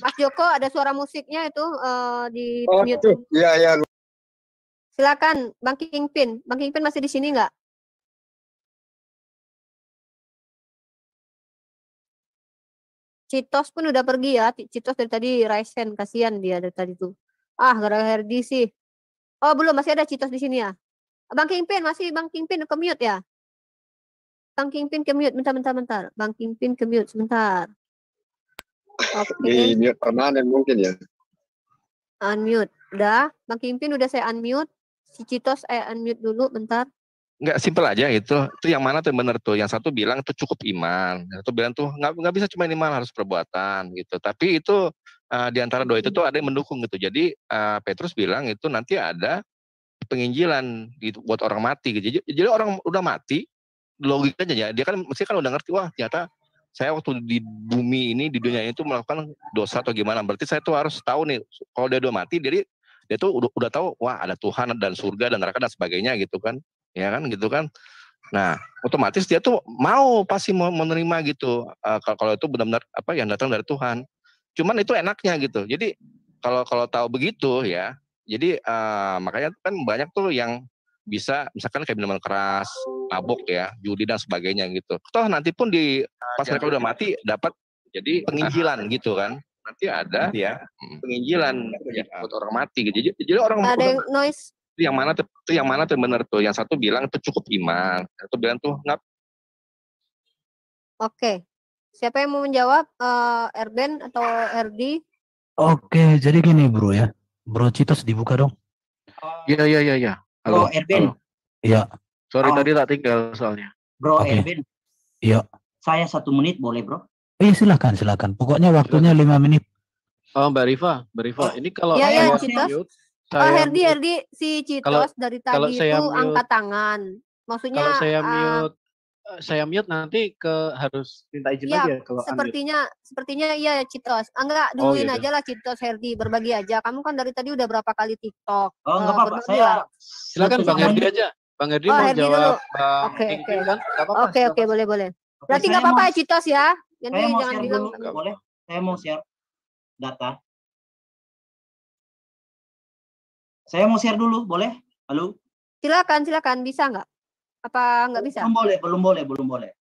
Mas Joko, ada suara musiknya itu di Oh, mute. iya. Silakan, Bang Kingpin. Bang Kingpin masih di sini nggak? Citos pun udah pergi ya. Citos dari tadi Raisen, kasihan dia dari tadi tuh. Gara-gara Herdi sih. Oh, belum, masih ada Citos di sini ya. Bang Kingpin, masih Bang Kingpin ke mute ya? Bang Kingpin ke mute, bentar. Bang Kingpin ke mute sebentar. Oke. Di mute permanen mungkin ya. Unmute. Udah, Bang Kingpin udah saya unmute. Si Citos unmute dulu bentar. Nggak, simpel aja itu yang mana tuh yang benar tuh. Yang satu bilang itu cukup iman, yang satu bilang tuh nggak bisa cuma iman, harus perbuatan gitu. Tapi itu di antara dua itu tuh ada yang mendukung gitu. Jadi Petrus bilang itu nanti ada penginjilan gitu, buat orang mati gitu. Jadi orang udah mati, logikanya ya dia kan mesti kan udah ngerti, wah ternyata saya waktu di bumi ini, di dunia ini tuh melakukan dosa atau gimana. Berarti saya tuh harus tahu nih, kalau dia udah mati, dia tuh udah tahu, wah ada Tuhan dan surga dan neraka dan sebagainya gitu kan. Ya kan gitu kan. Nah, otomatis dia tuh pasti mau menerima gitu. Kalau itu benar-benar yang datang dari Tuhan. Cuman itu enaknya gitu. Jadi kalau tahu begitu ya, jadi makanya kan banyak tuh yang bisa misalkan kayak minuman keras, mabuk ya, judi dan sebagainya gitu. Toh nanti pun pas mereka udah mati dapat jadi penginjilan gitu kan. Nanti ada ya penginjilan ya, buat orang mati gitu. Jadi orang ada yang noise. Itu yang mana tuh benar tuh. Yang satu bilang itu cukup iman, yang satu bilang tuh nggak. Oke, siapa yang mau menjawab? Erben atau Erdi? Oke, jadi gini bro ya, Bro Citos dibuka dong. Iya. Halo, Erben. Iya. Sorry tadi tak tinggal soalnya. Bro Erben. Iya. Saya 1 menit boleh bro? Silakan. Pokoknya waktunya 5 menit. Oh Mbak Rifa, ini kalau Iya, Citos. Herdi, si Citos dari tadi itu angkat tangan. Maksudnya kalau saya mute nanti harus minta izin ya, aja kalau sepertinya iya Citos. Enggak, duluin aja lah Citos, Herdi, berbagi aja. Kamu kan dari tadi udah berapa kali TikTok. Oh, enggak apa-apa. Saya silakan Bang Herdi aja. Bang Herdi mau jawab Bang Kingpin kan? Oke, boleh. Berarti enggak apa-apa Citos ya. Jadi jangan bilang boleh. Saya mau share data. Saya mau share dulu, boleh? Halo? Silakan, bisa nggak? Apa nggak bisa? Belum boleh. Belum boleh.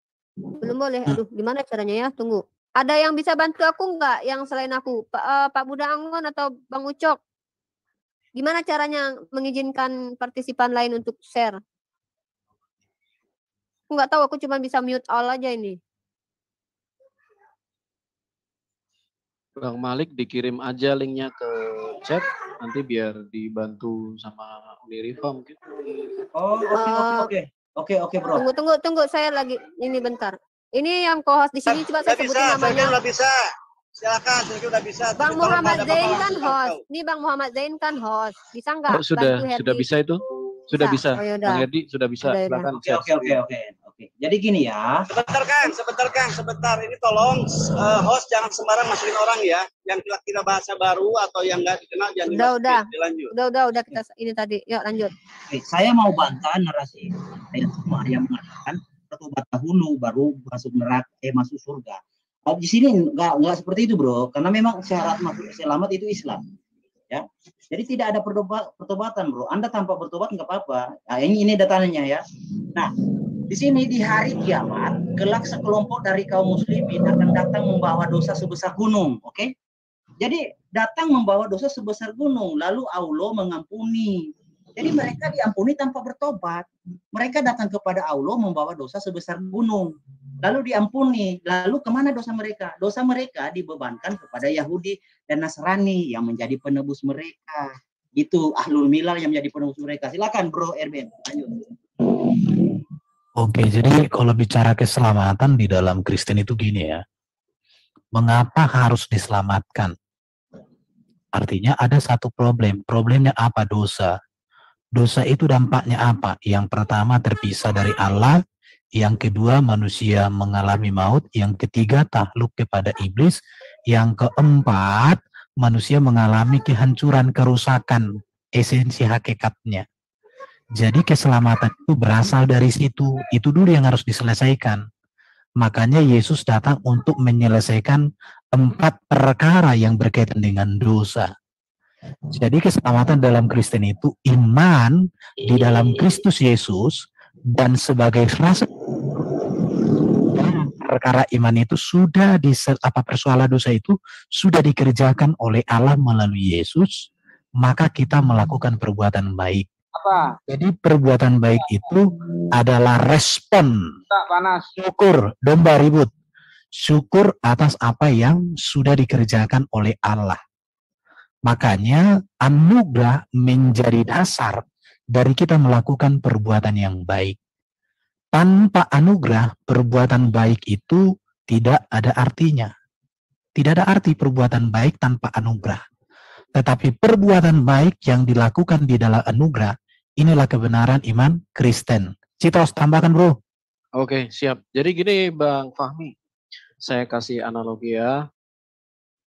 Aduh, gimana caranya ya? Tunggu. Ada yang bisa bantu aku nggak? Yang selain aku, Pak Buda Angon atau Bang Ucok? Gimana caranya mengizinkan partisipan lain untuk share? Aku nggak tahu. Aku cuma bisa mute all aja ini. Bang Malik dikirim aja linknya ke chat, nanti biar dibantu sama Unirifa mungkin. Oh, oke bro. Tunggu, saya lagi ini bentar. Ini yang co-host di sini, coba saya sebutin namanya. Udah bisa. Silakan, udah bisa. Bang Muhammad Zain kan host. Ini Bang Muhammad Zain kan host. Bisa nggak? Sudah bisa itu? Sudah bisa. Oh, Bang Herdi sudah bisa. Silakan. Oke. Jadi gini ya. Sebentar. Ini tolong host jangan sembarang masukin orang ya. Yang kira-kira bahasa baru atau yang nggak dikenal jangan dimasukin. Udah kita ini tadi. Yuk lanjut. Saya mau bantah narasi yang mengatakan bertobat dahulu baru masuk neraka, masuk surga. Di sini nggak seperti itu bro, karena memang syarat masuk selamat itu Islam. Ya, jadi tidak ada pertobatan bro. Anda tanpa bertobat nggak apa-apa. Nah, ini datanya ya. Nah, di sini di hari kiamat, kelak sekelompok dari kaum muslimin akan datang membawa dosa sebesar gunung. Oke? Jadi datang membawa dosa sebesar gunung, lalu Allah mengampuni. Jadi mereka diampuni tanpa bertobat. Mereka datang kepada Allah membawa dosa sebesar gunung, lalu diampuni. Lalu kemana dosa mereka? Dosa mereka dibebankan kepada Yahudi dan Nasrani yang menjadi penebus mereka. Itu ahlul milal yang menjadi penebus mereka. Silakan Bro Erben, lanjut. Oke, jadi kalau bicara keselamatan di dalam Kristen itu gini ya. Mengapa harus diselamatkan? Artinya ada satu problem. Problemnya apa? Dosa. Dosa itu dampaknya apa? Yang pertama terpisah dari Allah, yang kedua manusia mengalami maut, yang ketiga takluk kepada iblis, yang keempat manusia mengalami kehancuran, kerusakan, esensi hakikatnya. Jadi keselamatan itu berasal dari situ, itu dulu yang harus diselesaikan. Makanya Yesus datang untuk menyelesaikan 4 perkara yang berkaitan dengan dosa. Jadi keselamatan dalam Kristen itu iman di dalam Kristus Yesus, dan sebagai frase perkara iman itu sudah persoalan dosa itu sudah dikerjakan oleh Allah melalui Yesus, maka kita melakukan perbuatan baik. Jadi perbuatan baik itu adalah respon syukur, domba ribut, syukur atas apa yang sudah dikerjakan oleh Allah. Makanya anugerah menjadi dasar dari kita melakukan perbuatan yang baik. Tanpa anugerah, perbuatan baik itu tidak ada artinya. Tidak ada arti perbuatan baik tanpa anugerah. Tetapi perbuatan baik yang dilakukan di dalam anugerah, inilah kebenaran iman Kristen. Citos, tambahkan bro. Oke, siap. Jadi gini Bang Fahmi, saya kasih analogi ya.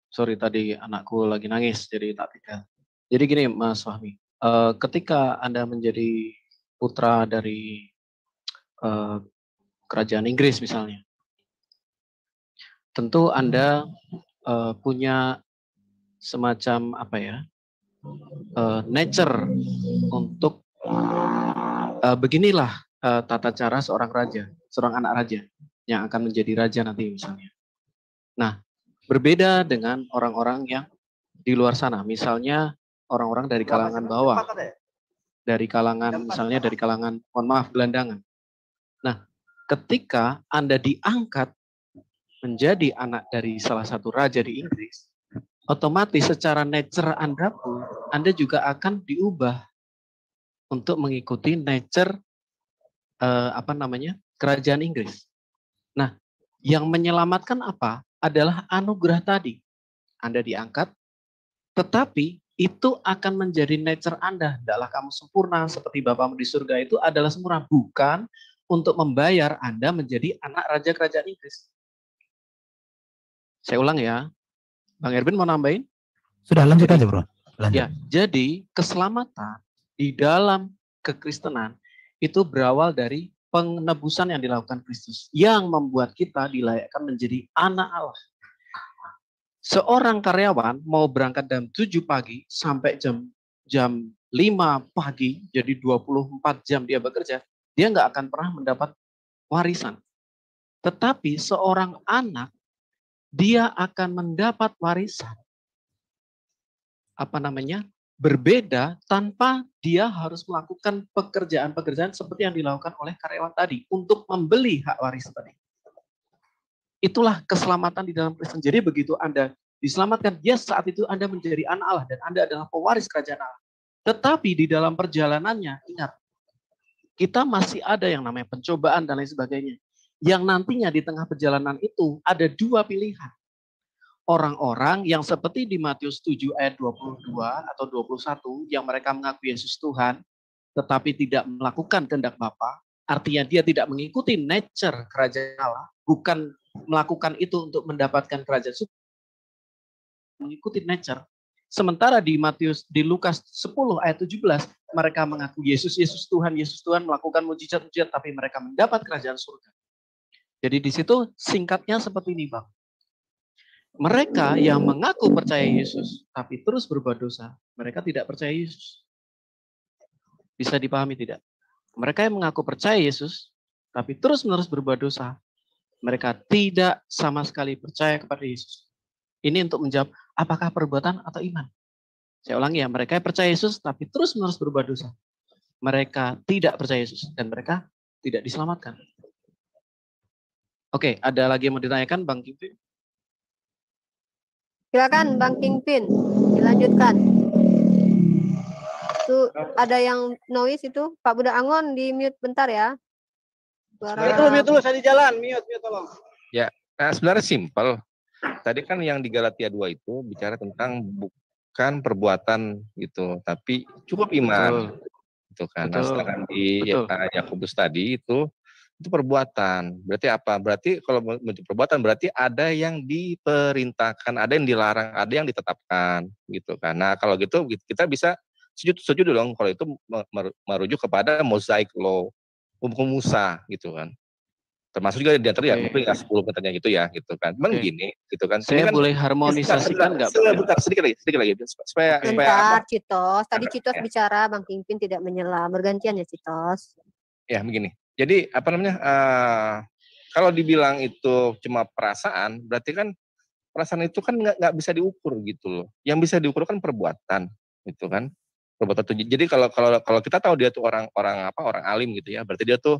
Sorry tadi anakku lagi nangis, jadi tak tinggal. Jadi gini Mas Fahmi, ketika Anda menjadi putra dari kerajaan Inggris misalnya, tentu Anda punya semacam apa ya, nature untuk beginilah tata cara seorang raja, seorang anak raja yang akan menjadi raja nanti misalnya. Nah, berbeda dengan orang-orang yang di luar sana, misalnya orang-orang dari kalangan bawah, dari kalangan misalnya dari kalangan, mohon maaf, gelandangan. Nah, ketika Anda diangkat menjadi anak dari salah satu raja di Inggris, otomatis secara nature Anda pun, Anda juga akan diubah untuk mengikuti nature kerajaan Inggris. Nah, yang menyelamatkan apa? Adalah anugerah tadi. Anda diangkat, tetapi itu akan menjadi nature Anda. Tidaklah kamu sempurna seperti Bapamu di surga itu adalah sempurna. Bukan untuk membayar Anda menjadi anak raja kerajaan Inggris. Saya ulang ya. Bang Erwin mau nambahin? Sudah, lanjut aja bro. Lanjut. Ya, jadi keselamatan di dalam kekristenan itu berawal dari penebusan yang dilakukan Kristus yang membuat kita dilayakkan menjadi anak Allah. Seorang karyawan mau berangkat jam 7 pagi sampai jam 5 pagi, jadi 24 jam dia bekerja, dia nggak akan pernah mendapat warisan. Tetapi seorang anak, dia akan mendapat warisan berbeda tanpa dia harus melakukan pekerjaan-pekerjaan seperti yang dilakukan oleh karyawan tadi untuk membeli hak waris tadi. Itulah keselamatan di dalam Kristen. Jadi begitu Anda diselamatkan, ya saat itu Anda menjadi anak Allah dan Anda adalah pewaris kerajaan Allah. Tetapi di dalam perjalanannya, ingat, kita masih ada yang namanya pencobaan dan lain sebagainya. Yang nantinya di tengah perjalanan itu ada 2 pilihan. Orang-orang yang seperti di Matius 7 ayat 22 atau 21 yang mereka mengaku Yesus Tuhan tetapi tidak melakukan kehendak Bapa, artinya dia tidak mengikuti nature kerajaan Allah, bukan melakukan itu untuk mendapatkan kerajaan surga, mengikuti nature. Sementara di Lukas 10 ayat 17 mereka mengaku Yesus Tuhan melakukan mujizat-mujizat tapi mereka mendapat kerajaan surga. Jadi di situ singkatnya seperti ini, Bang. Mereka yang mengaku percaya Yesus, tapi terus berbuat dosa, mereka tidak percaya Yesus. Bisa dipahami tidak? Mereka yang mengaku percaya Yesus, tapi terus-menerus berbuat dosa, mereka tidak sama sekali percaya kepada Yesus. Ini untuk menjawab, apakah perbuatan atau iman? Saya ulangi ya, mereka yang percaya Yesus, tapi terus-menerus berbuat dosa. Mereka tidak percaya Yesus, dan mereka tidak diselamatkan. Oke, ada lagi yang mau ditanyakan, Bang Kingpin? Silakan Bang Kingpin, dilanjutkan. Itu ada yang noise itu, Pak Budak Angon di mute bentar ya. Mute dulu, saya di jalan, mute tolong. Ya, sebenarnya simpel. Tadi kan yang di Galatia 2 itu bicara tentang bukan perbuatan gitu, tapi cukup iman. Gitu kan. Nah, sedangkan di Yakobus tadi itu perbuatan. Berarti apa? Berarti kalau menuju perbuatan berarti ada yang diperintahkan, ada yang dilarang, ada yang ditetapkan gitu kan. Nah, kalau gitu kita bisa setuju dong kalau itu merujuk kepada Mosaic Law, hukum Musa gitu kan. Termasuk juga di antara ya mungkin 10 pertanyaan gitu ya, gitu kan. Cuman gini, gitu kan. Saya kan, boleh harmonisasikan nggak? Sebentar, sedikit lagi. Supaya Citos. Tadi Citos bicara, Bang Kingpin tidak menyela. Bergantian ya, Citos. Ya, begini. Jadi, apa namanya, kalau dibilang itu cuma perasaan, berarti kan perasaan itu kan nggak bisa diukur gitu loh. Yang bisa diukur kan perbuatan, gitu kan. Perbuatan itu. Jadi kalau kita tahu dia tuh orang alim gitu ya, berarti dia tuh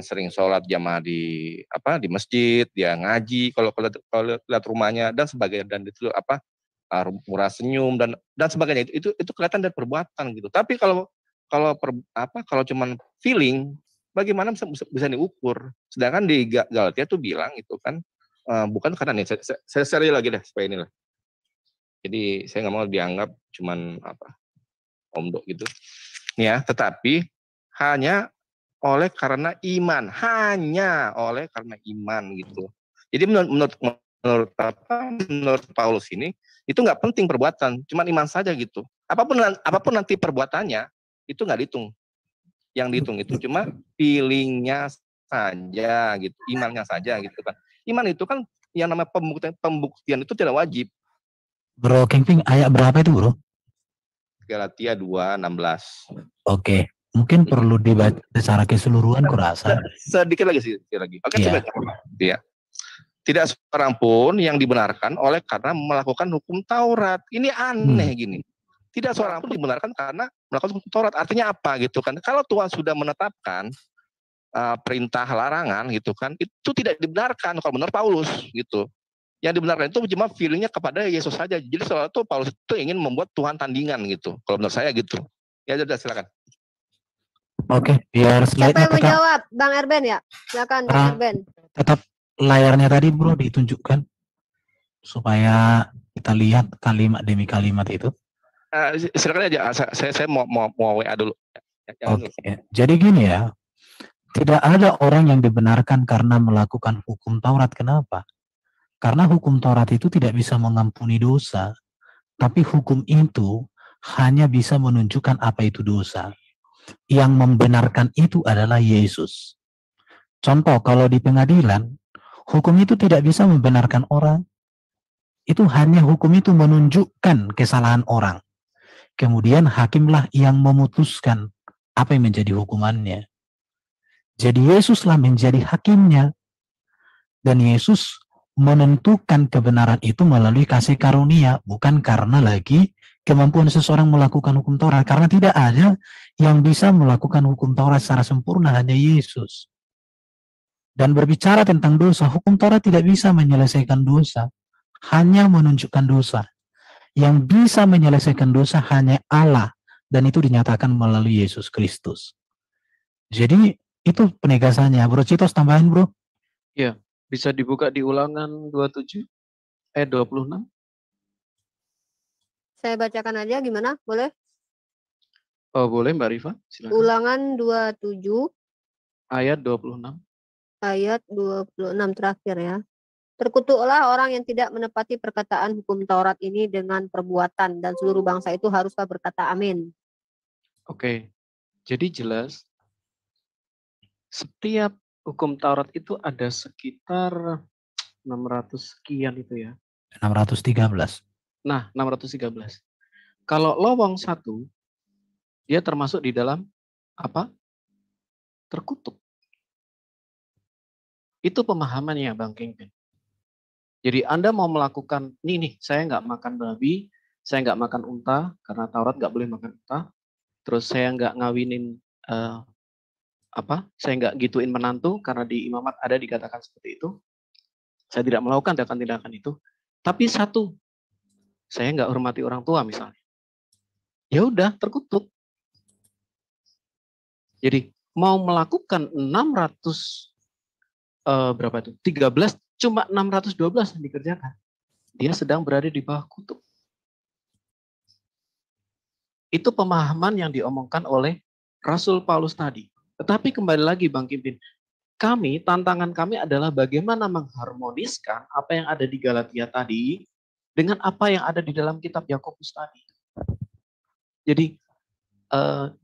sering sholat jamaah di masjid, dia ngaji, kalau lihat rumahnya dan sebagainya, dan itu murah senyum dan sebagainya, itu kelihatan dari perbuatan gitu. Tapi kalau cuman feeling, bagaimana bisa diukur? Sedangkan di Galatia tuh bilang itu kan bukan karena nih, saya share lagi deh supaya inilah. Jadi saya nggak mau dianggap cuman omdo gitu. Ya, tetapi hanya oleh karena iman, gitu. Jadi menurut Paulus ini itu nggak penting perbuatan, cuma iman saja gitu. Apapun nanti perbuatannya itu nggak dihitung. Yang dihitung itu cuma feelingnya saja gitu, imannya saja gitu kan. Iman itu kan yang namanya pembuktian itu tidak wajib. Bro Kingpin, ayat berapa itu bro? Galatia 2:16. Oke. Mungkin perlu dibaca secara keseluruhan, kurasa. Sedikit lagi. Oke, coba. Iya. Tidak seorang pun yang dibenarkan oleh karena melakukan hukum Taurat. Ini aneh gini. Tidak seorang pun dibenarkan karena melakukan hukum Taurat. Artinya apa gitu kan? Kalau Tuhan sudah menetapkan perintah larangan gitu kan, itu tidak dibenarkan kalau menurut Paulus gitu. Yang dibenarkan itu cuma feelingnya kepada Yesus saja. Jadi soal itu Paulus itu ingin membuat Tuhan tandingan gitu. Kalau menurut saya gitu. Ya sudah, silakan. Oke, biar siapa yang menjawab? Bang Erben ya? Silakan Bang Erben. Tetap layarnya tadi bro ditunjukkan supaya kita lihat kalimat demi kalimat itu. Silakan aja. Saya mau WA dulu. Oke. Jadi gini ya. Tidak ada orang yang dibenarkan karena melakukan hukum Taurat. Kenapa? Karena hukum Taurat itu tidak bisa mengampuni dosa. Tapi hukum itu hanya bisa menunjukkan apa itu dosa. Yang membenarkan itu adalah Yesus. Contoh, kalau di pengadilan, hukum itu tidak bisa membenarkan orang. Itu hanya hukum itu menunjukkan kesalahan orang. Kemudian hakimlah yang memutuskan apa yang menjadi hukumannya. Jadi Yesuslah menjadi hakimnya. Dan Yesus menentukan kebenaran itu melalui kasih karunia. Bukan karena lagi kemampuan seseorang melakukan hukum Taurat. Karena tidak ada yang bisa melakukan hukum Taurat secara sempurna, hanya Yesus. Dan berbicara tentang dosa, hukum Taurat tidak bisa menyelesaikan dosa. Hanya menunjukkan dosa. Yang bisa menyelesaikan dosa hanya Allah. Dan itu dinyatakan melalui Yesus Kristus. Jadi itu penegasannya. Bro Citos tambahin bro. Ya, bisa dibuka di Ulangan 27 ayat 26. Saya bacakan aja gimana? Boleh? Oh, boleh Mbak Rifa, silakan. Ulangan 27 ayat 26. Ayat 26 terakhir ya. Terkutuklah orang yang tidak menepati perkataan hukum Taurat ini dengan perbuatan, dan seluruh bangsa itu haruslah berkata amin. Oke. Jadi jelas setiap hukum Taurat itu ada sekitar 600 sekian itu ya. 613. Nah, 613. Kalau lowong 1, dia termasuk di dalam apa? Terkutuk. Itu pemahamannya Bang Kingpin. Jadi Anda mau melakukan, nih, saya nggak makan babi, saya nggak makan unta, karena Taurat nggak boleh makan unta. Terus saya nggak ngawinin, saya nggak gituin menantu, karena di imamat ada dikatakan seperti itu. Saya tidak melakukan tindakan itu. Tapi satu, saya nggak hormati orang tua misalnya. Ya udah, terkutuk. Jadi mau melakukan 600 berapa itu? 13, cuma 612 yang dikerjakan. Dia sedang berada di bawah kutuk. Itu pemahaman yang diomongkan oleh Rasul Paulus tadi. Tetapi kembali lagi Bang Kingpin, tantangan kami adalah bagaimana mengharmoniskan apa yang ada di Galatia tadi dengan apa yang ada di dalam kitab Yakobus tadi. Jadi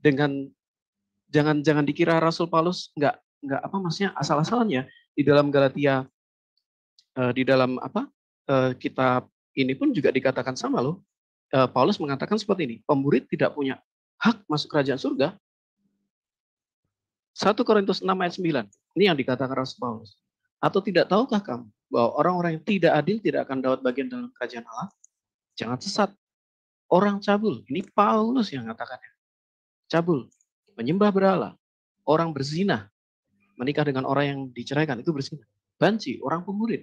dengan jangan dikira Rasul Paulus nggak apa maksudnya asal-asalannya di dalam Galatia di dalam kitab ini pun juga dikatakan sama loh. Paulus mengatakan seperti ini, pemurid tidak punya hak masuk kerajaan surga. 1 Korintus 6 ayat 9. Ini yang dikatakan Rasul Paulus. Atau tidak tahukah kamu bahwa orang-orang yang tidak adil tidak akan dapat bagian dalam kerajaan Allah? Jangan sesat. Orang cabul, ini Paulus yang mengatakannya. Cabul, menyembah berhala, orang berzina, menikah dengan orang yang diceraikan, itu berzina. Banci, orang pemurid,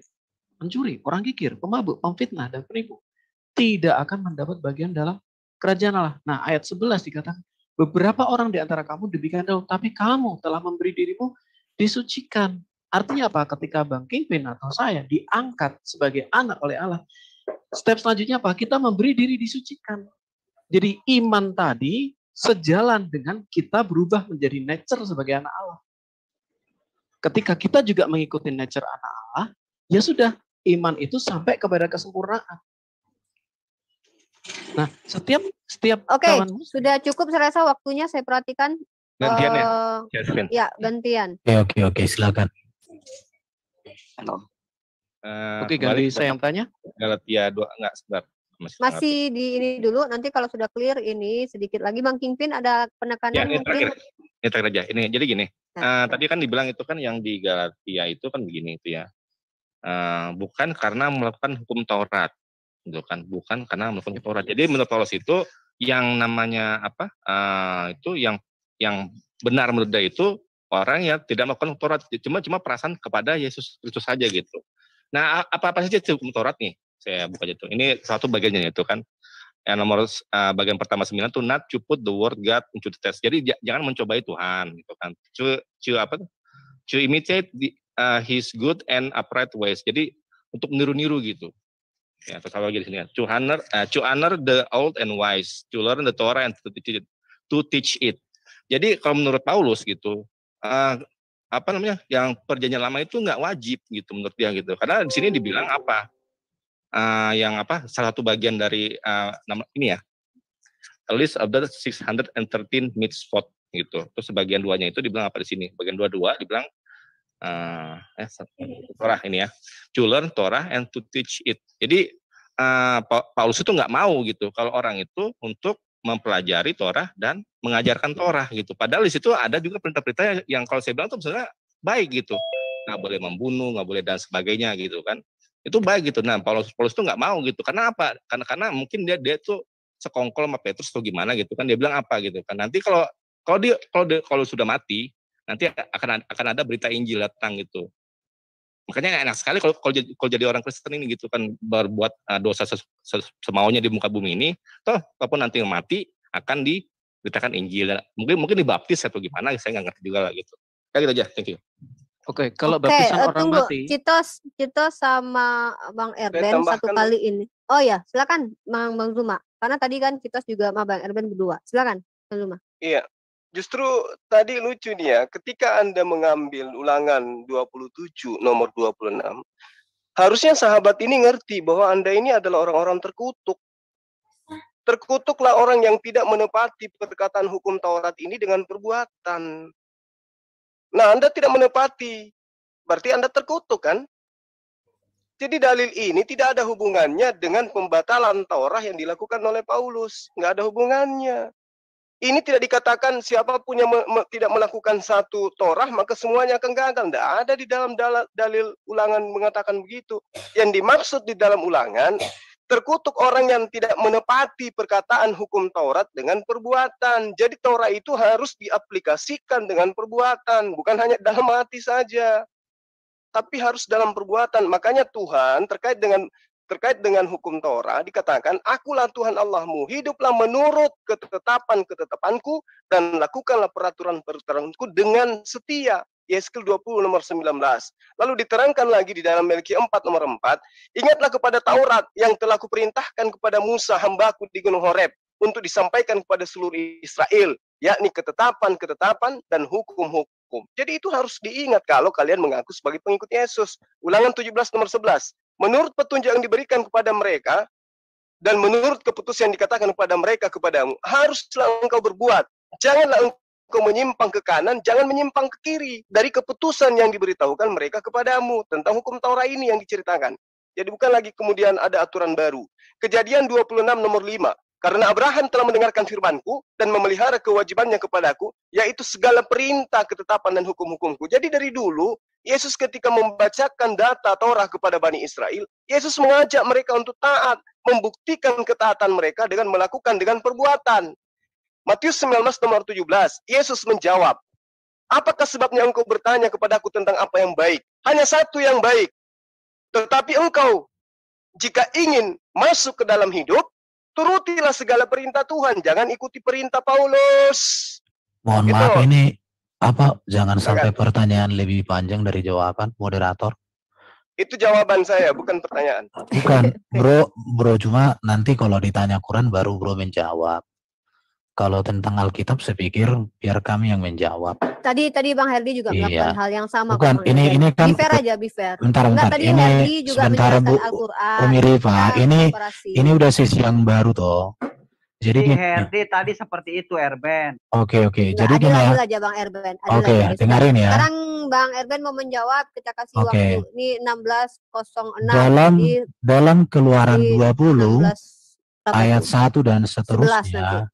pencuri, orang kikir, pemabuk, pemfitnah, dan penipu. Tidak akan mendapat bagian dalam kerajaan Allah. Nah, ayat 11 dikatakan, beberapa orang di antara kamu demikian dahulu, tapi kamu telah memberi dirimu disucikan. Artinya apa? Ketika Bang Kingpin atau saya diangkat sebagai anak oleh Allah, step selanjutnya apa? Kita memberi diri disucikan. Jadi iman tadi sejalan dengan kita berubah menjadi nature sebagai anak Allah. Ketika kita juga mengikuti nature anak Allah, ya sudah, iman itu sampai kepada kesempurnaan. Nah, setiap Oke, sudah cukup saya rasa waktunya, saya perhatikan. Gantian ya? Ya, gantian. Oke, silakan. Halo. Oke, ganti saya yang tanya. Galatia 2, enggak, sebentar. Masih di ini dulu, nanti kalau sudah clear ini sedikit lagi Bang Kingpin ada penekanan ya, ini mungkin. Ini terakhir aja. Ini jadi gini. Tadi kan dibilang itu kan yang di Galatia itu kan begini itu ya. Bukan karena melakukan hukum Taurat, gitu kan? Bukan karena melakukan hukum Taurat. Jadi menurut Paulus itu yang namanya apa? Itu yang benar menurut dia itu orang yang tidak melakukan hukum Taurat, cuma perasaan kepada Yesus Kristus saja gitu. Nah, apa saja hukum Taurat nih? Saya buka aja tuh. Ini satu bagiannya itu kan. Yang nomor bagian pertama 9 tuh not to put the word God into the test. Jadi jangan mencobai Tuhan gitu kan. To imitate his good and upright ways. Jadi untuk niru-niru gitu. Ya, terus apa lagi di sini? To honor the old and wise, to learn the Torah and to teach it. Jadi kalau menurut Paulus gitu, yang perjanjian lama itu nggak wajib gitu menurut dia gitu. Karena di sini dibilang apa? Salah satu bagian dari ini ya, a list of the 613 mitzvot gitu. Terus bagian 2-nya itu dibilang apa di sini? Bagian 2 dibilang Torah ini ya, to learn Torah and to teach it. Jadi Paulus itu nggak mau gitu kalau orang itu untuk mempelajari Torah dan mengajarkan Torah gitu. Padahal di situ ada juga perintah-perintah yang kalau saya bilang itu sebenarnya baik gitu. Nggak boleh membunuh, nggak boleh dan sebagainya gitu kan. Itu baik gitu. Nah, Paulus itu nggak mau gitu. Karena apa? Karena mungkin dia tuh sekongkol sama Petrus atau gimana gitu kan. Dia bilang apa gitu kan. Nanti kalau sudah mati, nanti akan ada berita Injil datang gitu. Makanya enak sekali kalau jadi orang Kristen ini gitu kan, berbuat dosa semaunya di muka bumi ini, toh walaupun nanti mati akan diberitakan Injil. Mungkin dibaptis atau gimana, saya nggak ngerti juga lah gitu. Kayak gitu aja, thank you. Oke, kalau baptisan orang mati. Citos sama Bang Erben satu kali ini. Oh ya, silakan Bang Zuma. Karena tadi kan Citos juga sama Bang Erben berdua. Silakan, Bang Zuma. Iya. Justru tadi lucu nih ya, ketika Anda mengambil Ulangan 27 nomor 26, harusnya sahabat ini ngerti bahwa Anda ini adalah orang-orang terkutuk. Terkutuklah orang yang tidak menepati perkataan hukum Taurat ini dengan perbuatan. Nah, Anda tidak menepati, berarti Anda terkutuk kan? Jadi dalil ini tidak ada hubungannya dengan pembatalan Taurat yang dilakukan oleh Paulus. Nggak ada hubungannya. Ini tidak dikatakan siapapun yang tidak melakukan satu Torah maka semuanya akan gagal. Tidak ada di dalam dalil Ulangan mengatakan begitu. Yang dimaksud di dalam Ulangan, terkutuk orang yang tidak menepati perkataan hukum Taurat dengan perbuatan. Jadi Taurat itu harus diaplikasikan dengan perbuatan, bukan hanya dalam hati saja, tapi harus dalam perbuatan. Makanya Tuhan terkait dengan hukum Torah dikatakan, akulah Tuhan Allahmu, hiduplah menurut ketetapan-ketetapanku dan lakukanlah peraturan-peraturanku dengan setia. Yeskel 20 nomor 19. Lalu diterangkan lagi di dalam Melki 4 nomor 4, ingatlah kepada Taurat yang telah kuperintahkan kepada Musa hambaku di Gunung Horeb untuk disampaikan kepada seluruh Israel, yakni ketetapan-ketetapan dan hukum-hukum. Jadi itu harus diingat kalau kalian mengaku sebagai pengikut Yesus. Ulangan 17 nomor 11. Menurut petunjuk yang diberikan kepada mereka dan menurut keputusan yang dikatakan kepada mereka kepadamu, haruslah engkau berbuat. Janganlah engkau menyimpang ke kanan, jangan menyimpang ke kiri dari keputusan yang diberitahukan mereka kepadamu tentang hukum Taurat ini yang diceritakan. Jadi bukan lagi kemudian ada aturan baru. Kejadian 26 nomor 5. Karena Abraham telah mendengarkan firman-Ku dan memelihara kewajibannya kepadaku, yaitu segala perintah, ketetapan, dan hukum-hukumku. Jadi dari dulu, Yesus ketika membacakan data Taurat kepada Bani Israel, Yesus mengajak mereka untuk taat, membuktikan ketaatan mereka dengan melakukan dengan perbuatan. Matius 19 nomor 17, Yesus menjawab, apakah sebabnya engkau bertanya kepadaku tentang apa yang baik? Hanya satu yang baik. Tetapi engkau, jika ingin masuk ke dalam hidup, turutilah segala perintah Tuhan, jangan ikuti perintah Paulus. Mohon maaf, ini apa? Jangan sampai pertanyaan lebih panjang dari jawaban moderator. Itu jawaban saya, bukan pertanyaan. Bukan, bro cuma nanti kalau ditanya Quran baru bro menjawab. Kalau tentang Alkitab saya pikir biar kami yang menjawab. Tadi Bang Herdi juga melakukan hal yang sama. Bukan, ini kan be fair aja, be fair. Bentar. Tadi Ini Herdi juga sebentar Bu Mirifa, ini udah sesi yang baru toh. Jadi Herdi tadi seperti itu, Erben. Oke. Jadi gini ya. Aja Bang Erben. Oke, dengerin ya. Sekarang Bang Erben mau menjawab, kita kasih waktu. Ini 16.06. Dalam Keluaran 20 ayat 1 dan seterusnya.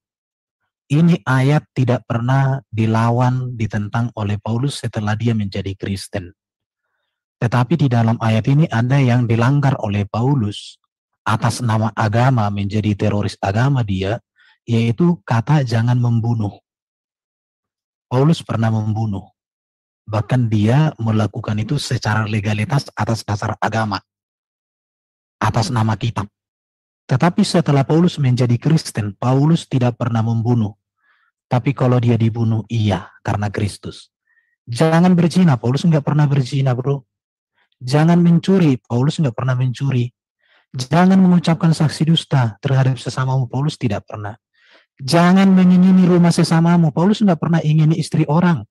Ini ayat tidak pernah dilawan, ditentang oleh Paulus setelah dia menjadi Kristen. Tetapi di dalam ayat ini ada yang dilanggar oleh Paulus atas nama agama, menjadi teroris agama dia, yaitu kata jangan membunuh. Paulus pernah membunuh. Bahkan dia melakukan itu secara legalitas atas dasar agama, atas nama kitab. Tetapi setelah Paulus menjadi Kristen, Paulus tidak pernah membunuh. Tapi kalau dia dibunuh, iya, karena Kristus. Jangan berzina, Paulus nggak pernah berzina, bro. Jangan mencuri, Paulus nggak pernah mencuri. Jangan mengucapkan saksi dusta terhadap sesamamu, Paulus tidak pernah. Jangan mengingini rumah sesamamu, Paulus nggak pernah ingini istri orang.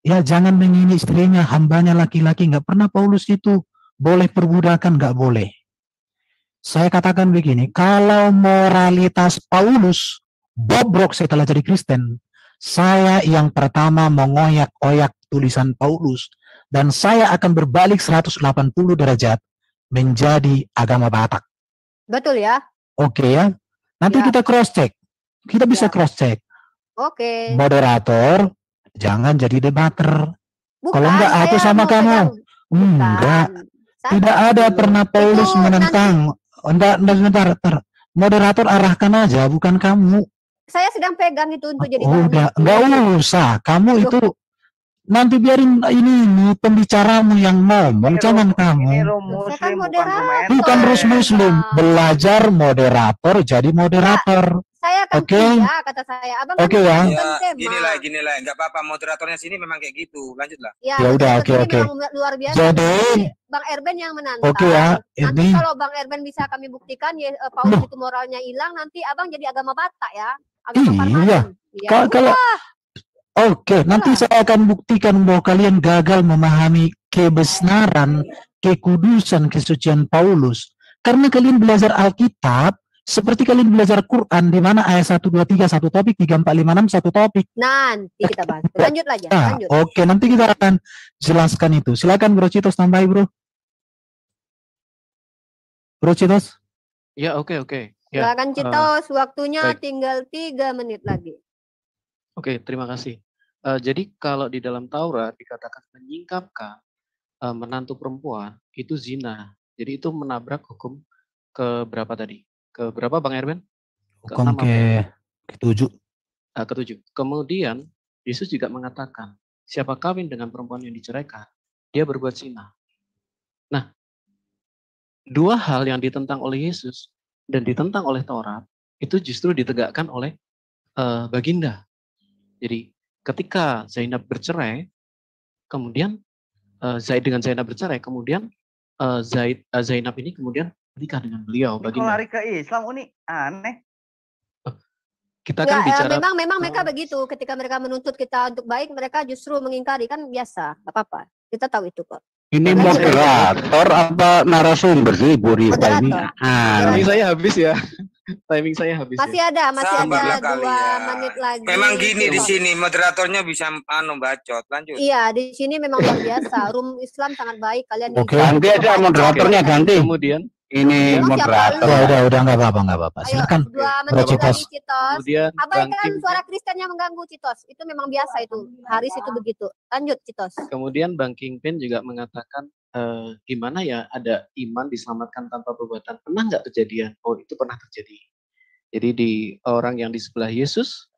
Ya, jangan mengingini istrinya, hambanya laki-laki, nggak pernah Paulus itu. Boleh perbudakan, nggak boleh. Saya katakan begini, kalau moralitas Paulus bobrok setelah jadi Kristen, saya yang pertama mengoyak-oyak tulisan Paulus, dan saya akan berbalik 180 derajat menjadi agama Batak. Betul ya? Oke ya. Nanti kita cross-check. Kita bisa cross-check. Oke. Moderator, jangan jadi debater. Kalau enggak, aku sama kamu. Enggak. Tidak ada pernah Paulus menentang. Enggak, bentar. Moderator arahkan aja, bukan kamu. Saya sedang pegang itu untuk jadi enggak usah. Kamu itu nanti biarin ini pembicaramu yang ngomong, jangan kamu. Muslim, bukan Rus Muslim, belajar moderator jadi moderator. Saya kan ya, kata saya. Abang ya. Gini lah, enggak apa-apa, moderatornya sini memang kayak gitu. Lanjutlah. Ya udah, oke. Luar biasa. Jadi Bang Erben yang menantang. Oke ya. Nanti kalau Bang Erben bisa kami buktikan ya Paulus itu moralnya hilang, nanti Abang jadi agama Batak ya. Iya. Kalau Oke, nanti saya akan buktikan bahwa kalian gagal memahami kebenaran, kekudusan, kesucian Paulus. Karena kalian belajar Alkitab, seperti kalian belajar Quran, di mana ayat 1, 2, 3, satu topik, 3, 4, 5, 6, satu topik. Nanti kita bahas. Lanjut aja. Lanjut. Oke, nanti kita akan jelaskan itu. Silakan Bro Citos, tambahin Bro. Bro Citos. Ya, oke. Ya, silakan Citos, waktunya tinggal 3 menit lagi. Oke, terima kasih. Jadi kalau di dalam Taurat dikatakan menyingkapkan menantu perempuan itu zina. Jadi itu menabrak hukum ke berapa tadi? Ke berapa Bang Erben? Hukum ke-7. Ke-7. Kemudian Yesus juga mengatakan siapa kawin dengan perempuan yang diceraikan, dia berbuat zina. Nah, dua hal yang ditentang oleh Yesus dan ditentang oleh Taurat itu justru ditegakkan oleh baginda. Jadi ketika Zainab bercerai, kemudian Zaid dengan Zainab bercerai, kemudian Zainab ini kemudian menikah dengan beliau. Baginda. Lari ke Islam ini aneh. Kita kan bicara. Memang mereka begitu. Ketika mereka menuntut kita untuk baik, mereka justru mengingkari, kan biasa, nggak apa-apa. Kita tahu itu kok. Ini moderator apa narasumber sih Bu Rita ini? Ini saya habis ya. Timing saya habis Masih ya. ada Sabarlah 2 kalian. menit lagi. Memang gini di Citos. sini moderatornya bisa bacot. Lanjut. Iya, di sini memang luar biasa. Room Islam sangat baik. Kalian Oke. Ganti aja moderatornya, ganti. Kemudian Ini Emang siapa moderator. lu? Udah nggak apa-apa. Ayo, Silakan. 2 Bro menit Citos. lagi, Citos. kemudian Bang Abaikan Kim, suara Kristen yang mengganggu, Citos. Itu memang biasa itu. Haris itu begitu. Lanjut, Citos. kemudian Bang Kingpin juga mengatakan gimana ya ada iman diselamatkan tanpa perbuatan. Pernah nggak kejadian? Oh, itu pernah terjadi. Jadi di orang yang di sebelah Yesus,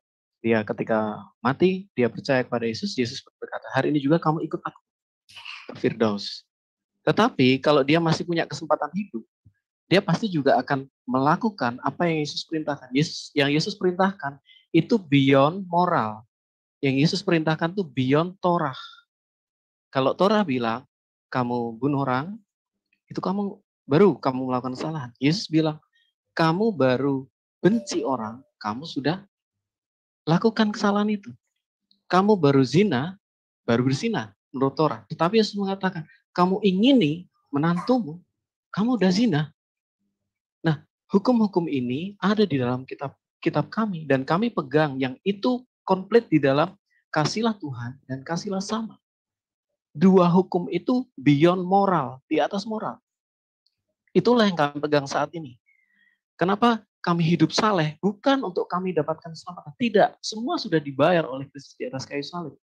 dia ketika mati, dia percaya kepada Yesus, Yesus berkata, hari ini juga kamu ikut aku ke Firdaus. Tetapi kalau dia masih punya kesempatan hidup, dia pasti juga akan melakukan apa yang Yesus perintahkan. Yang Yesus perintahkan itu beyond moral. Yang Yesus perintahkan itu beyond Torah. Kalau Torah bilang, kamu bunuh orang, itu baru kamu melakukan kesalahan. Yesus bilang, kamu baru benci orang, kamu sudah lakukan kesalahan itu. Kamu baru zina, baru berzina menurut Torah. Tetapi Yesus mengatakan, kamu ingini menantumu, kamu udah zina. Nah, hukum-hukum ini ada di dalam kitab kami dan kami pegang yang itu komplit di dalam kasihlah Tuhan dan kasihlah sama. 2 hukum itu beyond moral, di atas moral. Itulah yang kami pegang saat ini. Kenapa kami hidup saleh? Bukan untuk kami dapatkan keselamatan. Tidak, semua sudah dibayar oleh Kristus di atas kayu salib.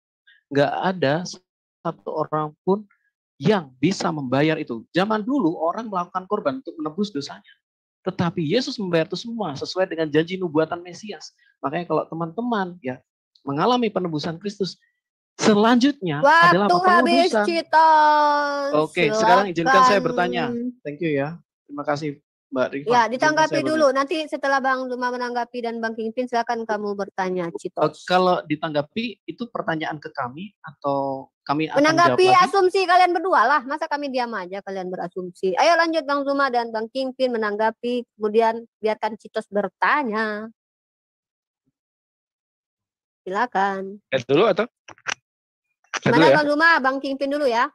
Nggak ada satu orang pun yang bisa membayar itu. Zaman dulu orang melakukan korban untuk menebus dosanya. Tetapi Yesus membayar itu semua sesuai dengan janji nubuatan Mesias. Makanya kalau teman-teman ya mengalami penebusan Kristus, selanjutnya adalah Waktu habis, pengudusan. Citos. Oke, sekarang izinkan saya bertanya. Thank you ya. Terima kasih Mbak Rifa. Ya, ditanggapi dulu. Nanti setelah Bang Luma menanggapi dan Bang Kingpin, silakan kamu bertanya, Citos. Kalau ditanggapi, itu pertanyaan ke kami atau kami akan menanggapi jawab lagi? asumsi kalian berdua lah. Masa kami diam aja kalian berasumsi. Ayo lanjut Bang Luma dan Bang Kingpin menanggapi. Kemudian biarkan Citos bertanya. Silakan. Dulu atau? Mana Bang Luma, Bang Kingpin dulu ya.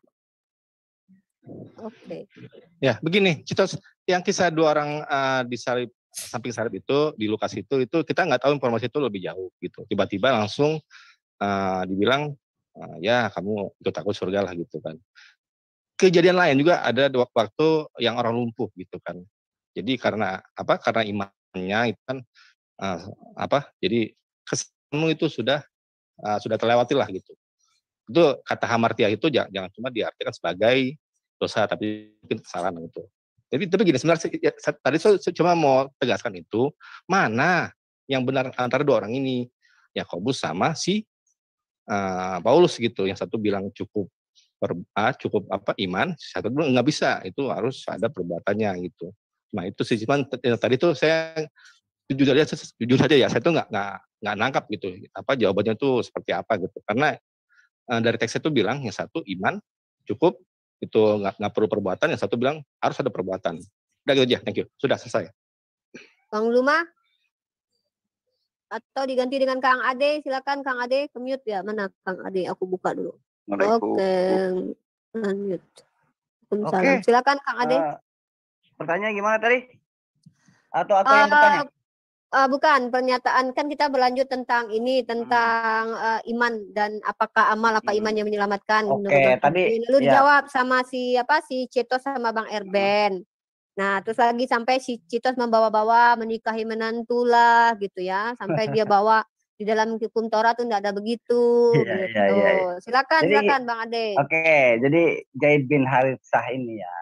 Oke. Ya, begini, Citos, yang kisah 2 orang di salib, samping salib itu, di Lukas itu kita nggak tahu informasi itu lebih jauh gitu. Tiba-tiba langsung dibilang, ya kamu ikut aku surga lah gitu kan. Kejadian lain juga ada waktu yang orang lumpuh gitu kan. Jadi karena apa? Karena imannya itu kan jadi kesanmu itu sudah terlewati lah gitu. Itu kata hamartia itu jangan cuma diartikan sebagai dosa, tapi mungkin kesalahan itu. Tapi gini, sebenarnya tadi saya cuma mau tegaskan itu, mana yang benar antara 2 orang ini, Yakobus sama si Paulus gitu. Yang satu bilang cukup iman, satu bilang nggak bisa, itu harus ada perbuatannya gitu. Nah itu sih, cuman tadi tuh saya jujur saja ya, saya tuh nggak nangkap gitu, apa jawabannya tuh seperti apa gitu. Karena dari teks itu bilang yang satu iman cukup, itu nggak perlu perbuatan, yang satu bilang harus ada perbuatan. Udah gitu aja, thank you, sudah selesai. Bang Luma atau diganti dengan Kang Ade, silakan Kang Ade, ke-mute ya. Mana Kang Ade, aku buka dulu. Oke, lanjut. Oke. Silakan Kang Ade. Pertanyaan gimana tadi? Atau yang bertanya? Bukan, pernyataan kan kita berlanjut tentang ini, tentang iman dan apakah amal apa iman yang menyelamatkan. Oke, tadi lalu dijawab sama si Citos sama Bang Erben. Nah, terus lagi sampai si Citos membawa-bawa menikahi menantu lah gitu ya, sampai dia bawa di dalam hukum Torah tuh enggak ada begitu. Gitu. Silakan Bang Ade. Oke, jadi Zaid bin Haritsah ini ya.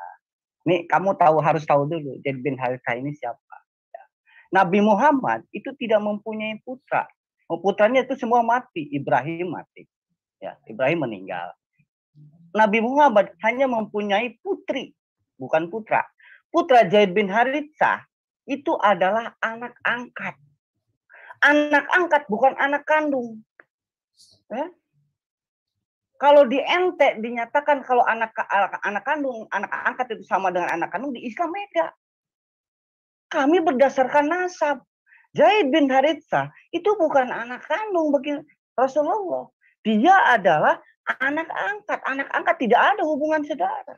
Nih kamu harus tahu dulu Zaid bin Haritsah ini siapa. Nabi Muhammad itu tidak mempunyai putra. Putranya itu semua mati. Ibrahim mati. Ya, Ibrahim meninggal. Nabi Muhammad hanya mempunyai putri, bukan putra. Putra Zaid bin Haritsah itu adalah anak angkat. Anak angkat bukan anak kandung. Ya? Kalau di NT dinyatakan kalau anak kandung, anak angkat itu sama dengan anak kandung, di Islam beda. Kami berdasarkan nasab. Zaid bin Haritsah itu bukan anak kandung bagi Rasulullah. Dia adalah anak angkat. Anak angkat tidak ada hubungan saudara.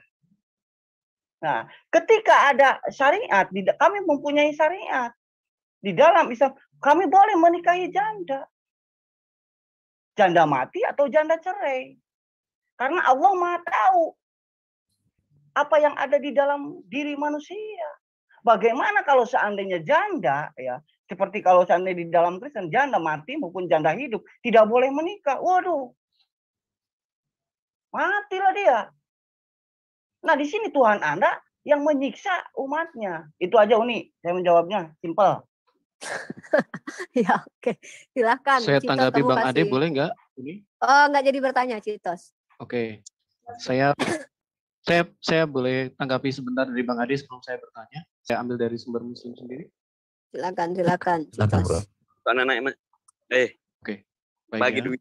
Nah, ketika ada syariat, kami mempunyai syariat. Di dalam Islam kami boleh menikahi janda. Janda mati atau janda cerai. Karena Allah Maha tahu apa yang ada di dalam diri manusia. Bagaimana kalau seandainya janda, ya, seperti kalau seandainya di dalam Kristen janda mati maupun janda hidup tidak boleh menikah. Waduh, matilah dia. Nah, di sini Tuhan Anda yang menyiksa umatnya. Itu aja Uni, saya menjawabnya, simpel. Ya, oke. Silakan. Saya Citos, tanggapi kamu Bang Ade kasih. boleh nggak? Ini? Oh, nggak jadi bertanya, Citos. Oke. Saya boleh tanggapi sebentar dari Bang Ade sebelum saya bertanya. Saya ambil dari sumber Muslim sendiri. Silakan, Silakan, Bro. Oke. Bagi Ya. duit.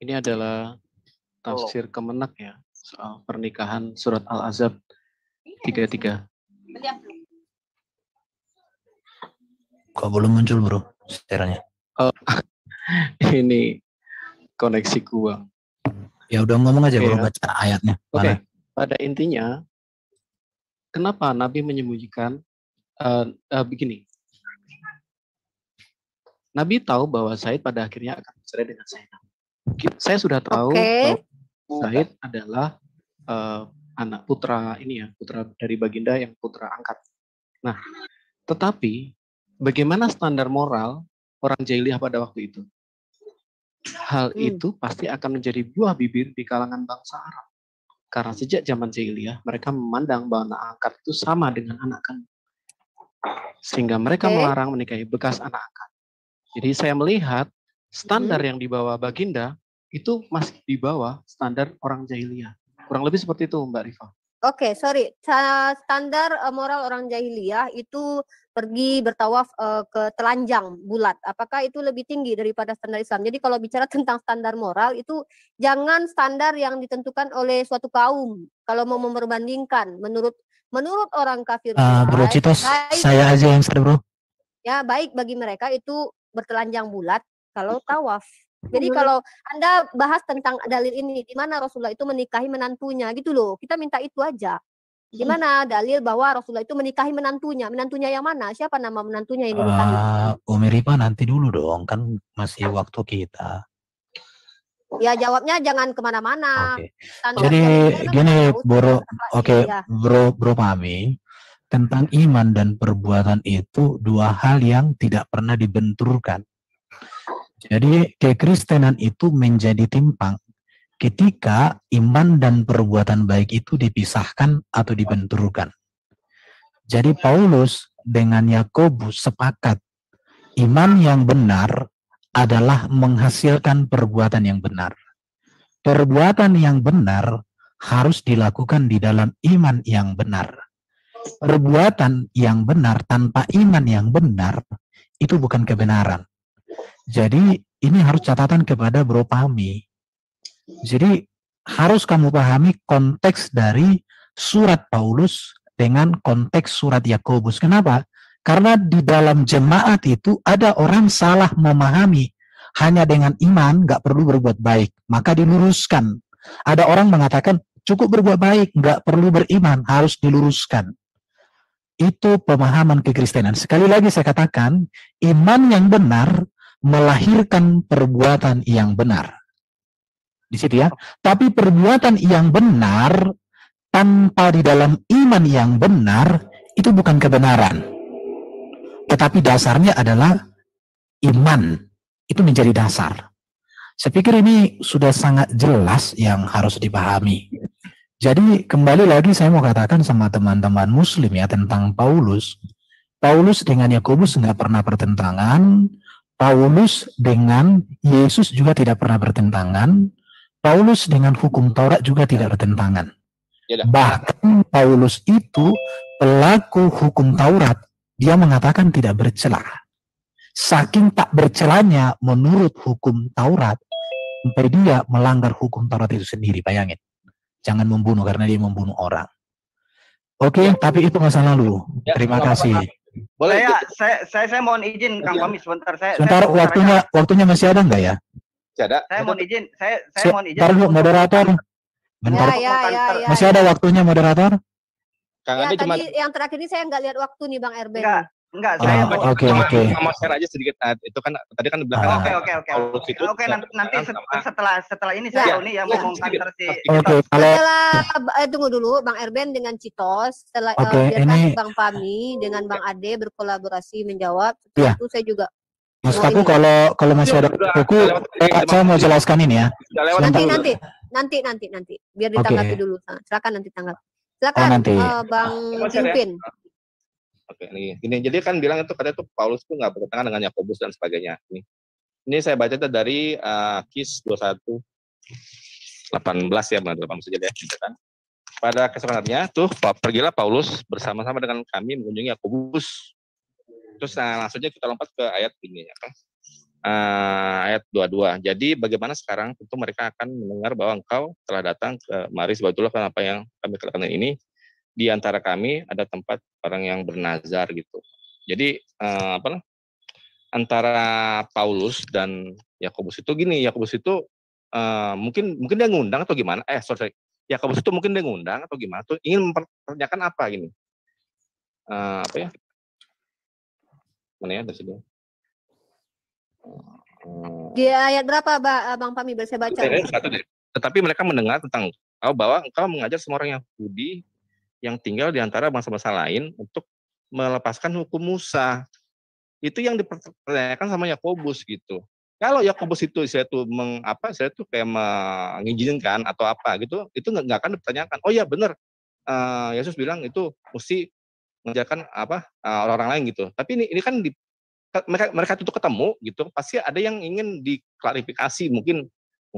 Ini adalah tafsir Kemenak ya soal pernikahan surat Al-Ahzab 33. Kok belum muncul, Bro? Share-nya. Oh, ini koneksiku, Bang. Ya udah ngomong aja, Bro, Ya. baca ayatnya. Oke. Mana? Pada intinya, kenapa Nabi menyembunyikan begini? Nabi tahu bahwa Said pada akhirnya akan bercerai dengan Zainab. Saya sudah tahu bahwa Said adalah anak putra putra dari Baginda yang putra angkat. Nah, tetapi bagaimana standar moral orang jahiliyah pada waktu itu? Hal itu pasti akan menjadi buah bibir di kalangan bangsa Arab. Karena sejak zaman jahiliyah mereka memandang bahwa anak angkat itu sama dengan anak kandung. Sehingga mereka melarang menikahi bekas anak angkat. Jadi saya melihat standar yang dibawa Baginda itu masih di bawah standar orang jahiliyah. Kurang lebih seperti itu, Mbak Rifa. Oke, sorry. Standar moral orang jahiliyah itu pergi bertawaf ke telanjang bulat. Apakah itu lebih tinggi daripada standar Islam? Jadi kalau bicara tentang standar moral itu jangan standar yang ditentukan oleh suatu kaum. Kalau mau memperbandingkan menurut orang kafir Bro Citos, saya aja yang share, Bro. Ya, baik bagi mereka itu bertelanjang bulat kalau tawaf. Jadi kalau Anda bahas tentang dalil ini, di mana Rasulullah itu menikahi menantunya gitu loh. Kita minta itu aja. Di mana dalil bahwa Rasulullah itu menikahi menantunya? Menantunya yang mana? Siapa nama menantunya yang dinikahi? Umi Rifa nanti dulu dong, kan masih waktu kita. Ya jawabnya jangan kemana-mana. Oke. Jadi gini, Bro. Oke, ya. Bro pahami tentang iman dan perbuatan itu dua hal yang tidak pernah dibenturkan. Jadi kekristenan itu menjadi timpang ketika iman dan perbuatan baik itu dipisahkan atau dibenturkan. Jadi Paulus dengan Yakobus sepakat iman yang benar adalah menghasilkan perbuatan yang benar. Perbuatan yang benar harus dilakukan di dalam iman yang benar. Perbuatan yang benar tanpa iman yang benar itu bukan kebenaran. Jadi ini harus catatan kepada Bro Pahmi. Jadi harus kamu pahami konteks dari surat Paulus dengan konteks surat Yakobus. Kenapa? Karena di dalam jemaat itu ada orang salah memahami hanya dengan iman nggak perlu berbuat baik, maka diluruskan. Ada orang mengatakan cukup berbuat baik, nggak perlu beriman, harus diluruskan. Itu pemahaman kekristenan. Sekali lagi saya katakan, iman yang benar melahirkan perbuatan yang benar. Di situ ya. Tapi perbuatan yang benar tanpa di dalam iman yang benar itu bukan kebenaran. Tetapi dasarnya adalah iman. Itu menjadi dasar. Saya pikir ini sudah sangat jelas yang harus dipahami. Jadi kembali lagi saya mau katakan sama teman-teman muslim ya tentang Paulus. Paulus dengan Yakobus nggak pernah bertentangan. Paulus dengan Yesus juga tidak pernah bertentangan. Paulus dengan hukum Taurat juga tidak bertentangan. Bahkan Paulus itu pelaku hukum Taurat. Dia mengatakan tidak bercela. Saking tak bercelanya menurut hukum Taurat, sampai dia melanggar hukum Taurat itu sendiri. Bayangin. Jangan membunuh karena dia membunuh orang. Oke, tapi itu masa lalu. Terima kasih. Boleh saya mohon izin Kang Pami sebentar. Sebentar, waktunya masih ada enggak ya? Ada. Saya mohon izin. Saya mohon izin. Bentar, moderator. Bentar. Ya. Masih ada waktunya moderator? Ya, tadi yang terakhir ini saya nggak lihat waktu nih Bang RB. Enggak, saya Oke. Mau share aja sedikit. Itu kan tadi kan bilang. Oke, nanti setelah ini saya tahu nih yang mau counter si. Oke, setelah tunggu dulu Bang Erben dengan Citos, setelah biarkan Bang Pami dengan Bang Ade berkolaborasi menjawab. Setelah itu saya juga. Maksud aku kalau masih ada buku, saya mau jelaskan ini ya. Nanti. Biar ditanggapi dulu. Silakan nanti tanggap. Silakan Bang Kingpin. Oke, ini jadi kan bilang itu katanya tuh Paulus tuh nggak bertentangan dengan Yakobus dan sebagainya. Ini saya baca itu dari Kis 21:18 ya, benar 18 saja deh, gitu kan. Pada kesempatannya tuh pergilah Paulus bersama-sama dengan kami mengunjungi Yakobus. Terus langsungnya kita lompat ke ayat ini ya, ayat 22. Jadi bagaimana sekarang tentu mereka akan mendengar bahwa engkau telah datang ke mari sebab itulah kenapa yang kami katakan ini. Di antara kami ada tempat orang yang bernazar gitu. Jadi antara Paulus dan Yakobus itu gini, Yakobus itu mungkin dia ngundang atau gimana? Yakobus itu mungkin dia ngundang atau gimana? Tuh ingin mempertanyakan apa gini? Apa ya? Mana ya dari sini? Di ayat berapa, Bang Pami? Bisa baca. Tetapi mereka mendengar tentang bahwa engkau mengajar semua orang Yahudi yang tinggal di antara bangsa-bangsa lain untuk melepaskan hukum Musa. Itu yang dipertanyakan sama Yakobus gitu. Kalau Yakobus itu saya tuh kayak mengizinkan atau apa gitu, itu nggak akan dipertanyakan. Oh ya benar, Yesus bilang itu mesti mengajarkan orang-orang lain gitu. Tapi ini kan mereka itu ketemu gitu, pasti ada yang ingin diklarifikasi, mungkin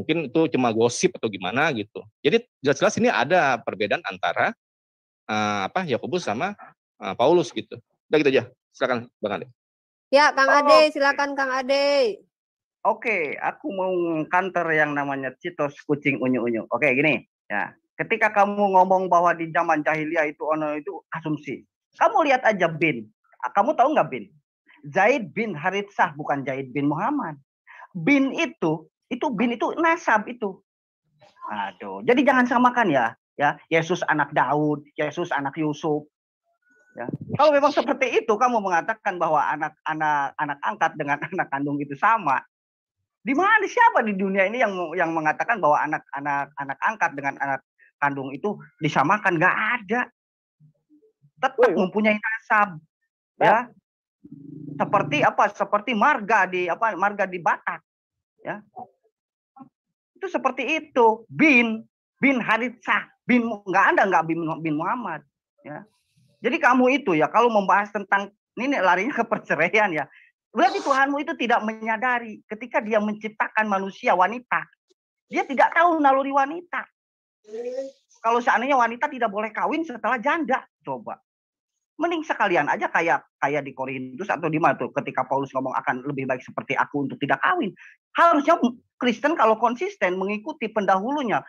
itu cuma gosip atau gimana gitu. Jadi jelas-jelas ini ada perbedaan antara Yakobus sama Paulus gitu. Udah gitu aja. Silakan Bang Ade. Ya, Kang Ade, silakan Kang Ade. Oke, aku mau counter yang namanya Citos kucing unyu-unyu. Oke, gini ya. Ketika kamu ngomong bahwa di zaman jahiliyah itu asumsi. Kamu lihat aja bin. Kamu tahu nggak bin? Zaid bin Haritsah bukan Zaid bin Muhammad. Bin itu nasab itu. Aduh, jadi jangan samakan ya. Ya, Yesus anak Daud, Yesus anak Yusuf. Ya. Kalau memang seperti itu kamu mengatakan bahwa anak angkat dengan anak kandung itu sama. Di mana siapa di dunia ini yang mengatakan bahwa anak angkat dengan anak kandung itu disamakan? Nggak ada. Tetap mempunyai nasab. Ya. Seperti marga di Batak. Ya. Itu seperti itu. Bin Haritsah. Nggak bin Muhammad, ya. Jadi kamu itu ya kalau membahas tentang ini larinya ke perceraian ya. Berarti Tuhanmu itu tidak menyadari ketika Dia menciptakan manusia wanita, Dia tidak tahu naluri wanita. Kalau seandainya wanita tidak boleh kawin setelah janda, coba. Mending sekalian aja kayak di Korintus atau di mana tuh ketika Paulus ngomong akan lebih baik seperti aku untuk tidak kawin. Harusnya Kristen kalau konsisten mengikuti pendahulunya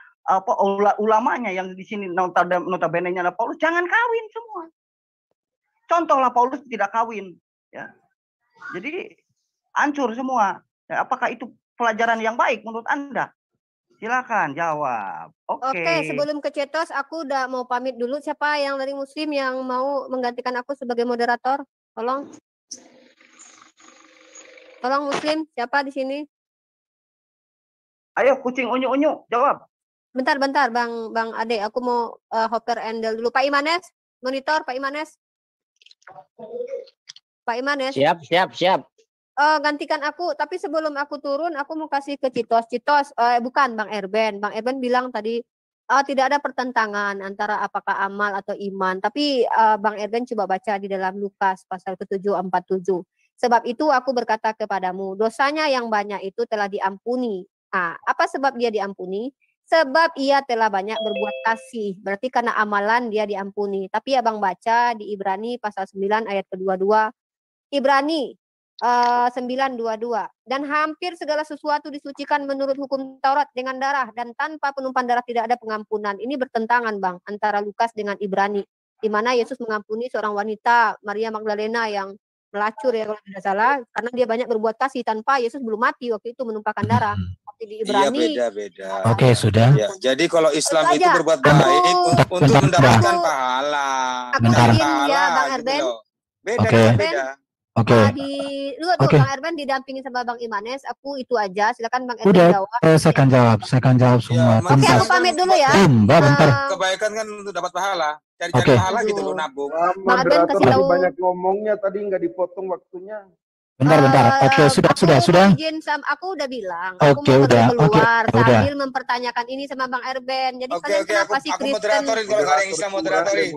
ulamanya yang di sini notabene-nya Paulus jangan kawin semua. Contohlah Paulus tidak kawin, ya. Jadi hancur semua. Ya, apakah itu pelajaran yang baik menurut Anda? Silakan jawab. Oke, sebelum ke Cetos, aku udah mau pamit dulu. Siapa yang dari Muslim yang mau menggantikan aku sebagai moderator? Tolong Muslim, siapa di sini? Ayo kucing unyu-unyu, jawab. Bentar, Bang Ade, aku mau hopper handle dulu. Pak Imanes, monitor Pak Imanes. Pak Imanes. Siap. Gantikan aku, tapi sebelum aku turun, aku mau kasih ke Citos. Bukan Bang Erben. Bang Erben bilang tadi tidak ada pertentangan antara apakah amal atau iman. Tapi Bang Erben coba baca di dalam Lukas pasal ke-7:47. Sebab itu aku berkata kepadamu, dosanya yang banyak itu telah diampuni. Apa sebab dia diampuni? Sebab ia telah banyak berbuat kasih. Berarti karena amalan dia diampuni. Tapi abang baca di Ibrani pasal 9 ayat ke-22. Ibrani 9:22. Dan hampir segala sesuatu disucikan menurut hukum Taurat dengan darah. Dan tanpa penumpahan darah tidak ada pengampunan. Ini bertentangan Bang antara Lukas dengan Ibrani. Di mana Yesus mengampuni seorang wanita Maria Magdalena yang melacur ya kalau tidak salah. Karena dia banyak berbuat kasih tanpa Yesus belum mati waktu itu menumpahkan darah. Di Ibrani, beda. Oke, sudah. Ya, jadi kalau Islam itu berbuat baik untuk mendapatkan pahala. Aku izin ya Bang Erben. Beda, Oke. beda. Oke. Lu tuh Bang Erben didampingin sama Bang Imanes, aku itu aja. Silakan Bang Erben Udah, jawab. saya akan jawab semua. Oke, aku pamit dulu ya. Bentar. Kebaikan kan untuk dapat pahala. Cari-cari pahala gitu loh, nabung. Bang Erben kasih tahu. Banyak ngomongnya tadi nggak dipotong waktunya. Bentar. Oke, sudah. Izin sama aku udah bilang. Aku mau keluar sambil mempertanyakan ini sama Bang Erben. Jadi kalian kenapa sih Kristen? Moderatorin kalau nggak ada yang bisa moderatorin.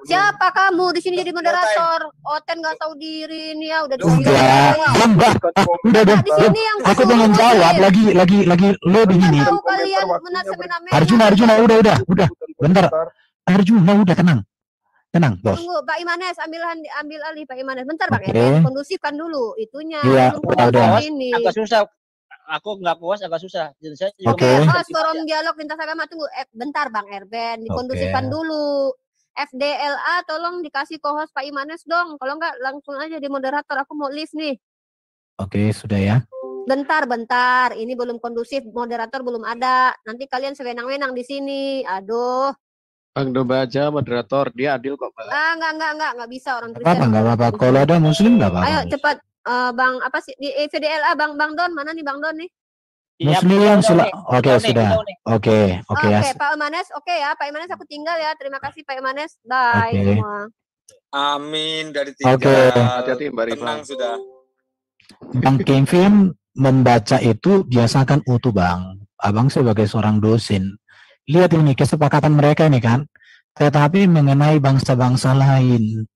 Siapa kamu di sini jadi moderator? Oten nggak tahu diri nih ya udah. Udah. Di sini yang aku pengen jawab lagi lo begini. Tahu kalian semena-mena. Arjuna udah. Bentar. Arjuna udah tenang, Bos. Tunggu, Pak Imanes, ambil alih Pak Imanes. Bentar, Bang Erben, kondusifkan dulu itunya. Iya, udah. Agak susah. Aku nggak puas, agak susah. Oke. Forum dialog lintas agama, tunggu. Bentar, Bang Erben, dikondusifkan dulu. FDLA, tolong dikasih co-host Pak Imanes dong. Kalau nggak, langsung aja di moderator. Aku mau live nih. Oke, sudah ya. Bentar. Ini belum kondusif, moderator belum ada. Nanti kalian sewenang-wenang di sini. Aduh. Bang Domba aja moderator, dia adil kok. Enggak bisa orang Kristen. Enggak apa-apa. Kalau ada Muslim enggak apa-apa. Ayo cepat, Bang apa sih di VDLA, Bang Don, mana nih Bang Don nih? Muslim Oke, sudah. Oke, ya. Pak Imanes, ya. Pak Imanes aku tinggal ya. Terima kasih Pak Imanes. Bye semua. Amin dari tinggal. Oke. Hati-hati Mbak Rifa. Tenang sudah. Bang Kevin membaca itu biasakan utuh, Bang. Abang sebagai seorang dosen. Lihat ini kesepakatan mereka ini kan, tetapi mengenai bangsa-bangsa lain.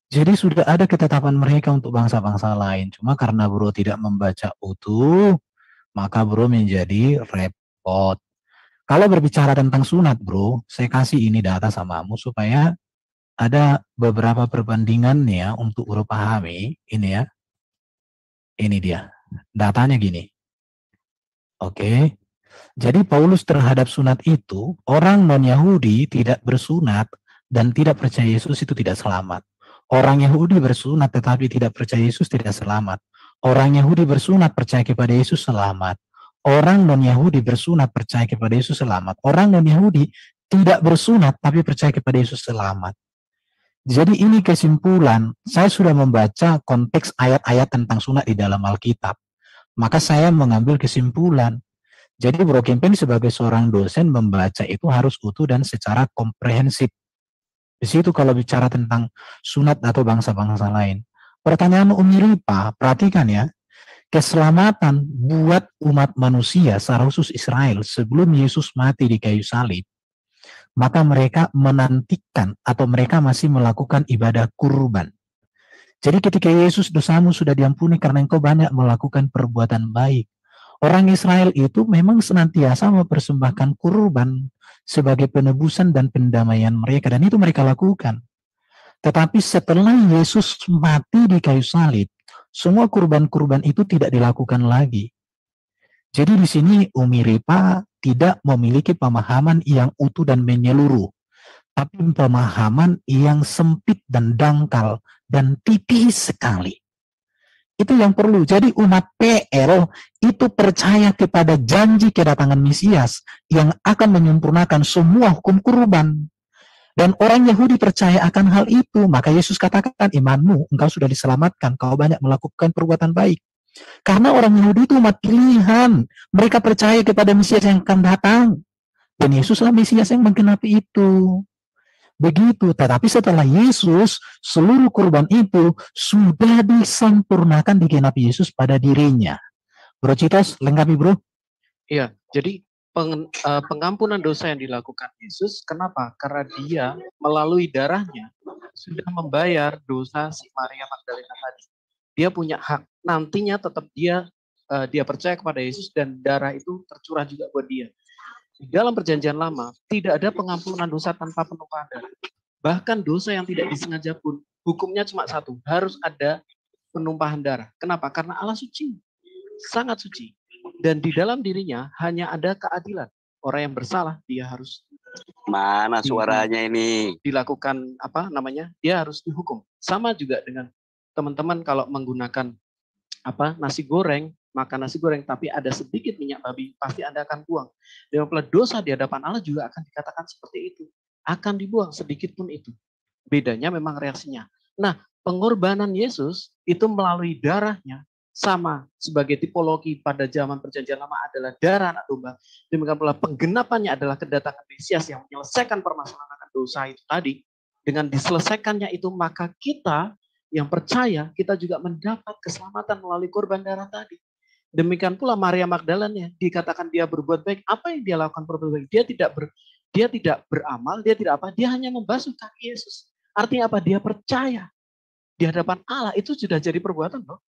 Jadi sudah ada ketetapan mereka untuk bangsa-bangsa lain. Cuma karena bro tidak membaca utuh, maka bro menjadi repot. Kalau berbicara tentang sunat bro, saya kasih ini data samamu supaya ada beberapa perbandingannya untuk bro pahami. Ini ya, ini dia. Datanya gini. Oke. Jadi Paulus terhadap sunat itu, orang non-Yahudi tidak bersunat dan tidak percaya Yesus itu tidak selamat. Orang Yahudi bersunat tetapi tidak percaya Yesus tidak selamat. Orang Yahudi bersunat percaya kepada Yesus selamat. Orang non-Yahudi bersunat percaya kepada Yesus selamat. Orang non-Yahudi tidak bersunat tapi percaya kepada Yesus selamat. Jadi ini kesimpulan, saya sudah membaca konteks ayat-ayat tentang sunat di dalam Alkitab. Maka saya mengambil kesimpulan. Jadi Bro Kempen sebagai seorang dosen membaca itu harus utuh dan secara komprehensif. Di situ kalau bicara tentang sunat atau bangsa-bangsa lain. Pertanyaan Umi Ripa, perhatikan ya. Keselamatan buat umat manusia, secara khusus Israel, sebelum Yesus mati di kayu salib, maka mereka menantikan atau mereka masih melakukan ibadah kurban. Jadi ketika Yesus, dosamu sudah diampuni karena engkau banyak melakukan perbuatan baik. Orang Israel itu memang senantiasa mempersembahkan kurban sebagai penebusan dan pendamaian mereka. Dan itu mereka lakukan. Tetapi setelah Yesus mati di kayu salib, semua kurban-kurban itu tidak dilakukan lagi. Jadi di sini Umi Ripa tidak memiliki pemahaman yang utuh dan menyeluruh. Tapi pemahaman yang sempit dan dangkal dan tipis sekali. Itu yang perlu. Jadi umat PL itu percaya kepada janji kedatangan Mesias yang akan menyempurnakan semua hukum kurban. Dan orang Yahudi percaya akan hal itu. Maka Yesus katakan, imanmu, engkau sudah diselamatkan. Kau banyak melakukan perbuatan baik. Karena orang Yahudi itu umat pilihan. Mereka percaya kepada Mesias yang akan datang. Dan Yesuslah Mesias yang menggenapi itu. Begitu, tetapi setelah Yesus, seluruh kurban itu sudah disempurnakan digenapi Yesus pada dirinya. Bro Citos, lengkapi bro. Iya, jadi pengampunan dosa yang dilakukan Yesus, kenapa? Karena dia melalui darahnya sudah membayar dosa si Maria Magdalena tadi. Dia punya hak, nantinya tetap dia percaya kepada Yesus dan darah itu tercurah juga buat dia. Di dalam perjanjian lama, tidak ada pengampunan dosa tanpa penumpahan darah. Bahkan dosa yang tidak disengaja pun, hukumnya cuma satu, harus ada penumpahan darah. Kenapa? Karena Allah suci, sangat suci. Dan di dalam dirinya hanya ada keadilan. Orang yang bersalah, dia harus mana suaranya ini dilakukan dia harus dihukum. Sama juga dengan teman-teman kalau menggunakan nasi goreng, makan nasi goreng, tapi ada sedikit minyak babi, pasti Anda akan buang. Dan dosa di hadapan Allah juga akan dikatakan seperti itu. Akan dibuang sedikit pun itu. Bedanya memang reaksinya. Nah, pengorbanan Yesus itu melalui darahnya sama sebagai tipologi pada zaman perjanjian lama adalah darah anak domba. Demikian pula penggenapannya adalah kedatangan Mesias yang menyelesaikan permasalahan akan dosa itu tadi. Dengan diselesaikannya itu maka kita yang percaya kita juga mendapat keselamatan melalui korban darah tadi. Demikian pula Maria Magdalena dikatakan dia berbuat baik. Apa yang dia lakukan berbuat baik? Dia tidak beramal, dia tidak apa? Dia hanya membasuh kaki Yesus. Artinya apa? Dia percaya di hadapan Allah, itu sudah jadi perbuatan loh.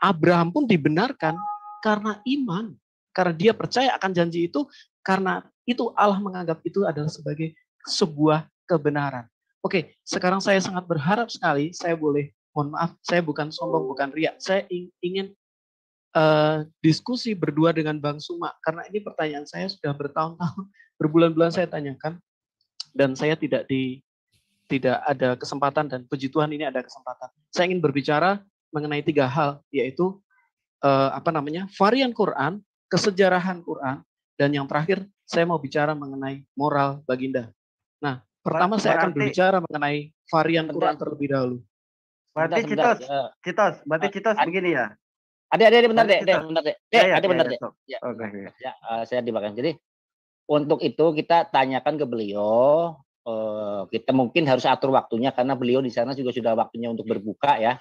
Abraham pun dibenarkan karena iman, karena dia percaya akan janji itu, karena itu Allah menganggap itu adalah sebagai sebuah kebenaran. Oke, sekarang saya sangat berharap sekali, saya boleh, mohon maaf, saya bukan sombong, bukan riak, saya ingin diskusi berdua dengan Bang Suma, karena ini pertanyaan saya sudah bertahun-tahun, berbulan-bulan saya tanyakan, dan saya tidak ada kesempatan, dan puji Tuhan ini ada kesempatan. Saya ingin berbicara mengenai 3 hal, yaitu varian Quran, kesejarahan Quran, dan yang terakhir saya mau bicara mengenai moral baginda. Nah, pertama saya akan berbicara mengenai varian Quran terlebih dahulu. Berarti Citos begini ya. Ada bentar deh. Ada bentar deh. Ya, saya di belakang. Jadi untuk itu kita tanyakan ke beliau. Kita mungkin harus atur waktunya karena beliau di sana juga sudah waktunya untuk berbuka ya.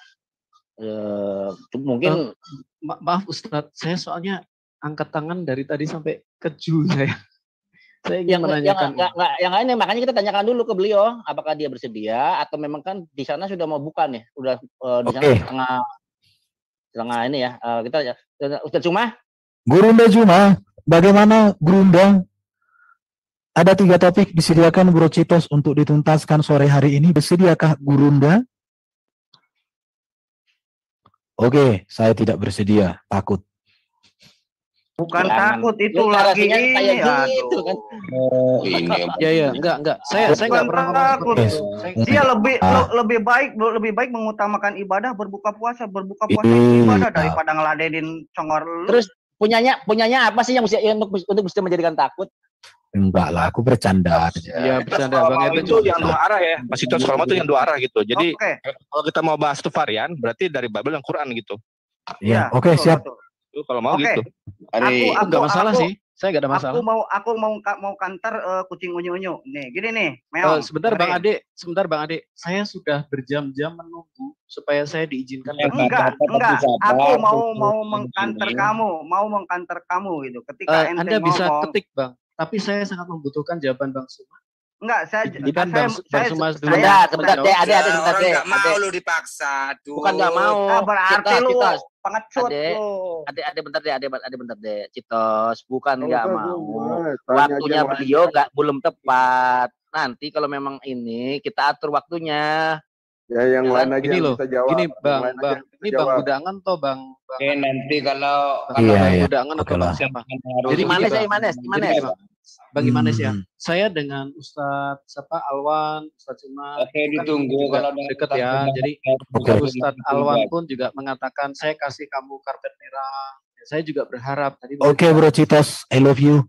Mungkin maaf Ustadz, saya soalnya angkat tangan dari tadi sampai keju saya. Saya ingin menanyakan. Yang lainnya makanya kita tanyakan dulu ke beliau apakah dia bersedia atau memang kan di sana sudah mau buka nih, udah di sana setengah ini ya. Kita Ustadz Cuma. Gurunda Cuma, bagaimana Gurunda? Ada 3 topik disediakan Bro Citos untuk dituntaskan sore hari ini. Bersediakah Gurunda? Oke, saya tidak bersedia, takut. Bukan takut itu lagi ini gitu kan. Ya, enggak. Saya enggak pernah takut. Dia lebih baik mengutamakan ibadah, berbuka puasa ibadah daripada ngeladenin congor lu. Terus punyanya apa sih yang untuk bisa menjadikan takut? Enggak lah, aku bercanda aja. Iya, bercanda Bang. Itu yang 2 arah ya. Mas itu kalau itu yang 2 arah gitu. Jadi kalau kita mau bahas itu varian, berarti dari Bible dan Quran gitu. Iya, oke, siap. Itu kalau mau gitu. Aku enggak masalah sih. Saya enggak ada masalah. Aku mau kantor kucing unyu-unyu. Nih, gini nih, Meong. Sebentar Bang Ade. Saya sudah berjam-jam menunggu supaya saya diizinkan. Enggak. Aku mau mengkantor kamu gitu. Ketika Anda bisa ketik, Bang. Tapi saya sangat membutuhkan jawaban Bang Suma. Enggak, saya sebentar deh, ada sebentar deh. Enggak mau lu dipaksa tuh. Bukan enggak mau. Berarti lu pengecut lu. Ada bentar deh, Citos. Bukan enggak mau. Waktunya beliau belum tepat. Nanti kalau memang ini kita atur waktunya. Ya yang lain aja yang bisa jawab. Gini Bang. Ini Bang Budangan toh Bang. Nanti kalau Bang Budangan atau Bang siapa? Jadi Imanes. Bang Imanes ya. Saya dengan Ustadz Alwan, Ustadz Cuma. Oke, ditunggu kalau deket ya. Jadi Ustadz Alwan pun juga mengatakan saya kasih kamu karpet merah. Saya juga berharap tadi. Oke, Bro Citos, I love you.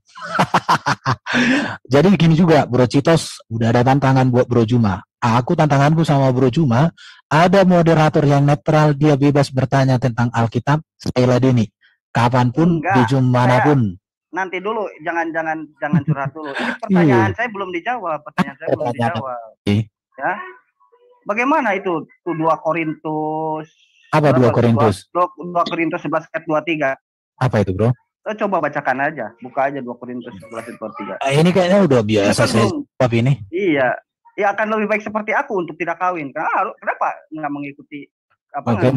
Jadi gini juga, Bro Citos, udah ada tantangan buat Bro Juma. Aku tantanganku sama Bro Juma, ada moderator yang netral, dia bebas bertanya tentang Alkitab, saya ladeni. Kapanpun, di Zoom manapun. Nanti dulu, jangan curhat dulu. Ini pertanyaan saya belum dijawab, Ya. Bagaimana itu 2 Korintus? Apa 2 Korintus? 2 Korintus 11 ayat 23. Apa itu, Bro? Coba bacakan aja. Buka aja 2 Korintus 11 ayat 23. Ini kayaknya udah biasa saya jawab ini. Iya. Ya akan lebih baik seperti aku untuk tidak kawin. Kenapa nggak mengikuti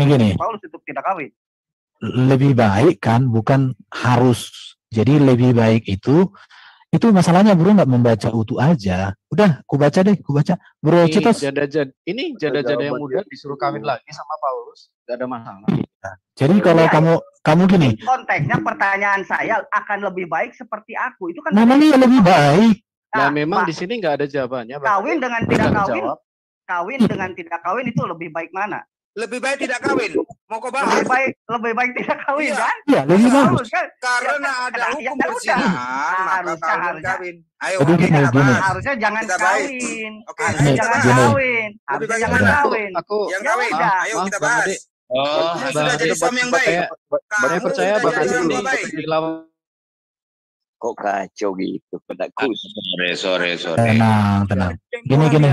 gini. Paulus untuk tidak kawin? Lebih baik kan, bukan harus. Jadi lebih baik itu masalahnya Bro nggak membaca utuh aja. Udah, ku baca. Bro Citos. Ini janda-janda yang muda disuruh kawin lagi sama Paulus, nggak ada masalah. Jadi kalau kamu gini. Konteksnya pertanyaan saya akan lebih baik seperti aku. Itu kan namanya lebih baik. Nah, memang di sini nggak ada jawabannya. Kawin dengan tidak kawin itu lebih baik mana? Lebih baik tidak kawin. Mau kau bahas? Lebih baik tidak kawin kan? Iya, lebih bagus. Kan? Karena ada hukum persidangan, maka kawin kawin. Ayo, Jadi gini, gini. Harusnya jangan Kita baik. kawin. Oke, Harusnya ayo jangan kita bahas. kawin. Harusnya jangan Udah. kawin. Yang Ya kawin. udah. Ayo kita bahas. Kamu sudah jadi suami yang baik. Saya percaya sudah Bang jadi Adi orang ini tua baik. Kok kacau gitu, pedaku. Sore. Tenang. Gini.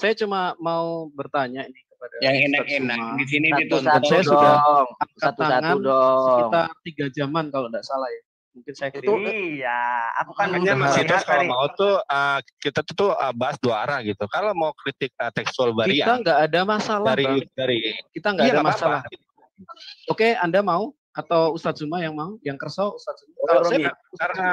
Saya cuma mau bertanya ini kepada Yang enak-enak di sini Satu-satu saya sudah dong. angkat Satu-satu tangan dong. sekitar 3 jaman kalau tidak salah ya. Mungkin saya Itu iya, aku kan Makanya Mas melihat Citos kalau dari mau tuh kita tuh bahas 2 arah gitu. Kalau mau kritik tekstual kita varian nggak ada masalah, Bang. Kita nggak Iya, ada nggak masalah. apa-apa. Oke, Anda mau atau Ustadz Zuma yang mau? Yang Kerso, Ustadz Zuma. Kalau saya karena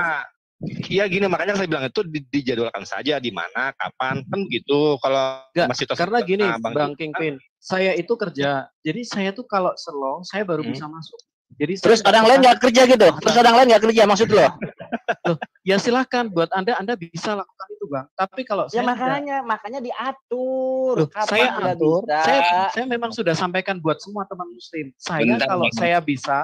iya gini, makanya saya bilang itu dijadwalkan saja di mana, kapan, kan begitu. Kalau Enggak, Mas Citos karena gini, Bang Kingpin, saya itu kerja. Jadi saya tuh kalau selong, saya baru bisa masuk. Jadi Terus saya orang lain nggak kerja gitu? Terus orang lain nggak kerja maksud lo? Loh, ya silahkan buat Anda bisa lakukan itu, Bang. Tapi kalau Ya saya makanya diatur. Loh, Kapan saya Anda atur, bisa? saya memang sudah sampaikan buat semua teman muslim. Saya Bentar, kalau Bang. saya bisa,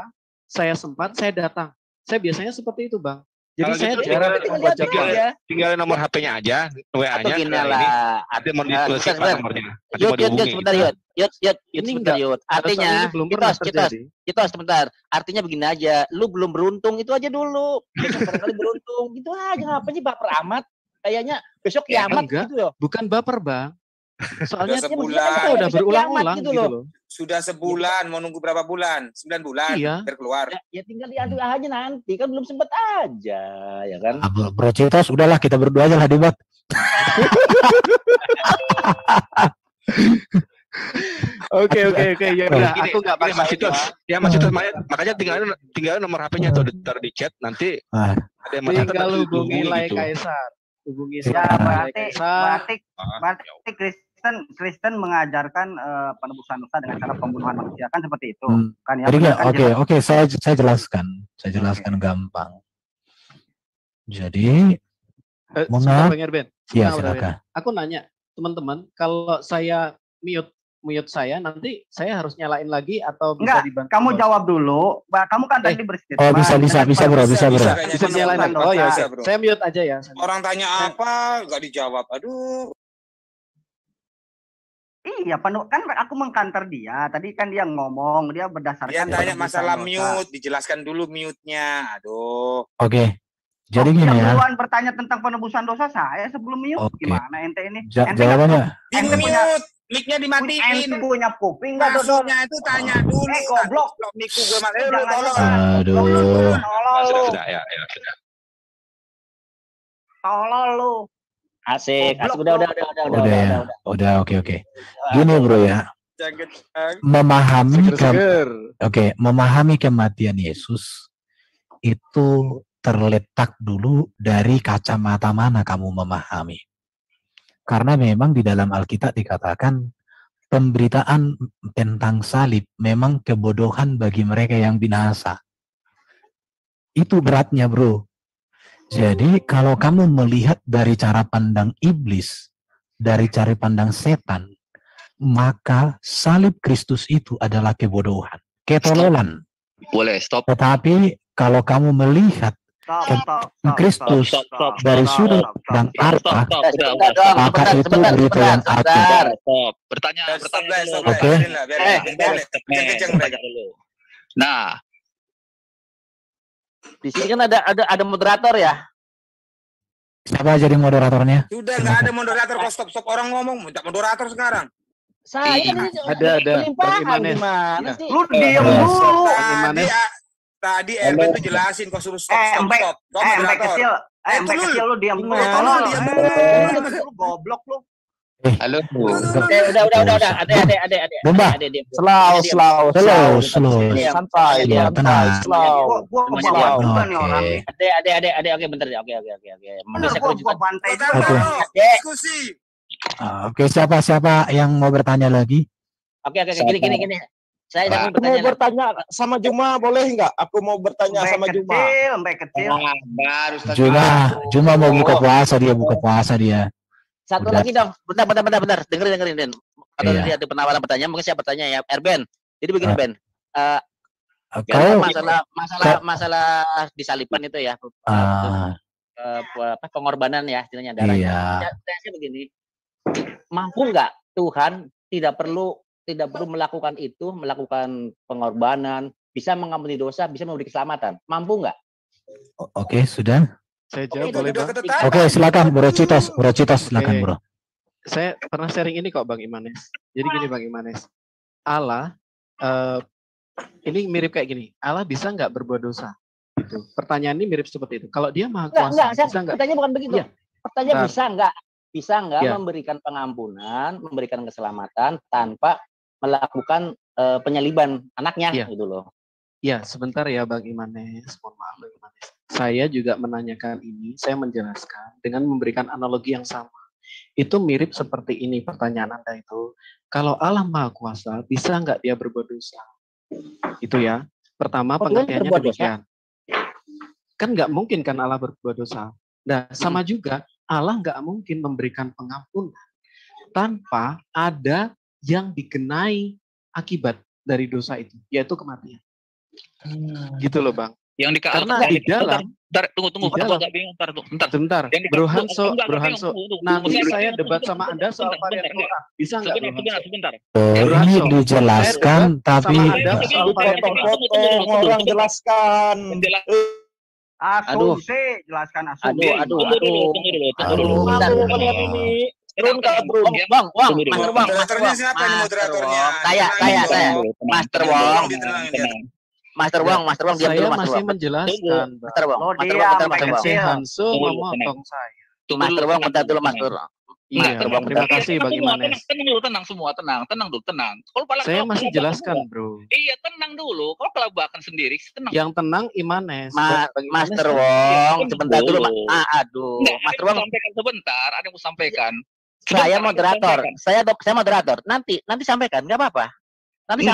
saya sempat, saya datang. Saya biasanya seperti itu, Bang. Jadi Kalau saya gitu, jarang membuat jadwal. tinggal nomor HP-nya aja, Atau WA-nya. gini lah. Ada mau dituliskan Sebentar. nomornya. Nanti Yud, mau dihubungi. sebentar, Yud. Ini Sebentar, enggak, Yud. pada saat Artinya, ini belum pernah terjadi. Citos, sebentar. Artinya begini aja, lu belum beruntung itu aja dulu. Besok barangkali beruntung, gitu aja. Ngapa sih baper amat? Kayaknya besok kiamat enggak. gitu loh. Bukan baper, Bang. Soalnya Sudah kita sebulan. udah berulang-ulang gitu loh. Sudah sebulan, mau nunggu berapa bulan? 9 bulan Iya. biar keluar. Ya tinggal diadu aja nanti, kan belum sempet aja, ya kan? Bro Citos, udahlah kita berdua aja lah debat. Oke. Ya udah, Gini, aku nggak gini, Mas paksa. Citos. Ya Mas Citos, makanya tinggal nomor HP-nya tuh ditaruh di chat, nanti ada yang mau tanya, Tinggal nanti hubungi dihubungi Lai gitu. Kaisar. Hubungi ya saya Lai berarti Kaisar. Kristen mengajarkan penebusan dosa dengan cara pembunuhan manusia kan seperti itu kan ya. Jadi Benar kan, jelas. oke, saya jelaskan gampang. Jadi Sebentar, Bang Erben. Iya, Sebentar, silakan. Aku nanya, teman-teman, kalau saya mute saya, nanti saya harus nyalain lagi atau bisa Enggak, dibantu? kamu jawab dulu. Kamu kan tadi berstatement. Oh, bisa bro. Bisa nyalain lagi. Oh ya, Bisa, oke. bro. Saya mute aja ya. Orang tanya apa, nggak dijawab. Aduh. Iya, kan aku mengkanter dia. Tadi kan dia ngomong, dia berdasarkan Dia tanya penebusan masalah dosa. mute, dijelaskan dulu mute-nya. Aduh. Oke. Jadi gini yang ya. duluan bertanya tentang penebusan dosa saya sebelum mute. Oke. Gimana ente ini? Jawabannya. Ente punya mic-nya dimatiin. ente punya kuping enggak, Dodol? Maksudnya itu tanya dulu. Goblok. Mic-ku gue matiin. Jangan Tolong. Aduh. Sudah, ya. Tolol lu. Asik, udah. Udah, oke. Gini bro ya. Jangan. Memahami kematian Yesus itu terletak dulu dari kacamata mana kamu memahami. Karena memang di dalam Alkitab dikatakan pemberitaan tentang salib memang kebodohan bagi mereka yang binasa. Itu beratnya bro. Jadi kalau kamu melihat dari cara pandang iblis, dari cara pandang setan, maka salib Kristus itu adalah kebodohan, ketololan. Boleh, stop. Tetapi kalau kamu melihat Kristus dari sudut dan arah, maka itu berita yang agung. Pertanyaan Oke. Nah, Di sini kan ada moderator ya. Siapa jadi moderatornya? Sudah nggak ada moderator, kok stop orang ngomong, minta moderator sekarang. Saya ada. Limpahan gimana sih? Lu diam dulu. Tadi Erben tuh jelasin kok suruh stop. Mbak kecil. Mbak kecil lu diam dulu. Lu goblok lu. Halo. Udah. Ade. Bomba. Slow. Santai. Ya, tenang. Gua kebawa juga nih orang. Ade. Oke, bentar ya. Oke. Bisa Gua bantai diskusi. Oke, siapa yang mau bertanya lagi? Oke, gini. Saya mau bertanya sama Juma, boleh nggak? Aku mau bertanya sama Juma. Mbak kecil. Juma mau buka puasa dia. Satu lagi dong. Bentar. Dengerin. atau tadi ada penawaran pertanyaan, mungkin saya bertanya ya, Erben. Jadi begini Ben, masalah disalibkan itu ya, pengorbanan ya, istilahnya darahnya. Saya begini, mampu nggak Tuhan tidak perlu melakukan itu, melakukan pengorbanan, bisa mengampuni dosa, bisa memberi keselamatan, mampu nggak? Oke, sudah. Saya jawab boleh Bang? Oke, silakan Bro Citos, silakan Bro. Saya pernah sharing ini kok Bang Imanes. Jadi gini Bang Imanes, Allah ini mirip kayak gini. Allah bisa nggak berbuat dosa? Gitu. Pertanyaan ini mirip seperti itu. Kalau dia maha kuasa, bisa nggak? Pertanyaan bukan begitu. Ya. Pertanyaan bisa nggak memberikan pengampunan, memberikan keselamatan tanpa melakukan penyaliban anaknya gitu loh. Ya, sebentar ya Bang Imanes. Mohon maaf Bang Imanes. Saya juga menanyakan ini, saya menjelaskan dengan memberikan analogi yang sama. Itu mirip seperti ini pertanyaan Anda itu. Kalau Allah Maha Kuasa, bisa nggak dia berbuat dosa? Itu ya. Pertama pengertiannya demikian. Kan nggak mungkin kan Allah berbuat dosa. Nah, sama juga Allah nggak mungkin memberikan pengampunan tanpa ada yang dikenai akibat dari dosa itu, yaitu kematian. Gitu loh Bang. Karena di dalam tunggu aku agak bingung sebentar. Bro Hanso, nanti saya debat sama Anda soal varian Quran. Bisa nggak sebentar. Ini dijelaskan tapi orang jelaskan. Asumsi, jelaskan asumsi. Bang, moderatornya siapa nih moderatornya? Saya. Master Wong, diam dulu Master Wong. Saya masih menjelaskan. Master Wong. Hanso memotong saya. Master Wong, bentar dulu Master. Iya, terima kasih Bang Imanes. Tenang semua, tenang dulu. Kalau saya masih jelaskan, Bro. Iya, tenang dulu. Kalau kelabakan sendiri, tenang. Yang tenang Imanes. Master Wong, sebentar dulu. Aduh, Master Wong. Sampaikan sebentar, ada yang mau sampaikan. Saya moderator. Saya moderator. Nanti sampaikan, nggak apa-apa. Nanti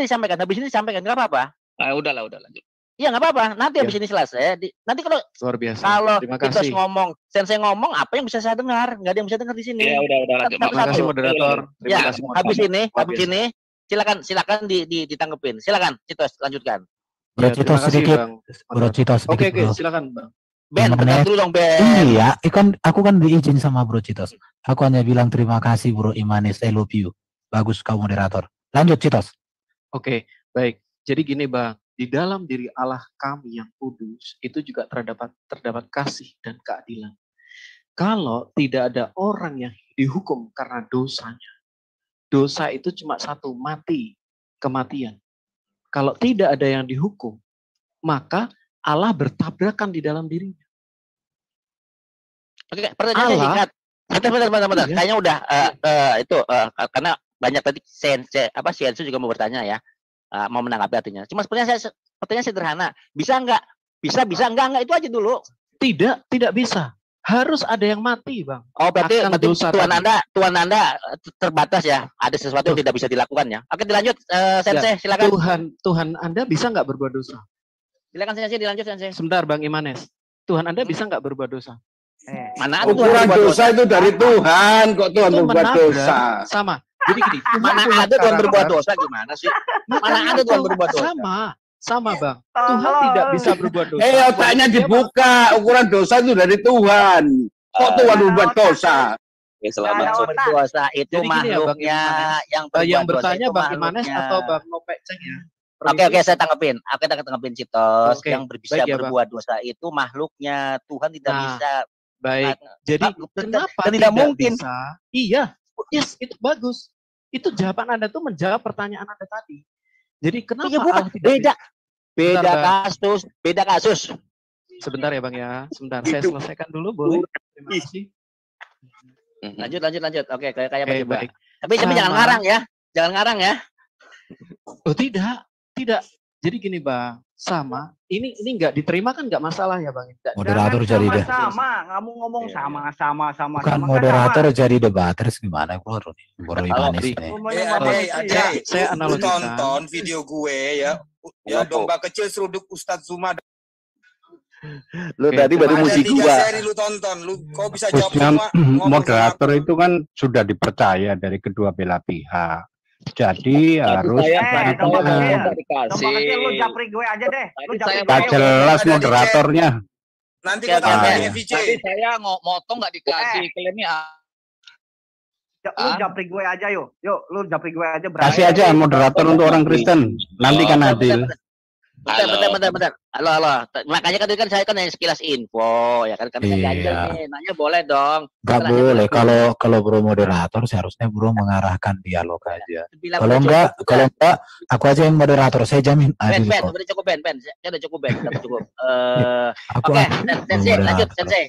disampaikan, habis ini disampaikan, nggak apa-apa. Udah lanjut. Iya nggak apa-apa. Nanti habis ini selesai. Nanti kalau luar biasa. Kalau kita ngomong, Sensei ngomong, apa yang bisa saya dengar? Nggak ada yang bisa dengar di sini. Ya udah lanjut. Terima kasih moderator. Terima kasih. Habis ini, silakan ditanggepin. Silakan, Citos lanjutkan. Bro Citos sedikit. Oke, silakan Bang. Ben, bentar dulu dong Ben. Iya, aku kan diizin sama Bro Citos. Aku hanya bilang terima kasih Bro Imanes, I love you. Bagus kau moderator. Lanjut Citos. Oke, baik. Jadi gini Bang, di dalam diri Allah kami yang kudus itu juga terdapat kasih dan keadilan. Kalau tidak ada orang yang dihukum karena dosanya, dosa itu cuma satu, mati, kematian. Kalau tidak ada yang dihukum, maka Allah bertabrakan di dalam dirinya. Oke, pertanyaan saya singkat. Bentar. Kayaknya udah karena banyak tadi Siensu juga mau bertanya ya. Mau menanggapi artinya. Cuma pertanyaan sederhana. Bisa enggak? Bisa enggak itu aja dulu. Tidak bisa. Harus ada yang mati, Bang. Oh, berarti Tuhan Anda terbatas ya. Ada sesuatu yang tidak bisa dilakukan ya. Oke, dilanjut Sensei, silakan. Tuhan Anda bisa enggak berbuat dosa? Silakan Sensei, dilanjut Sensei. Sebentar, Bang Imanes. Tuhan Anda bisa enggak berbuat dosa? Mana ukuran dosa itu dari Tuhan, kok Tuhan berbuat dosa? Sama. Jadi gini, mana ada Tuhan berbuat dosa gimana sih? Mana ada Tuhan berbuat dosa? Sama Bang. Tuhan tidak bisa berbuat dosa. Otaknya dibuka, ukuran dosa itu dari Tuhan. Kok Tuhan berbuat dosa? Ya selamat berdosa itu makhluknya yang bertanya Bang Imanes atau Bang Nopek Ceng ya? Oke, saya tanggepin. Aku tanggepin Citos. Yang bisa berbuat dosa itu makhluknya. Tuhan tidak bisa. Baik. Jadi kenapa tidak mungkin? Bisa? Iya. Yes, itu bagus. Itu jawaban Anda tuh menjawab pertanyaan Anda tadi. Jadi kenapa Allah tidak beda kasus. Sebentar ya Bang ya. Sebentar, saya selesaikan dulu boleh? Terima kasih. Lanjut. Oke, kayak baik. Tapi jangan ngarang ya. Jangan ngarang ya. Oh, tidak. Jadi gini Bang, sama. Ini nggak diterima kan nggak masalah ya Bang? Moderator jadi deh. Sama, kamu ngomong sama. Bukan moderator jadi debaters gimana? Baru Imanes nih. Saya analogikan. Tonton video gue ya domba kecil seruduk Ustadz Zuma. Lu tadi baru Ada musik 3 gua. seri lu tonton, lu kau bisa jawab Khususnya semua. Ngomong moderator itu kan sudah dipercaya dari kedua belah pihak. Jadi harus Tadi saya Tombak ngomong kecil. nggak Tombak dikasih. kecil lu japri gue aja deh. Lu Tadi japri saya gue. gak jelas ada di moderatornya. nanti Oke, kau tanya oke. di FIC. Tadi saya motong nggak dikasih. Klaimnya Lu japri gue aja yuk. Yuk, lu japri gue aja berani. Kasih aja moderator untuk orang Kristen. Nanti kan adil. bentar. Halo. Makanya kan saya kan hanya sekilas info ya kan Iya. nih. Nanya boleh dong. Gak Nanya boleh. boleh. Kalau bro moderator seharusnya bro mengarahkan dialog aja. Bilang Kalau udah enggak, aku aja yang moderator. Saya jamin adil Ben, kok. udah cukup Ben. Saya udah cukup Ben, udah cukup. Aku Oke, bro Sensei, lanjut moderator. Sensei.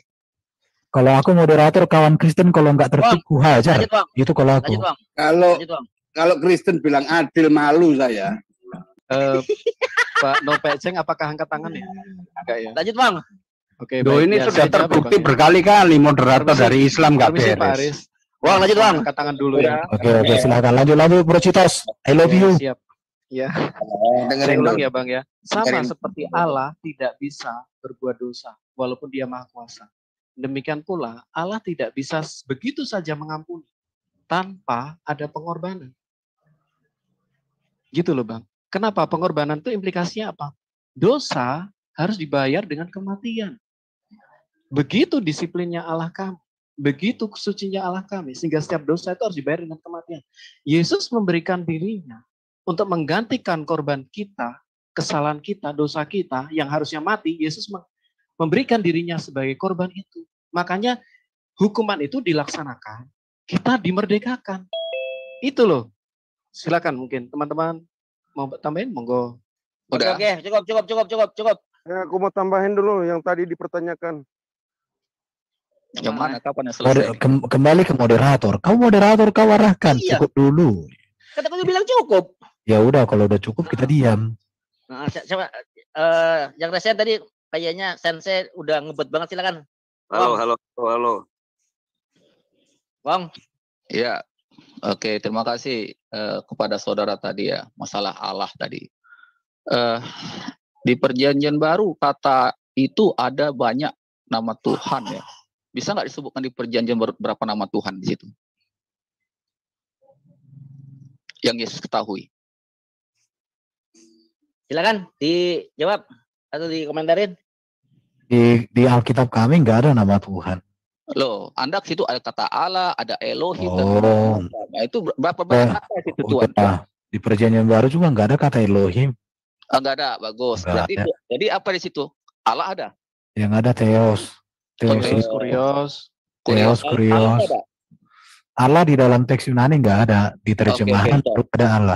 Kalau aku moderator kawan Kristen kalau nggak tertipu hajar. Lanjut Bang. Itu kalau aku. Lanjut Bang. Kalau Lanjut Bang. kalau Kristen bilang adil, malu saya. Pak No Peceng, apakah angkat tangan ya? Enggak ya. Lanjut Bang. Oke, Loh, baik. ini Ya, sudah saya jawab, terbukti Bang, ya. berkali-kali moderator dari Islam nggak Permisi, Pak beres. Aris. Bang, lanjut Bang. Angkat tangan dulu ya. Oke, silakan lanjut Bro Citos. I love you. Siap. Ya. Dengerin Saya ulang dulu. ya Bang ya. Sama Dengerin. seperti Allah tidak bisa berbuat dosa walaupun Dia Maha Kuasa. Demikian pula Allah tidak bisa begitu saja mengampuni tanpa ada pengorbanan. Gitu loh Bang. Kenapa? Pengorbanan itu implikasinya apa? Dosa harus dibayar dengan kematian. Begitu disiplinnya Allah kami. Begitu kesucinya Allah kami. Sehingga setiap dosa itu harus dibayar dengan kematian. Yesus memberikan dirinya untuk menggantikan korban kita, kesalahan kita, dosa kita yang harusnya mati. Yesus memberikan dirinya sebagai korban itu. Makanya hukuman itu dilaksanakan. Kita dimerdekakan. Itu loh. Silakan mungkin teman-teman mau tambahin, monggo. Udah. Oke, cukup. Ya, aku mau tambahin dulu yang tadi dipertanyakan. Yang mana? Kapan yang selesai? Kembali ke moderator. Kau moderator, kau arahkan. Iya. Cukup dulu. Kata gue bilang cukup. Ya udah, kalau udah cukup kita diam. Nah, coba yang resen tadi kayaknya Sensei udah ngebet banget, silakan. Halo. Bang. Ya. Oke, terima kasih kepada saudara tadi ya, masalah Allah tadi. Di Perjanjian Baru kata itu ada banyak nama Tuhan ya. Bisa nggak disebutkan di Perjanjian Baru berapa nama Tuhan di situ? Yang Yesus ketahui. Silakan dijawab atau dikomentarin. Di Alkitab kami nggak ada nama Tuhan. Loh, Anda ke situ ada kata Allah, ada Elohim, Oh. nah, itu berapa banyak kata di situ Tuhan? Udah. Di Perjanjian Baru juga nggak ada kata Elohim. Enggak ada, bagus. Nggak Berarti ada. jadi apa di situ? Allah ada. Yang ada Theos. Theos Theos, itu. Kurios. Kurios. Allah di dalam teks Yunani nggak ada. Di terjemahan baru ada Allah.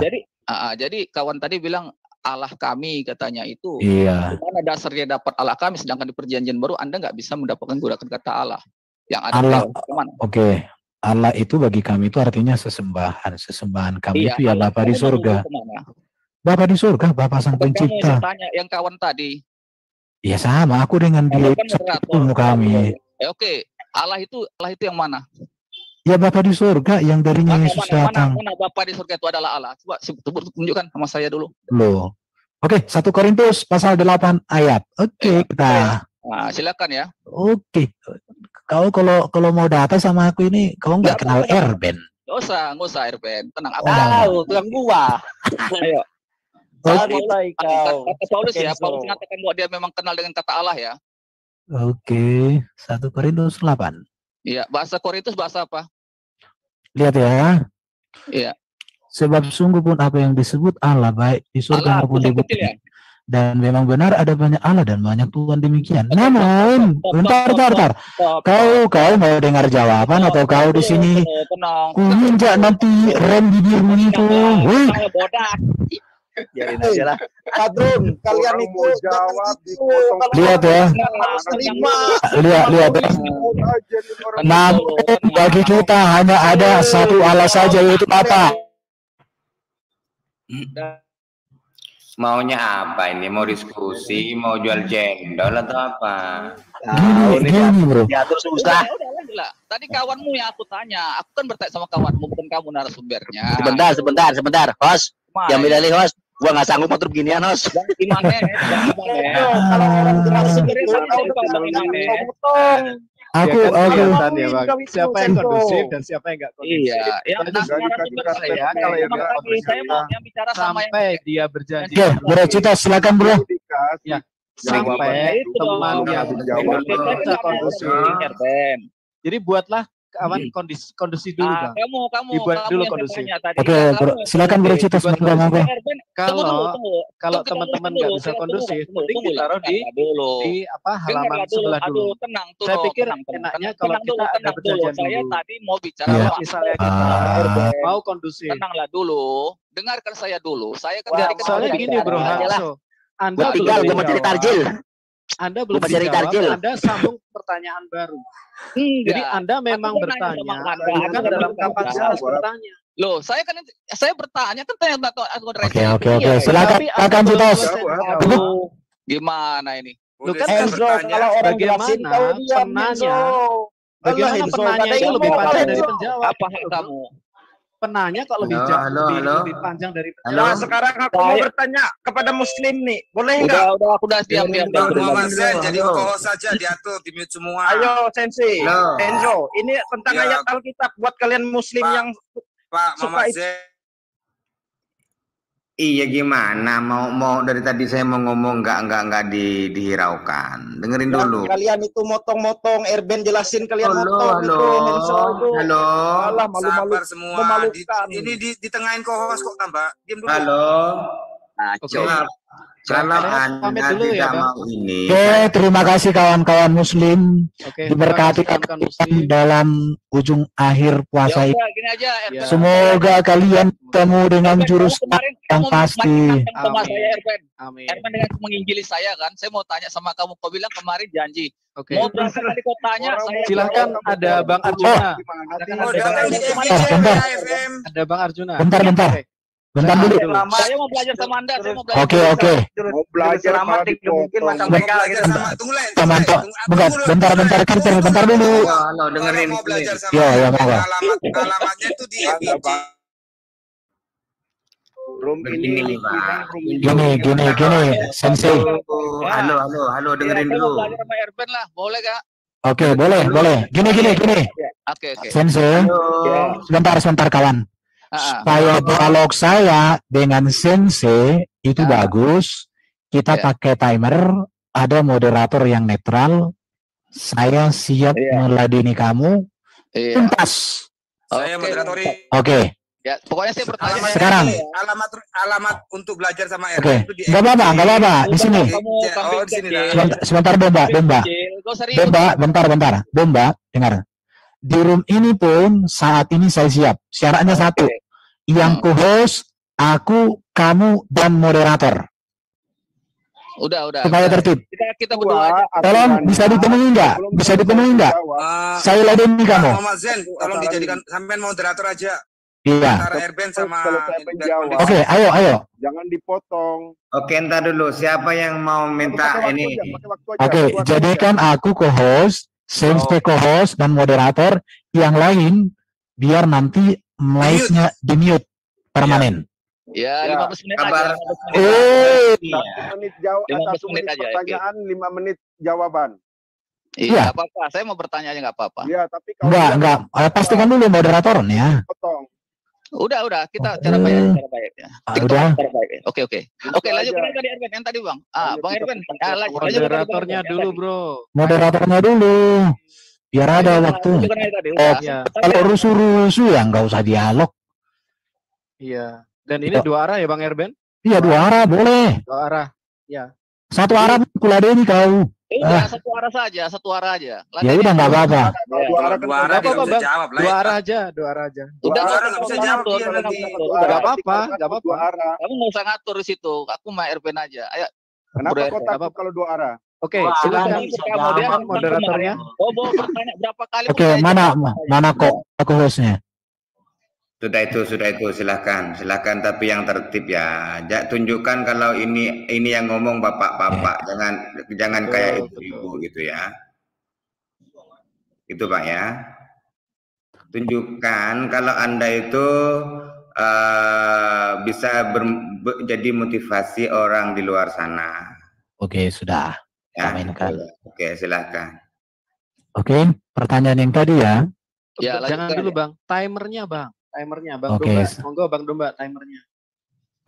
Jadi kawan tadi bilang Allah kami katanya itu. Iya. Mana dasarnya dapat Allah kami, sedangkan di Perjanjian Baru Anda nggak bisa mendapatkan gunakan kata Allah. Yang ada Allah. kemana? Oke. Allah itu bagi kami itu artinya sesembahan. Sesembahan kami Iya, itu ya Allah Bapa di kamu surga. menuju kemana? Bapa di surga, Bapa Sang Bukan kamu yang Pencipta. saya tanya, yang kawan tadi. Ya sama, aku dengan dia Kamu kan satu moderator. ilmu kami. Oke, Allah itu yang mana? Ya Bapa di surga yang darinya Yesus datang. Mana Bapa di surga itu adalah Allah? Coba tunjukkan sama saya dulu. Loh. Oke, 1 Korintus pasal 8 ayat. Oke, kita. Nah, silakan ya. Oke. Kau kalau mau data sama aku ini, kau nggak kenal Erben. Nggak usah Erben. Tenang, aku Tahu, tukang buah. Ayo. Kau. Kata Paulus ya, Paulus mengatakan bahwa dia memang kenal dengan kata Allah ya. Oke, 1 Korintus 8. Iya, bahasa Korintus bahasa apa? Lihat ya. Iya. Sebab sungguh pun apa yang disebut Allah baik di surga maupun di bumi. Ya? Dan memang benar ada banyak Allah dan banyak Tuhan demikian. Namun, bentar. Kau mau dengar jawaban atau kau di sini? Kuinjak nanti rem bibirmu itu. Wih. Biarin aja lah. Padron, kalian itu jawab Lihat ya. Lihat ya. Namun bagi kita hanya ada satu Allah saja, yaitu apa? Maunya apa ini? Mau diskusi, mau jual cendol atau apa? Gini bro. Diatur susah. Udah. Tadi kawanmu yang aku tanya, aku kan bertanya sama kawanmu, bukan kamu narasumbernya. Sebentar. Host. Yang beda host. Gua nggak sanggup motor beginian, Nos. Gimana? Kalau orang Aku ya, Bang. Siapa yang kondusif dan siapa yang enggak kondusif. Iya, yang saya kalau yang enggak kondusif saya mau yang bicara sama yang sampai dia berjanji. Oke, Bro Cita silakan Bro. Ya, sampai teman yang bisa kondusif. Jadi buatlah kawan kondisi dulu, Bang. Dibuat dulu kondusif. Oke, Bro, silakan Bro Cita sebentar. Kalau teman-teman nggak bisa kondusif, mending ditaruh di halaman sebelah dulu. Tenang, saya pikir enaknya kalau kita ada perjanjian dulu. Saya tadi mau bicara misalnya kita mau kondusif. Tenanglah dulu, dengarkan saya dulu. Saya kan soalnya gini Bro Hanso, Anda belum mencari tarjil. Anda belum dijawab, Anda sambung pertanyaan baru. Jadi Anda memang bertanya, bukan dalam kapasitas bertanya. Loh, saya bertanya kan tanya Oke. Silakan Citos. Gimana ini? Lu kan kalau orang bagaimana penanya itu lebih panjang dari penjawab. Apa kamu? Penanya kok lebih panjang dari penjawab. Nah, sekarang aku mau bertanya kepada Muslim nih, boleh nggak? Udah diam. Muhammad Zen, jadi co-host saja diatur, di-mute semua. Ayo Sensei, Enzo, ini tentang ayat Alkitab buat kalian Muslim yang Pak Muhammad Zen. Iya gimana mau dari tadi saya mau ngomong nggak dihiraukan. Dengerin dulu. Kalian itu motong-motong Erben jelasin kalian motong itu. Halo. Alah, malu-malu semua. Ini ditengahin co-host kok tambah. Diam dulu. Halo. Kalau Anda tidak mau ini. Oke, terima kasih kawan-kawan Muslim. Diberkati dalam ujung akhir puasa ini. Semoga kalian ketemu dengan jurus yang pasti. Erben dengan menginjili saya kan. Saya mau tanya sama kamu. Kau bilang kemarin janji. Mau berangkat tadi kau tanya. Silakan ada Bang Arjuna. Ada Bang Arjuna. Bentar dulu. Saya mau belajar sama Anda. Oke. Mau belajar mungkin macam begal gitu. Bentar bentar dulu. Halo, dengerin. Ya, alamatnya itu di FBC. Room ini gini, Sensei. Halo, dengerin dulu. Mau belajar sama Erben lah, boleh gak? Oke, boleh. Gini. Oke. Sensei. Sebentar kawan. Supaya dialog saya dengan Sensei itu bagus, kita pakai timer, ada moderator yang netral, saya siap meladeni kamu, tuntas. Saya moderatori. Oke. Ya, pokoknya saya bertanya sekarang. Alamat untuk belajar sama Oke. Nggak apa-apa, di sini. Sebentar, Bomba. Bentar. Bomba, dengar. Di room ini pun saat ini saya siap. Syaratnya satu. Yang co-host, aku, kamu, dan moderator. Udah. Supaya tertib. Kita berdua aja. Tolong bisa dipenuhi nggak? Saya ladeni kamu. Muhammad Zen, tolong dijadikan sampean moderator aja. Iya. Antara Erben sama. Oke, ayo. Jangan dipotong. Oke, entar dulu. Siapa yang mau minta ini? Oke, jadikan aku co-host, Sensei co-host dan moderator, yang lain biar nanti mic-nya di-mute permanen. Ya, 15 menit aja. 15 menit aja. Pertanyaan, 5 menit jawaban. Iya, apa-apa. Saya mau bertanya aja nggak apa-apa. Iya, tapi enggak. Pastikan dulu moderatornya. Potong. Udah, kita cara baik ya. Udah. Oke, lanjut tadi Erben yang tadi, Bang. Bang Erben, moderatornya dulu, Bro. Moderatornya dulu. Biar ada waktu. Kalau rusuh ya nggak usah dialog. Iya. Dan ini 2 arah ya, Bang Erben? Iya, 2 arah boleh. 2 arah. Ya. 1 arah kuladeni kau. Satu arah saja. Ya udah nggak apa-apa. 2 arah dia bisa jawab lah. 2 arah aja. Udah 2 arah nggak bisa jawab dia nanti. Nggak apa-apa. Kamu nggak usah ngatur di situ. Aku mah Erben aja. Ayo. Kenapa kau takut kalau 2 arah? Oke, silakan kemudian moderatornya. Mau bertanya berapa kali? Oke, mana kok hostnya? Sudah itu, silakan tapi yang tertib ya. Tunjukkan kalau ini yang ngomong bapak-bapak, jangan kayak ibu-ibu gitu ya. Itu Pak ya. Tunjukkan kalau Anda itu bisa jadi motivasi orang di luar sana. Oke, sudah. Ya, Mainkan. oke, silahkan. Oke, pertanyaan yang tadi ya. Ya, jangan dulu Bang. Timernya Bang. Bang Oke. Domba. Monggo Bang Domba timernya.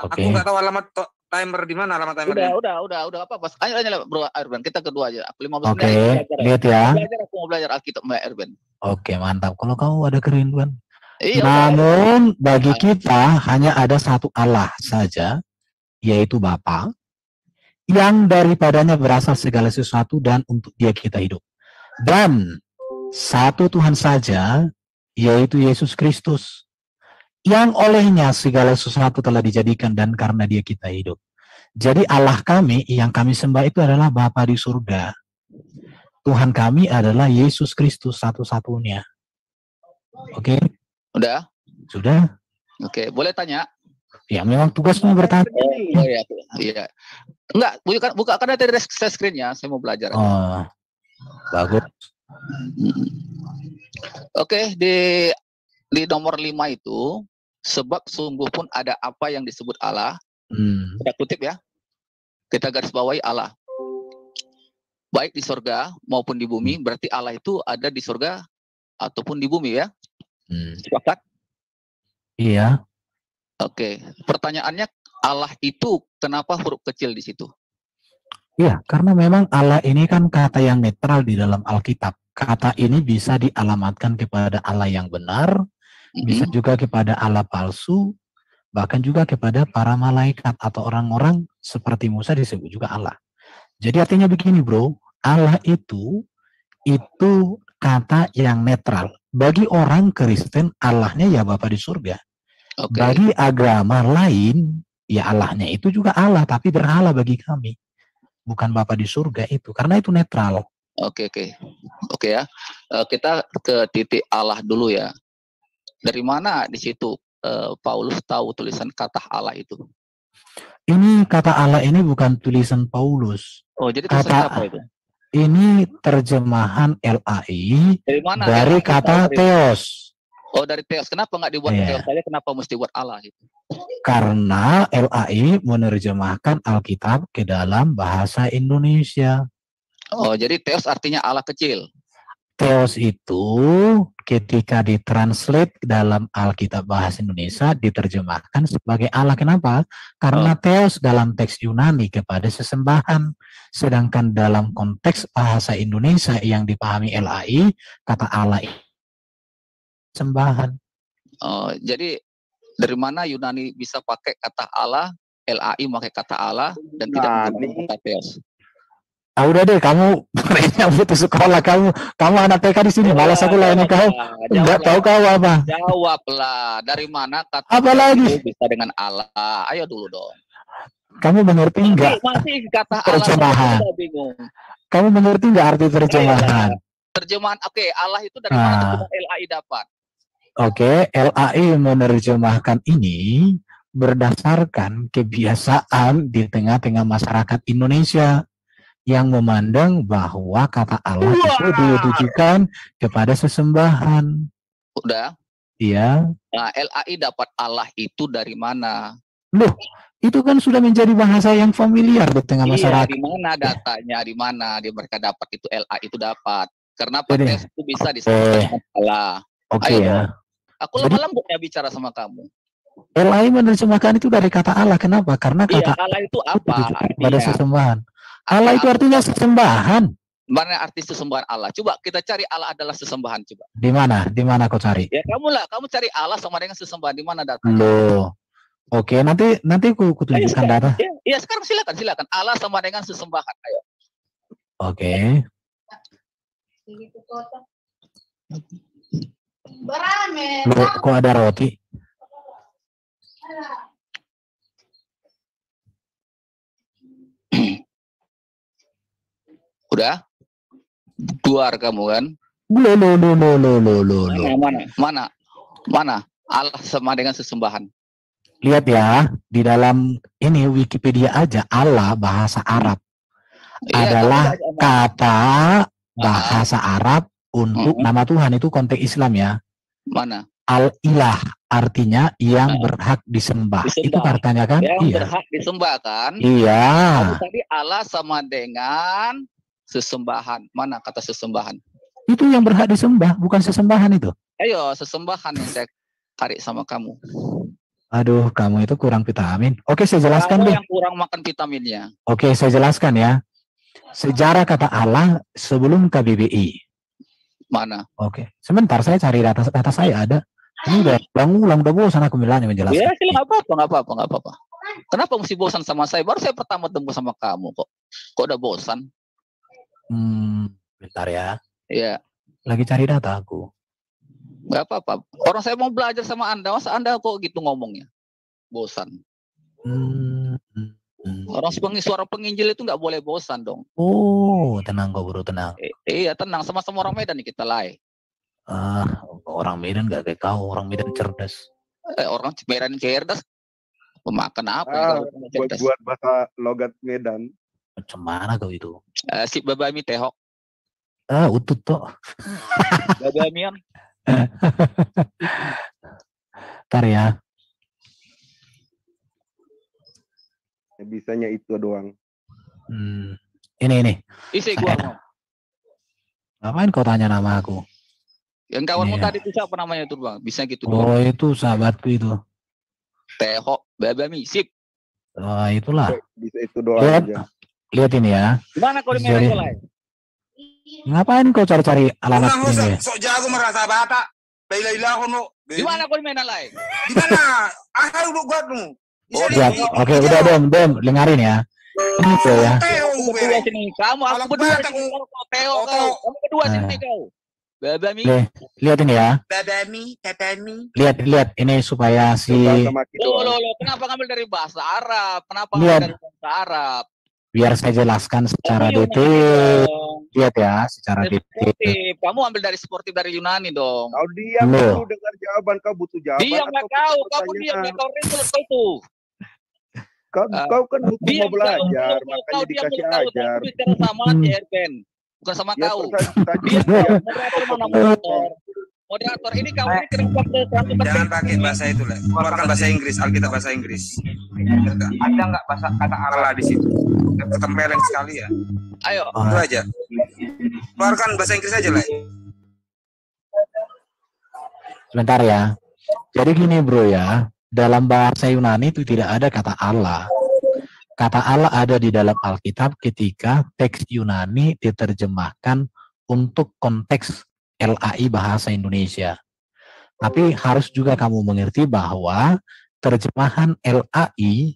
Oke. Aku nggak tahu alamat timer di mana alamat timernya. Udah apa pas. Ayo Bro Erben, kita kedua aja. Aku 15 Oke, menit. lihat ya. Aku mau belajar Alkitab Mbak Erben. Oke, mantap. Kalau kamu ada kerinduan. Iya, Namun bagi kita hanya ada satu Allah saja, yaitu Bapa, yang daripadanya berasal segala sesuatu dan untuk Dia kita hidup. Dan satu Tuhan saja, yaitu Yesus Kristus, yang olehnya segala sesuatu telah dijadikan dan karena Dia kita hidup. Jadi Allah kami yang kami sembah itu adalah Bapa di surga. Tuhan kami adalah Yesus Kristus satu-satunya. Oke? Udah? Sudah? Oke, boleh tanya? Ya, memang tugasmu bertanya. Oh iya. Iya. Enggak, buka karena tadi share screen-nya, saya mau belajar. Oh. Bagus. Oke, di nomor 5 itu, sebab sungguh pun ada apa yang disebut Allah. Kita kutip ya. Kita garis bawahi Allah. Baik di surga maupun di bumi, berarti Allah itu ada di surga ataupun di bumi ya. Sepakat? Iya. Oke, pertanyaannya Allah itu kenapa huruf kecil di situ? Iya, karena memang Allah ini kan kata yang netral di dalam Alkitab. Kata ini bisa dialamatkan kepada Allah yang benar, bisa juga kepada Allah palsu, bahkan juga kepada para malaikat atau orang-orang seperti Musa disebut juga Allah. Jadi artinya begini bro, Allah itu kata yang netral. Bagi orang Kristen, Allahnya ya Bapa di surga. Bagi agama lain, ya Allahnya itu juga Allah, tapi berhala bagi kami. Bukan Bapa di surga itu, karena itu netral. Oke ya. Kita ke titik Allah dulu ya. Dari mana di situ Paulus tahu tulisan kata Allah itu? Ini kata Allah ini bukan tulisan Paulus. Oh, jadi tulisan apa itu? Ini terjemahan LAI dari kata dari Theos. Oh, dari Theos. Kenapa nggak dibuat Theos saja? Kenapa mesti buat Allah itu? Karena LAI menerjemahkan Alkitab ke dalam bahasa Indonesia. Oh, jadi Theos artinya Allah kecil. Theos itu ketika ditranslate dalam Alkitab bahasa Indonesia diterjemahkan sebagai Allah. Kenapa? Karena Theos dalam teks Yunani kepada sesembahan. Sedangkan dalam konteks bahasa Indonesia yang dipahami LAI, kata Allah sembahan. Oh, jadi dari mana Yunani bisa pakai kata Allah, LAI pakai kata Allah, dan tidak menggunakan kata Theos? Ah, udah deh, kamu putus sekolah, kamu anak TK di sini, malas aku layanin kau. Enggak tahu kau apa. Jawablah, dari mana kata apa lagi bisa dengan Allah? Ayo dulu dong. Kamu mengerti enggak? Masih kata terjemahan. Allah bingung. Kamu mengerti enggak arti terjemahan? Terjemahan, Allah itu dari mana LAI dapat? LAI menerjemahkan ini berdasarkan kebiasaan di tengah-tengah masyarakat Indonesia yang memandang bahwa kata Allah itu ditujukan kepada sesembahan. Udah? Iya. Nah, LAI dapat Allah itu dari mana? Loh, itu kan sudah menjadi bahasa yang familiar di tengah masyarakat. Di mana datanya? Di mana mereka dapat itu LAI itu dapat? Karena Theos itu bisa disebut Allah. Ya. Aku lemah-lembut ya bicara sama kamu. LAI menerjemahkan itu dari kata Allah. Kenapa? Karena kata Allah itu apa? Pada sesembahan. Allah itu artinya sesembahan. Mana arti sesembahan Allah? Coba kita cari Allah adalah sesembahan. Coba. Di mana? Di mana kau cari? Ya kamu cari Allah sama dengan sesembahan. Di mana datanya? Loh. Oke, nanti aku tunjukkan data. Iya, sekarang silakan. Allah sama dengan sesembahan. Ayo. Oke. Loh, kok ada roti? Udah? Keluar kamu kan? Mana? Allah sama dengan sesembahan. Lihat ya, di dalam ini Wikipedia aja Allah bahasa Arab adalah kata bahasa Arab untuk nama Tuhan, itu konteks Islam ya. Mana? al-ilah, artinya yang berhak disembah. Itu katanya kan? Yang Iya. berhak disembah kan? Iya. Lalu tadi Allah sama dengan sesembahan. Mana kata sesembahan? Itu yang berhak disembah, bukan sesembahan itu. Ayo, sesembahan yang saya tarik sama kamu. Aduh, kamu itu kurang vitamin. Oke, saya jelaskan Kamu deh. yang kurang makan vitaminnya. Oke, saya jelaskan ya. Sejarah kata Allah sebelum KBBI. Mana? Oke, sebentar saya cari data saya ada. Ini udah ulang udah bosan aku bilangnya menjelaskan. Ya, nggak apa-apa. Kenapa mesti bosan sama saya? Baru saya pertama temu sama kamu kok. Kok udah bosan? Bentar ya. Iya. Lagi cari data aku. Nggak apa-apa. Orang saya mau belajar sama Anda, masa Anda kok gitu ngomongnya? Bosan. Orang suara penginjil itu nggak boleh bosan dong. Oh, tenang kok bro, tenang. Iya, tenang. Sama-sama orang Medan nih kita lah. Orang Medan nggak kayak kau, orang Medan cerdas. Orang Medan cerdas. Pemakan apa? Buat bahasa logat Medan. Macam mana kau itu? Si babami tehok. Utut toh. Babamian. Ntar ya. Bisanya itu doang. Ini. Isi gua mau. Ngapain kau tanya nama aku? Yang kawanmu tadi itu siapa namanya itu bang? Bisa gitu Oh doang. itu sahabatku itu. Tehok, babami, sip. Itulah. Bisa itu doang aja. Lihat ini ya. Gimana kau di Medan Golai? Ngapain kau cari-cari alamat ini? Sok jago merasa bata. Laila hono. Di mana kau di Medan Lai? Di mana? Ahal lu buat lu. Lihat. Oke, udah Dom, dengarin ya. Ini tuh ya. Kamu aku berdua sini kau Teo kau. Kamu berdua sini kau. Babami. Lihat ini ya. Babami. Lihat ini supaya si Loh, kenapa ngambil dari bahasa Arab? Kenapa Lihat. ngambil dari bahasa Arab? biar saya jelaskan secara detail. Lihat ya, secara detail. Kamu ambil dari sportif dari Yunani dong. Kau diam dulu dengar jawaban, kau butuh jawaban. Diam nggak kau, kamu diam nggak kau ribut kau itu. Kau kan butuh mau belajar, makanya dikasih ajar. Aku bicara sama JRPN, bukan sama kau. Diam kau, moderator mana moderator? Moderator ini kau ini kenapa jangan pakai bahasa itu lah. Keluarkan bahasa Inggris, Alkitab bahasa Inggris. Ada nggak bahasa kata Allah di situ? Ketempeleng sekali ya. Ayo, itu aja. Keluarkan bahasa Inggris aja lah. Sebentar ya. Jadi gini bro ya, dalam bahasa Yunani itu tidak ada kata Allah. Kata Allah ada di dalam Alkitab ketika teks Yunani diterjemahkan untuk konteks LAI bahasa Indonesia. Tapi harus juga kamu mengerti bahwa terjemahan LAI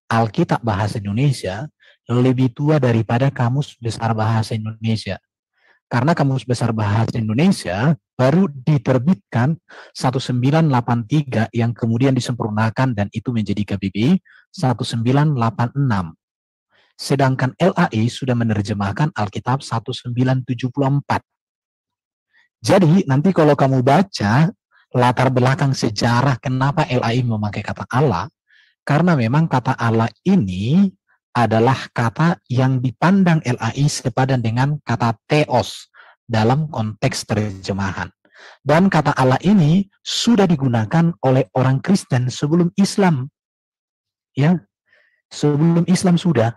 Alkitab bahasa Indonesia lebih tua daripada Kamus Besar Bahasa Indonesia. Karena Kamus Besar Bahasa Indonesia baru diterbitkan 1983 yang kemudian disempurnakan dan itu menjadi KBBI 1986. Sedangkan LAI sudah menerjemahkan Alkitab 1974. Jadi nanti kalau kamu baca latar belakang sejarah kenapa LAI memakai kata Allah, karena memang kata Allah ini adalah kata yang dipandang LAI sepadan dengan kata theos dalam konteks terjemahan. Dan kata Allah ini sudah digunakan oleh orang Kristen sebelum Islam. Ya, sebelum Islam sudah.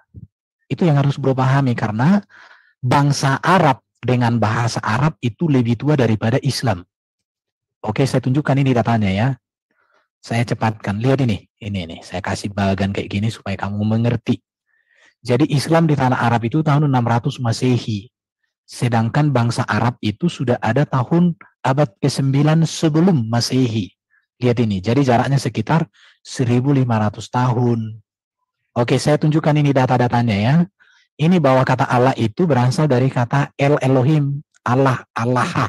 Itu yang harus bro pahami karena bangsa Arab dengan bahasa Arab itu lebih tua daripada Islam. Oke, saya tunjukkan ini datanya ya. Saya cepatkan. Lihat ini. Ini. Saya kasih bagan kayak gini supaya kamu mengerti. Jadi Islam di tanah Arab itu tahun 600 Masehi. Sedangkan bangsa Arab itu sudah ada tahun abad ke-9 sebelum Masehi. Lihat ini. Jadi jaraknya sekitar 1500 tahun. Oke, saya tunjukkan ini data-datanya ya. Ini bahwa kata Allah itu berasal dari kata El Elohim, Allah, Allah.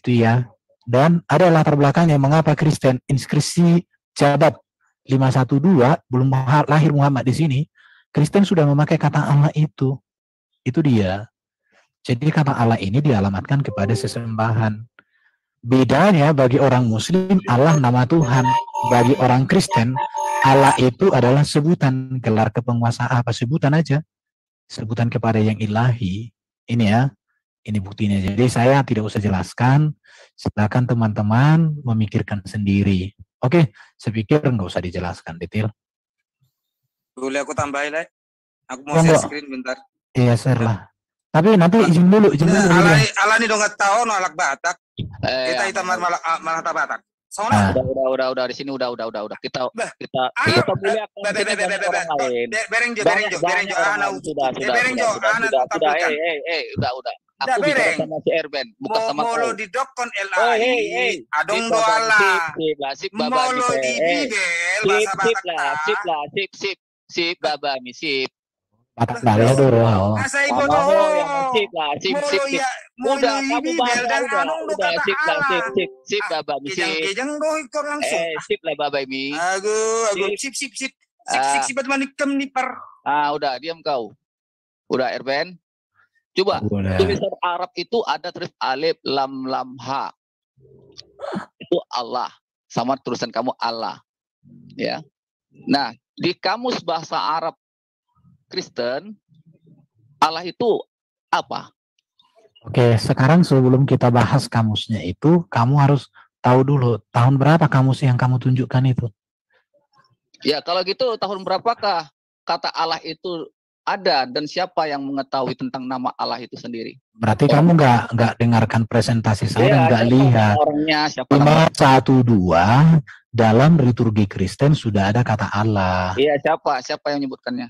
Itu ya. Dan ada latar belakangnya mengapa Kristen inskripsi Jabat 512 belum lahir Muhammad di sini. Kristen sudah memakai kata Allah itu. Itu dia. Jadi kata Allah ini dialamatkan kepada sesembahan. Bedanya bagi orang Muslim Allah nama Tuhan. Bagi orang Kristen Allah itu adalah sebutan, gelar kepenguasaan apa sebutan aja. Sebutan kepada yang ilahi. Ini ya. Ini buktinya. Jadi saya tidak usah jelaskan. Silakan teman-teman memikirkan sendiri. Oke, saya pikir nggak usah dijelaskan detail. Boleh aku tambahin, Le? Aku mau share screen bentar. Iya, share lah. Tapi nanti izin dulu. Alani dong nggak tahu no alak Batak. Kita malah Batak. Udah di sini udah. Kita muliakan orang lain. Udah. Aku bicara sama si Erben, bukan sama kau. Molo di dokon LAI. Adong doala. Molo di bibel bahasa Batak. Sip baba mi sip. Batak dari aduh. Asai bodoh. Udah kamu udah sip baba mi sip. Kejang go ikor langsung. Sip lah baba mi. Aduh sip. Sip manikam nih par. Udah diam kau. Udah Erben. Coba tulisan Arab itu ada tulis alif lam ha. Itu Allah sama tulisan kamu Allah. Ya. Nah, di kamus bahasa Arab Kristen Allah itu apa? Oke, sekarang sebelum kita bahas kamusnya itu, kamu harus tahu dulu tahun berapa kamus yang kamu tunjukkan itu. Ya, kalau gitu tahun berapakah kata Allah itu ada dan siapa yang mengetahui tentang nama Allah itu sendiri? Berarti kamu nggak dengarkan presentasi saya dan nggak lihat. Orangnya siapa? 512 dalam liturgi Kristen sudah ada kata Allah. Iya, siapa yang menyebutkannya?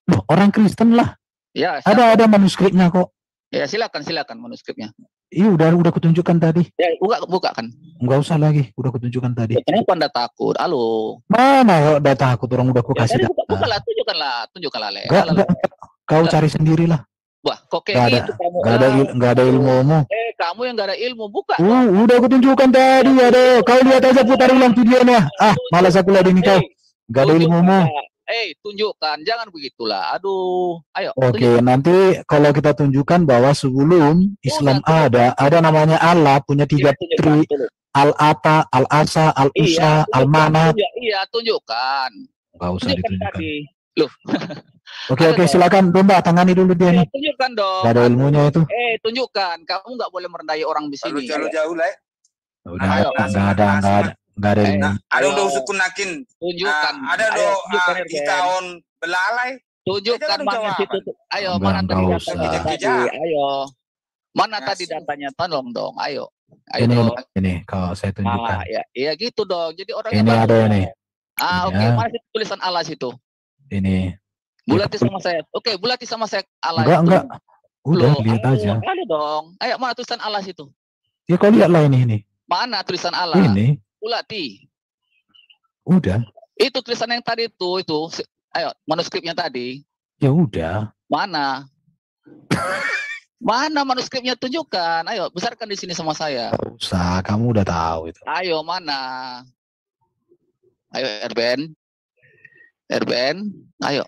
Loh, orang Kristen lah. Ya, ada manuskripnya kok. Ya, silakan manuskripnya. Iya, udah kutunjukkan tadi. Ya, buka kan? Enggak usah lagi, udah kutunjukkan tadi. Ya, kenapa Anda takut? Halo. Mana udah takut, orang udah kasih data. Tunjukkanlah. Kau cari sendirilah. Wah, kok kayak gitu kamu? Enggak ada ilmumu. Kamu yang enggak ada ilmu, buka. Udah kutunjukkan tadi, kau lihat aja, putar ulang videonya. Malas aku lihat ini kau. Enggak ada ilmumu. Tunjukkan, jangan begitulah. Aduh, ayo. Oke, tunjukkan. nanti kalau kita tunjukkan bahwa sebelum Islam ada namanya Allah, punya 3 putri, Al-Ata, Al-Asa, Al-Usa, Al-Mana. Iya, tunjukkan. Enggak usah ditunjukkan. Loh. Oke, silakan Domba, tangani dulu dia nih. Tunjukkan dong. Gak ada ilmunya itu. Tunjukkan. Kamu nggak boleh merendai orang di sini. Jauh lah. Udah, enggak ada ilmu. Ada udah sukunakin. Tunjukkan. Ada ikaon belalai. Tunjukkan mana situ. Ayo, mana tadi datanya? Ayo. Mana tadi datanya? Tolong dong. Ayo. Ini kalau saya tunjukkan. Iya gitu dong. Jadi orang ini ada ini. Oke, mana situ tulisan Allah situ? Ini. Bulati sama saya. Oke, bulati sama saya Allah. Enggak. Udah, lihat aja. Ada dong. Ayo, mana tulisan Allah situ? Ya kau lihatlah ini. Mana tulisan Allah? Ini. Bulati. Udah. Itu tulisan yang tadi itu. Ayo, manuskripnya tadi. Ya udah. Mana? Mana manuskripnya, tunjukkan. Ayo, besarkan di sini sama saya. Gak usah, kamu udah tahu itu. Ayo, mana? Ayo, Erben. Ayo.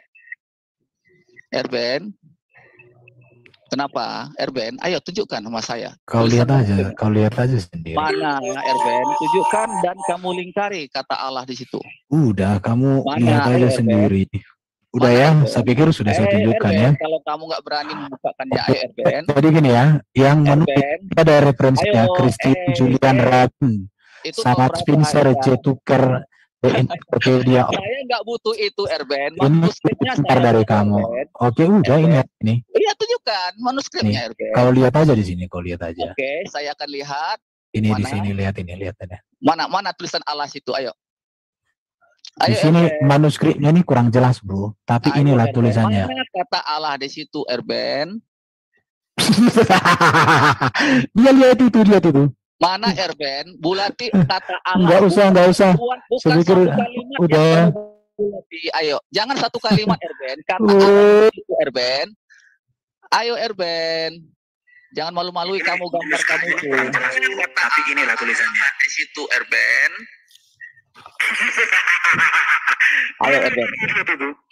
Erben. Kenapa? Erben, ayo tunjukkan sama saya. Kau lihat aja sendiri. Mana Erben? Tunjukkan dan kamu lingkari kata Allah di situ. Udah, kamu lihat aja sendiri. Udah ya, saya pikir sudah saya tunjukkan ya. Kalau kamu nggak berani membukakannya, ayo Erben. Jadi gini ya, yang menurut ada referensinya Christian Julian Radin, sama Spencer J. Tucker, Encyclopedia. Saya nggak butuh itu, Erben. Ini sebentar dari kamu. Oke, udah ini. Iya, tunjukkan manuskripnya, Erben. Kalau lihat aja di sini, kau lihat aja. Oke, saya akan lihat. Ini di sini, lihat aja. Mana tulisan Allah situ, ayo. Di sini manuskripnya ini kurang jelas, bro. Tapi inilah tulisannya. Mana kata Allah di situ, Erben? Dia lihat itu. Mana Erben? Bulati kata Allah. Enggak usah. Saya pikir udah. Ayo, jangan satu kalimat Erben. Kata Allah itu Erben. Ayo Erben. Jangan malu-malui kamu gambar kamu itu. Tapi inilah tulisannya. Di situ Erben. Ayo Erben.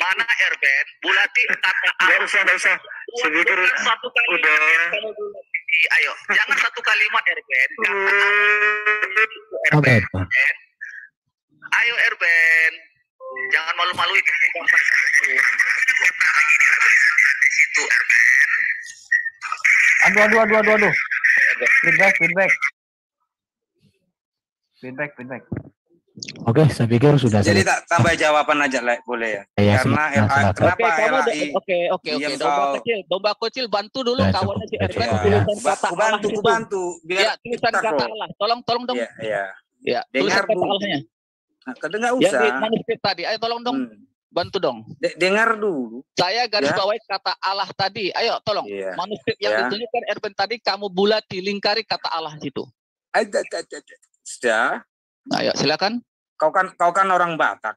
Mana Erben? Bulati kata Allah. Enggak usah. Saya pikir satu kalimat. Ayo, jangan satu kalimat Erben. Erben. Ayo Erben. Jangan malu-malui kamu gambar kamu itu. Di situ Erben. Aduh. Feedback. Oke, saya pikir sudah. Jadi tak tambah jawaban aja, Le, boleh ya? Ya, Karena LA, kenapa LAI? Oke. Domba kecil bantu dulu kawannya si Erben tulisan kata Allah itu. Bantu. Ya, tulisan kata Allah. Tolong dong. Ya, tulisan kata Allahnya. Nah, enggak usah. Yang di manuskrip tadi, ayo tolong dong. Bantu dong. Dengar dulu. Saya garis bawahi kata Allah tadi. Ayo tolong. Manuskrip yang ditunjukkan Erben tadi kamu bulati, lingkari kata Allah situ. Sudah. Ayo silakan. Kau kan orang Batak.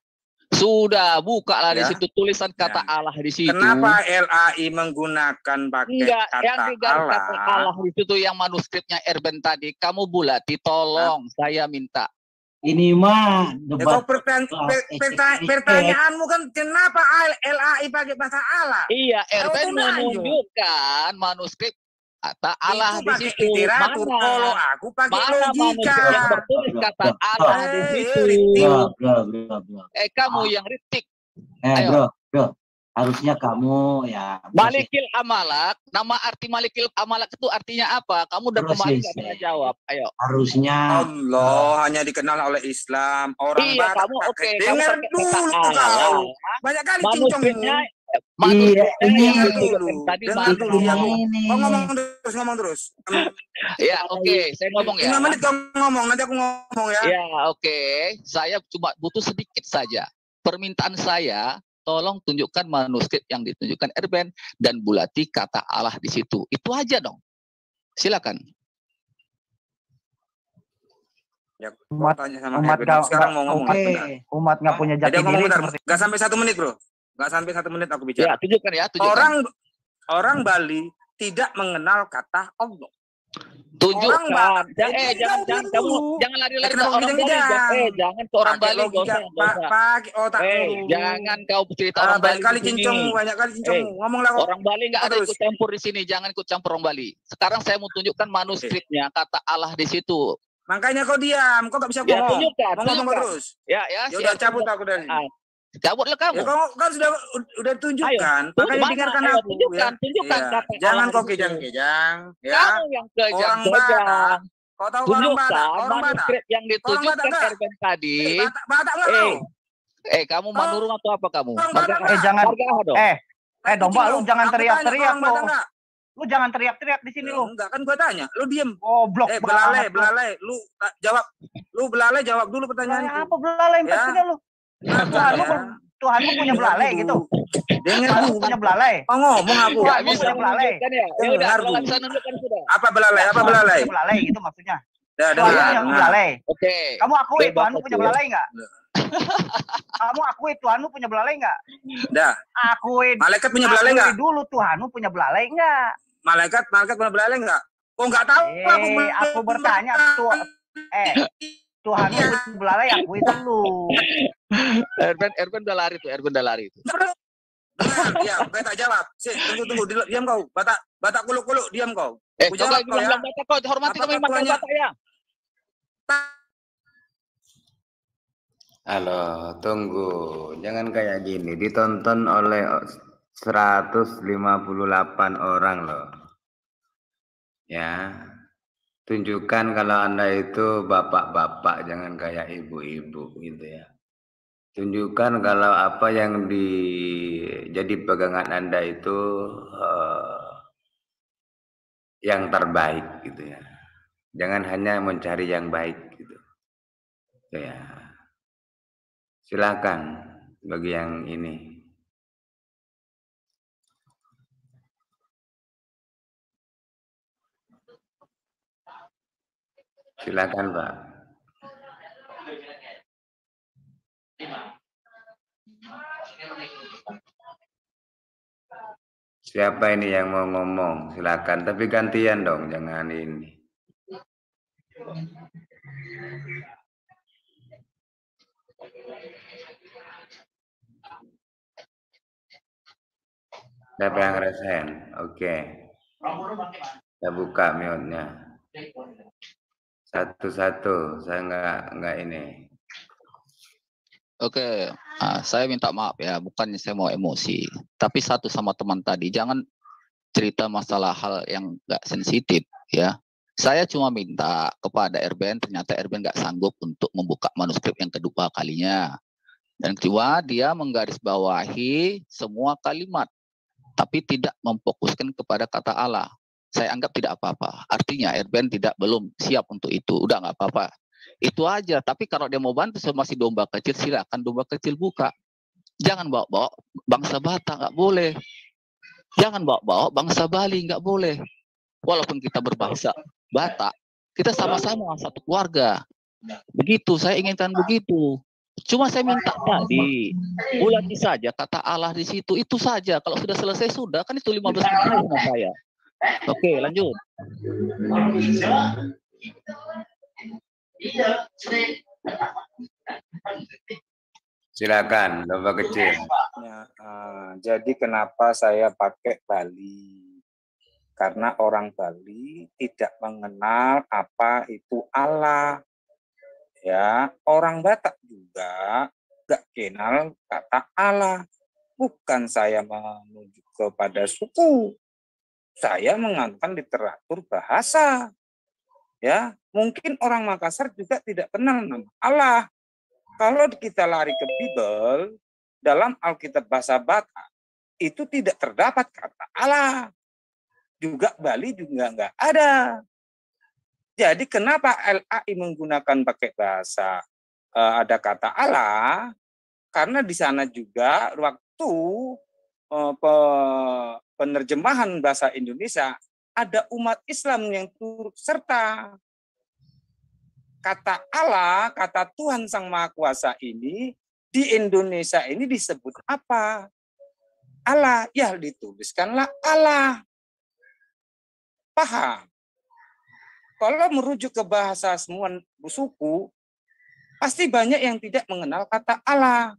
Sudah, bukalah di situ tulisan kata Allah di situ. Kenapa LAI menggunakan pakai kata yang Allah? Kata Allah di situ yang manuskripnya Erben tadi. Kamu bulati, tolong saya minta. Ini mah kau pertanyaanmu kan kenapa LAI pakai bahasa Allah? Iya, Erben menunjukkan manuskrip kata Allah di situ. Literatur. Kalau aku pakai logika. Yang bertulis kata Allah di situ. Kamu yang ritik. Bro. Harusnya kamu ya. Malikil amalak. Nama arti malikil amalak itu artinya apa? Kamu udah kembali gak pernah jawab. Ayo. Harusnya. Allah hanya dikenal oleh Islam. Orang Barat. Kamu dengar dulu kau. Banyak kali cincongnya. Tadi ngomong terus. Ya, oke. Saya ngomong ya. 5 menit kamu ngomong, nanti aku ngomong ya. Ya, oke. Saya cuma butuh sedikit saja. Permintaan saya, tolong tunjukkan manuskrip yang ditunjukkan Erben dan bulati kata Allah di situ. Itu aja dong. Silakan. Ya, tanya sama Erben. Sekarang mau ngomong. Umat nggak punya jati diri. Nggak sampai 1 menit, bro. Nggak sampai 1 menit aku bicara. Ya, tunjukkan. Orang Bali tidak mengenal kata Allah. Tunjukkan. Jangan lari-lari ke orang Bali. Jangan ke orang Bali. Pakai otak. Jangan kau cerita orang Bali. Banyak kali cincongmu. Ngomonglah kok. Orang Bali nggak ada ikut campur di sini. Jangan ikut campur orang Bali. Sekarang saya mau tunjukkan manuskripnya kata Allah di situ. Makanya kau diam. Kau nggak bisa ngomong. Ngomong terus. Ya. Udah cabut aku dari. Cabutlah kamu. Ya, kau kan sudah tunjukkan. Makanya dengarkan aku. Tunjukkan kata jangan kau kejang-kejang. Ya. Kamu yang kejang-kejang. Kau tahu orang Batak? Manuskrip yang ditunjukkan Erben tadi. Batak nggak? Kamu manurung atau apa kamu? Jangan. Domba, lu jangan teriak-teriak lo. Lu jangan teriak-teriak di sini lu. Enggak, kan gua tanya. Lu diem. Goblok. Belalai. Lu jawab. Lu belalai jawab dulu pertanyaan. Apa belalai maksudnya lu? Tuhanmu punya belalai gitu. Dengar punya belalai. Ngomong aku. Tuhanmu punya belalai. Apa belalai? Belalai gitu maksudnya. Tuhanmu punya belalai. Oke. Kamu akui Tuhanmu punya belalai nggak? Kamu akui Tuhanmu punya belalai nggak? Dah. Akui. Malaikat punya belalai nggak? Dulu Tuhanmu punya belalai nggak? Malaikat punya belalai nggak? Kok nggak tahu? Aku bertanya Tuhanmu punya belalai, akui dulu. Erben udah lari tuh. Ya, gue tak jawab. Tunggu, diam kau. Batak kuluk-kuluk, diam kau. Jawab kau ya. Batak kau, hormati kami makan Batak ya. Halo, tunggu. Jangan kayak gini. Ditonton oleh 158 orang loh. Ya. Tunjukkan kalau Anda itu bapak-bapak, jangan kayak ibu-ibu gitu ya. Tunjukkan kalau apa yang jadi pegangan Anda itu yang terbaik gitu ya. Jangan hanya mencari yang baik gitu. Ya. Silakan bagi yang ini. Silakan, Pak. Siapa ini yang mau ngomong? Silakan, tapi gantian dong, jangan ini. Siapa yang resen? Oke. Saya buka mute-nya. Satu-satu, saya nggak ini. Oke, saya minta maaf ya, bukannya saya mau emosi, tapi satu sama teman tadi, jangan cerita masalah hal yang nggak sensitif ya. Saya cuma minta kepada Erben, ternyata Erben nggak sanggup untuk membuka manuskrip yang kedua kalinya. Dan kedua, dia menggarisbawahi semua kalimat, tapi tidak memfokuskan kepada kata Allah. Saya anggap tidak apa-apa. Artinya Erben belum siap untuk itu. Udah nggak apa-apa. Itu aja. Tapi kalau dia mau bantu masih domba kecil, silakan domba kecil buka. Jangan bawa-bawa bangsa Batak, nggak boleh. Jangan bawa-bawa bangsa Bali, nggak boleh. Walaupun kita berbahasa Batak, kita sama-sama satu keluarga. Begitu, saya inginkan begitu. Cuma saya minta tadi, ulati saja kata Allah di situ, itu saja. Kalau sudah selesai, sudah. Kan itu 15 menit sama saya. Oke, lanjut. Silakan, domba kecil. Jadi kenapa saya pakai Bali? Karena orang Bali tidak mengenal apa itu Allah. Ya, orang Batak juga gak kenal kata Allah. Bukan saya menuju kepada suku. Saya mengangkat literatur bahasa. Ya, mungkin orang Makassar juga tidak kenal nama Allah. Kalau kita lari ke Bible, dalam Alkitab bahasa Batak, itu tidak terdapat kata Allah. Juga Bali juga nggak ada. Jadi kenapa LAI menggunakan pakai bahasa ada kata Allah? Karena di sana juga waktu penerjemahan bahasa Indonesia ada umat Islam yang turut serta. Kata Allah, kata Tuhan Sang Maha Kuasa ini di Indonesia ini disebut apa? Allah, ya dituliskanlah Allah. Paham? Kalau merujuk ke bahasa semua suku, pasti banyak yang tidak mengenal kata Allah.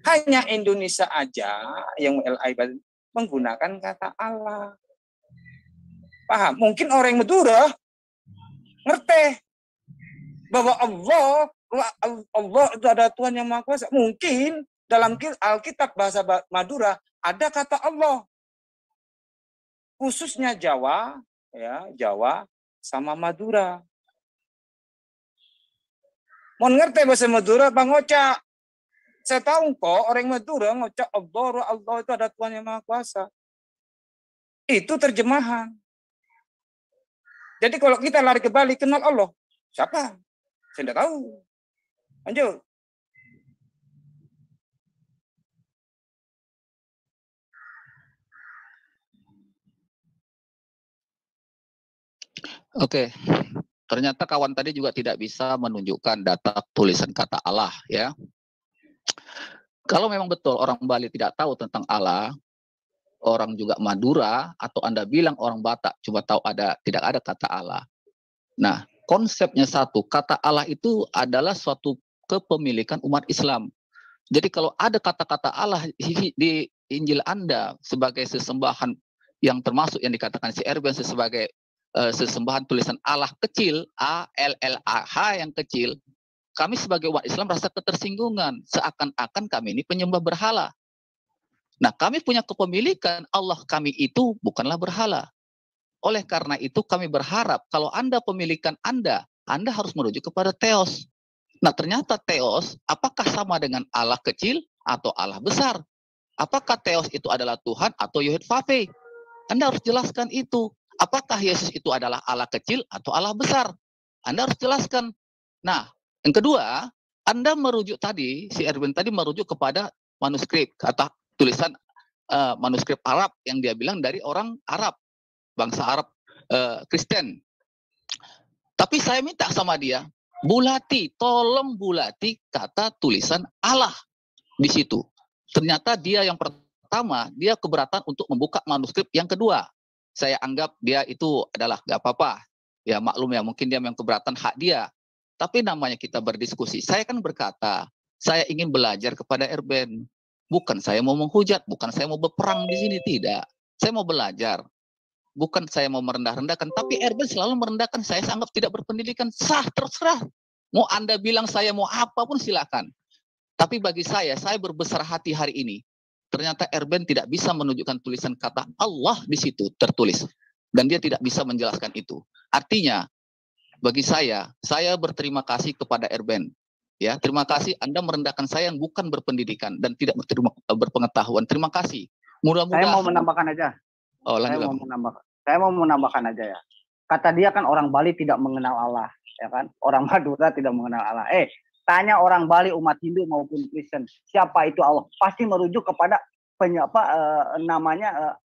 Hanya Indonesia aja yang LI menggunakan kata Allah. Paham? Mungkin orang Madura ngerti bahwa Allah itu ada Tuhan yang Maha Kuasa. Mungkin dalam Alkitab bahasa Madura ada kata Allah. Khususnya Jawa, ya, Jawa sama Madura. Mau ngerti bahasa Madura, Bang Oca? Saya tahu kok orang Madura ngocak Allah itu ada Tuhan yang Maha Kuasa. Itu terjemahan. Jadi kalau kita lari ke Bali, kenal Allah. Siapa? Saya tidak tahu. Lanjut. Oke, ternyata kawan tadi juga tidak bisa menunjukkan data tulisan kata Allah ya. Kalau memang betul orang Bali tidak tahu tentang Allah, orang juga Madura atau Anda bilang orang Batak cuma tahu tidak ada kata Allah. Nah, konsepnya satu, kata Allah itu adalah suatu kepemilikan umat Islam. Jadi kalau ada kata-kata Allah di Injil Anda sebagai sesembahan yang termasuk yang dikatakan si Erben sebagai sesembahan tulisan Allah kecil, A-L-L-A-H yang kecil, kami sebagai umat Islam rasa ketersinggungan, seakan-akan kami ini penyembah berhala. Nah, kami punya kepemilikan, Allah kami itu bukanlah berhala. Oleh karena itu kami berharap kalau Anda pemilikan Anda harus merujuk kepada Theos. Nah, ternyata Theos apakah sama dengan Allah kecil atau Allah besar? Apakah Theos itu adalah Tuhan atau Yod-Vav? Anda harus jelaskan itu. Apakah Yesus itu adalah Allah kecil atau Allah besar? Anda harus jelaskan. Nah, yang kedua, Anda merujuk tadi, si Erwin tadi merujuk kepada manuskrip, kata tulisan manuskrip Arab yang dia bilang dari orang Arab, bangsa Arab Kristen. Tapi saya minta sama dia, tolong bulati kata tulisan Allah di situ. Ternyata dia yang pertama, dia keberatan untuk membuka manuskrip yang kedua. Saya anggap dia itu adalah gak apa-apa. Ya maklum ya, mungkin dia yang keberatan hak dia. Tapi namanya kita berdiskusi. Saya kan berkata, saya ingin belajar kepada Erben. Bukan saya mau menghujat, bukan saya mau berperang di sini, tidak. Saya mau belajar. Bukan saya mau merendah-rendahkan, tapi Erben selalu merendahkan. Saya anggap tidak berpendidikan, sah, terserah. Mau Anda bilang saya mau apapun silakan. Tapi bagi saya berbesar hati hari ini. ternyata Erben tidak bisa menunjukkan tulisan kata Allah di situ tertulis. Dan dia tidak bisa menjelaskan itu. Artinya, bagi saya berterima kasih kepada Erben. Ya, terima kasih Anda merendahkan saya yang bukan berpendidikan dan tidak berpengetahuan. Terima kasih. Mudah-mudahan. Saya mau menambahkan aja. Oh, Saya mau menambahkan aja ya. Kata dia kan orang Bali tidak mengenal Allah, ya kan? Orang Madura tidak mengenal Allah. Tanya orang Bali, umat Hindu maupun Kristen, siapa itu Allah? Pasti merujuk kepada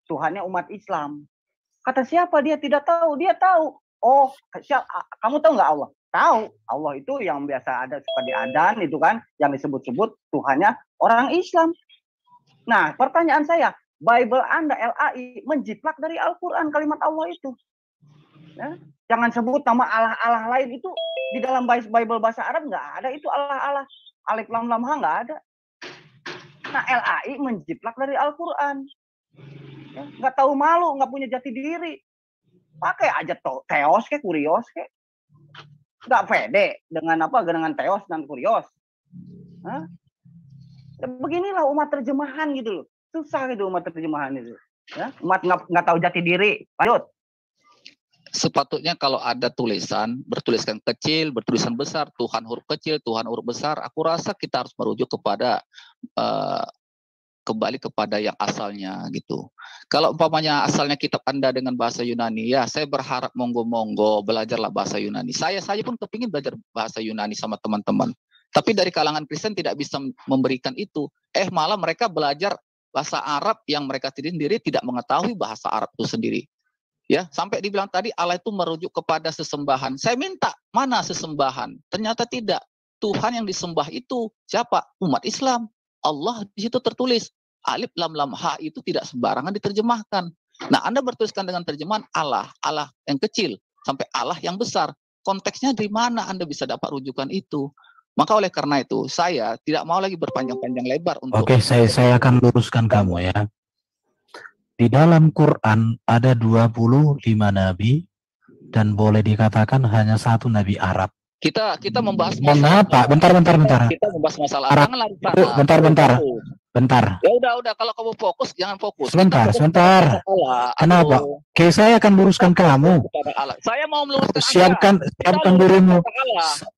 Tuhannya umat Islam. Kata siapa dia tidak tahu, dia tahu. Oh, kamu tahu nggak Allah? Tahu. Allah itu yang biasa ada seperti adzan itu kan, yang disebut-sebut Tuhannya orang Islam. Nah, pertanyaan saya, Bible Anda LAI menjiplak dari Al-Quran kalimat Allah itu. Ya? Jangan sebut nama Allah-Allah lain itu di dalam Bible bahasa Arab nggak ada itu Allah-Allah. Alif lam lam ha nggak ada. Nah, LAI menjiplak dari Al-Quran. Ya, nggak tahu malu, nggak punya jati diri. Pakai aja teos kayak kurios kayak. Nggak pede dengan teos dan kurios. Hah? Ya, beginilah umat terjemahan gitu loh. Susah gitu umat terjemahan itu. Ya, umat nggak tahu jati diri. Lanjut. Sepatutnya kalau ada tulisan, bertuliskan kecil, bertulisan besar, Tuhan huruf kecil, Tuhan huruf besar, aku rasa kita harus merujuk kepada kembali kepada yang asalnya gitu. Kalau umpamanya asalnya kitab Anda dengan bahasa Yunani, ya saya berharap monggo-monggo belajarlah bahasa Yunani. Saya pun kepingin belajar bahasa Yunani sama teman-teman. Tapi dari kalangan Kristen tidak bisa memberikan itu. Malah mereka belajar bahasa Arab yang mereka sendiri tidak mengetahui bahasa Arab itu sendiri. Ya, sampai dibilang tadi Allah itu merujuk kepada sesembahan. Saya minta, mana sesembahan? Ternyata tidak. Tuhan yang disembah itu siapa? Umat Islam. Allah di situ tertulis. Alif lam lam ha itu tidak sembarangan diterjemahkan. Nah, Anda bertuliskan dengan terjemahan Allah, Allah yang kecil sampai Allah yang besar. Konteksnya dari mana Anda bisa dapat rujukan itu? Maka oleh karena itu, saya tidak mau lagi berpanjang-panjang lebar untuk. Oke, saya akan luruskan kamu ya. Di dalam Quran ada 25 nabi dan boleh dikatakan hanya satu nabi Arab. Kita membahas mengapa? Bentar. Kita membahas masalah Arab. Bentar. Ya udah kalau kamu fokus jangan fokus. Sebentar. Kenapa? Oke, saya akan luruskan kamu. Saya mau meluruskan siapkan dirimu.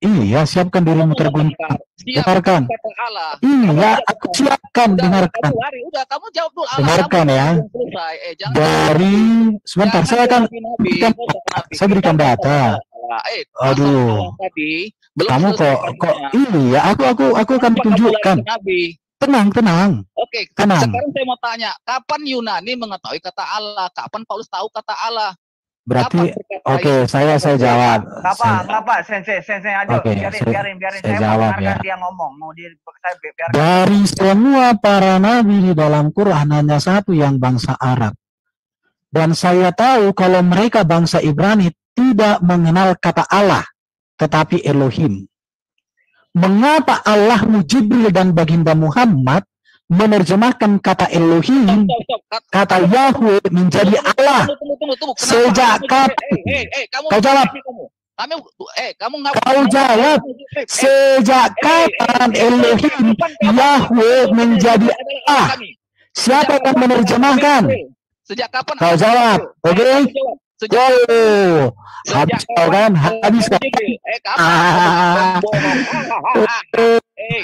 Iya, siapkan dirimu terguncang. Dengarkan. Iya, aku siapkan dengarkan. Udah, kamu jawab dulu. Dengarkan ya. Dari sebentar saya akan berikan data. Aduh. Kamu kok ini ya, aku akan tunjukkan. Tenang. Oke, sekarang saya mau tanya, kapan Yunani mengetahui kata Allah? Kapan Paulus tahu kata Allah? Berarti saya jawab. Kenapa? Sensei aja. Biarin. Saya jawab ya. Dia ngomong, biarin. Dari semua para nabi di dalam Quran hanya satu yang bangsa Arab. Dan saya tahu kalau mereka bangsa Ibrani tidak mengenal kata Allah, tetapi Elohim. Mengapa Allah Jibril dan baginda Muhammad menerjemahkan kata Elohim, kata Yahweh menjadi Allah? Sejak kapan? Kau jawab. Kau jawab. Sejak kapan Elohim, Yahweh menjadi Allah? Siapa yang menerjemahkan? Sejak kapan? Kau jawab. Oke. Habis kau kan? Habis kan?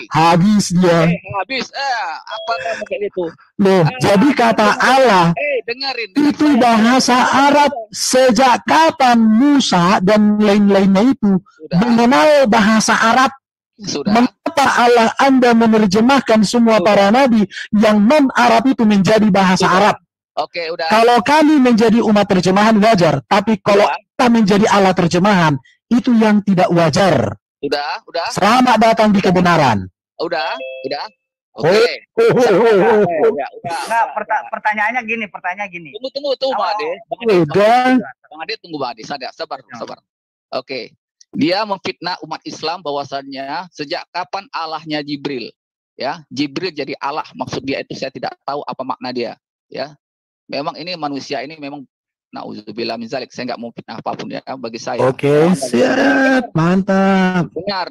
Habis dia. Apa kamu kayak gitu? Loh, jadi kata Allah itu bahasa Arab. Sejak kapan Musa dan lain-lainnya itu mengenal bahasa Arab? Mengapa Allah Anda menerjemahkan semua para nabi yang non-Arab itu menjadi bahasa Arab? Oke, udah. Kalau kami menjadi umat terjemahan wajar, tapi kalau kita menjadi alat terjemahan itu yang tidak wajar. Udah. Selamat datang di kebenaran. Udah. Oke. Nah, pertanyaannya gini. Tunggu, Bang Ade. Udah. Bang Ade tunggu, Bang Ade. Sabar. Oke. Dia memfitnah umat Islam bahwasannya sejak kapan Allahnya Jibril. Ya, Jibril jadi Allah. Maksud dia itu saya tidak tahu apa makna dia. Ya. Memang ini manusia ini memang na'udzubillah min zalik, saya nggak mau fitnah apapun ya bagi saya. Oke, siap, mantap. Dengar.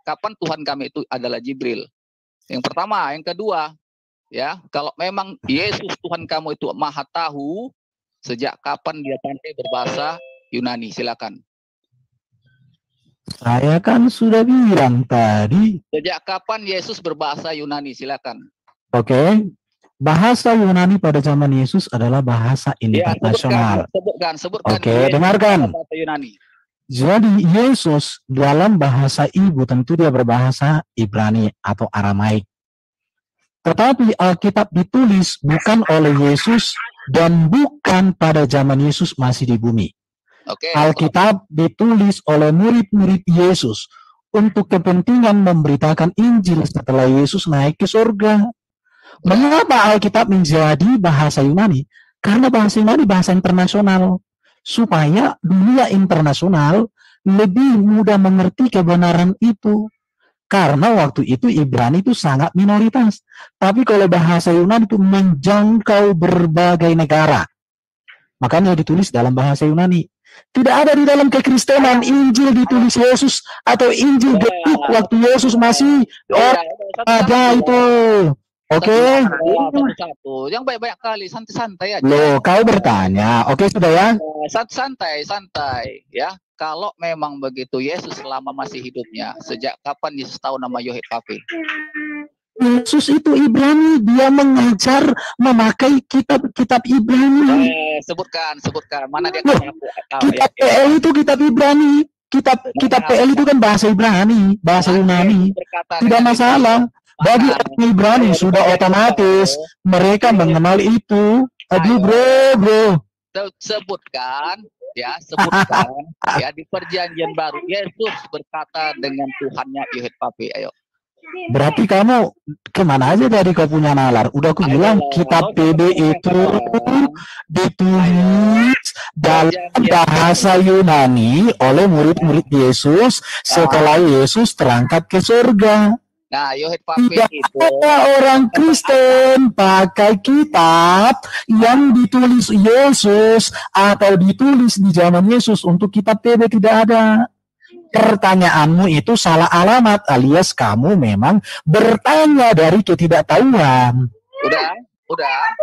Kapan Tuhan kami itu adalah Jibril? Yang pertama, yang kedua, Ya, kalau memang Yesus Tuhan kamu itu Maha Tahu, sejak kapan dia pandai berbahasa Yunani? Silakan. Saya kan sudah bilang tadi. Sejak kapan Yesus berbahasa Yunani? Silakan. Oke. Bahasa Yunani pada zaman Yesus adalah bahasa internasional. Sebutkan. Oke, dengarkan. Bahasa Yunani. Jadi Yesus dalam bahasa ibu tentu dia berbahasa Ibrani atau Aramaik. Tetapi Alkitab ditulis bukan oleh Yesus dan bukan pada zaman Yesus masih di bumi. Alkitab ditulis oleh murid-murid Yesus untuk kepentingan memberitakan Injil setelah Yesus naik ke surga. Mengapa Alkitab menjadi bahasa Yunani? Karena bahasa Yunani bahasa internasional. Supaya dunia internasional lebih mudah mengerti kebenaran itu. Karena waktu itu Ibrani itu sangat minoritas. Tapi kalau bahasa Yunani itu menjangkau berbagai negara. Makanya ditulis dalam bahasa Yunani. Tidak ada di dalam kekristenan Injil ditulis Yesus atau Injil Greek waktu Yesus masih ada itu. Oke. Satu-satu. Yang baik-baik kali, santai-santai aja. Loh, kau bertanya. Oke, sudah ya. Santai ya. Kalau memang begitu Yesus selama masih hidupnya, sejak kapan Yesus tahu nama Yohid-Pape? Yesus itu Ibrani, dia mengajar memakai kitab Ibrani. Sebutkan. Mana dia kitab PL itu kitab Ibrani. Kitab PL itu kan bahasa Ibrani, bahasa Yunani. Tidak masalah. Bagi orang Ibrani sudah otomatis mereka mengenal itu. Aduh bro. Sebutkan ya di perjanjian baru Yesus berkata dengan Tuhannya Yohid-Pape. Ayo. Berarti kamu kemana aja tadi kau punya nalar? Udah aku bilang kitab PB itu ditulis dalam bahasa Yunani oleh murid-murid Yesus setelah Yesus terangkat ke surga. Nah, Yohid-Pape itu ada orang Kristen pakai kitab yang ditulis Yesus atau ditulis di zaman Yesus untuk kitab PB tidak ada. Pertanyaanmu itu salah alamat alias kamu memang bertanya dari ketidaktahuan. Udah.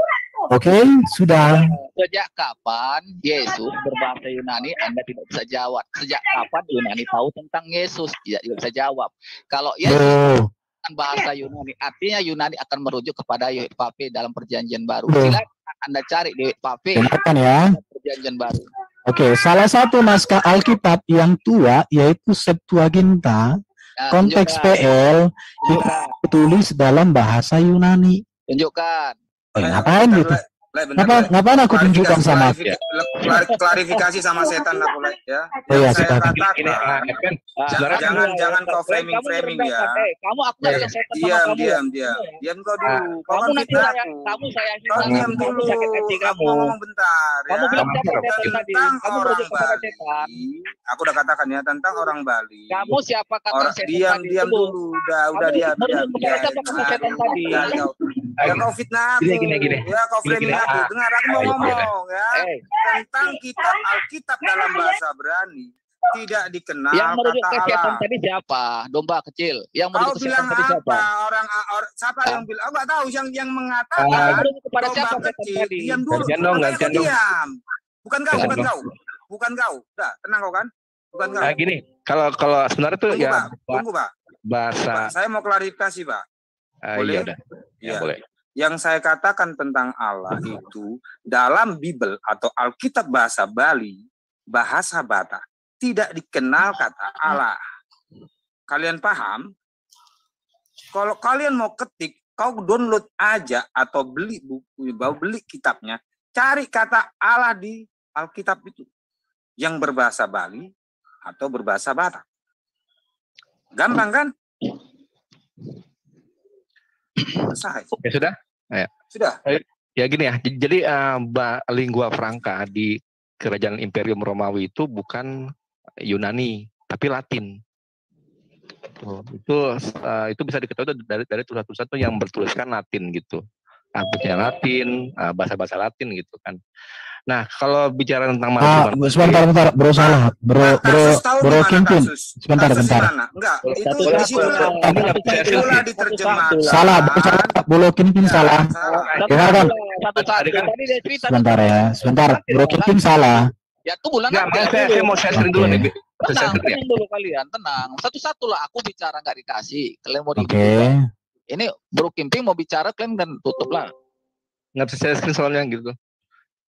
Oke, sudah. Sejak kapan Yesus berbahasa Yunani? Anda tidak bisa jawab. Sejak kapan Yunani tahu tentang Yesus? Tidak bisa jawab. Kalau Yesus bahasa Yunani, artinya Yunani akan merujuk kepada Yohid-Pape dalam perjanjian baru. Silakan Anda cari Yohid-Pape ya. Perjanjian baru. Oke, salah satu naskah Alkitab yang tua yaitu Septuaginta, konteks PL itu ditulis dalam bahasa Yunani. Tunjukkan. Ngapain gitu? Ngapain aku tunjukkan sama klarifikasi sama setan aku ya. Saya katakan jangan kau framing ya. Kamu aku yang setan sama kamu. Diam kau dulu. Kamu fitnah aku. Kau diam dulu. Kamu ngomong bentar ya. Tentang orang Bali. Aku udah katakan ya tentang orang Bali. Kamu siapa kata setan? Diam dulu. Udah diam. Ya kau fitnah aku. Ya kau framing aku. Dengar aku mau ngomong ya tentang kitab Alkitab dalam bahasa Ibrani tidak dikenal yang merujuk kata ke setan Allah. tadi siapa? Domba kecil. Yang Kau merujuk ke bilang setan tadi siapa? orang siapa yang bilang? Aku nggak tahu yang mengatakan kepada siapa domba kecil. tadi? Diam dulu. Diam. Bukan kau. Udah, tenang kau kan? Bukan kau. Gini, kalau sebenarnya tuh tunggu, Pak. Bahasa. Pak, saya mau klarifikasi, Pak. Boleh? Ya, boleh. Yang saya katakan tentang Allah itu dalam Bible atau Alkitab bahasa Bali, bahasa Batak, tidak dikenal kata Allah. Kalian paham? Kalau kalian mau ketik, kau download aja atau beli buku, beli kitabnya, cari kata Allah di Alkitab itu yang berbahasa Bali atau berbahasa Batak. Gampang kan? Selesai. Ya sudah? Sudah. Ya gini ya, jadi lingua franca di kerajaan Imperium Romawi itu bukan Yunani, tapi Latin. Itu bisa diketahui dari tulisan-tulisan yang bertuliskan Latin gitu. Artinya Latin, bahasa-bahasa Latin gitu kan. Nah, kalau bicara tentang manajemen, sebentar, bro salah, bro Kimpin, sebentar. Enggak, itu di situ itulah diterjemahkan. Salah, bro Kimpin salah. Dengarkan. Sebentar ya, bro Kimpin salah. Ya tunggu lah. Saya mau sharing dulu nih. Tenang dulu kalian, tenang. Satu-satu lah, aku bicara nggak dikasih. Kalian mau ini Bro Kimping mau bicara, kalian dan tutup lah. Nggak bisa saya screen soalnya gitu.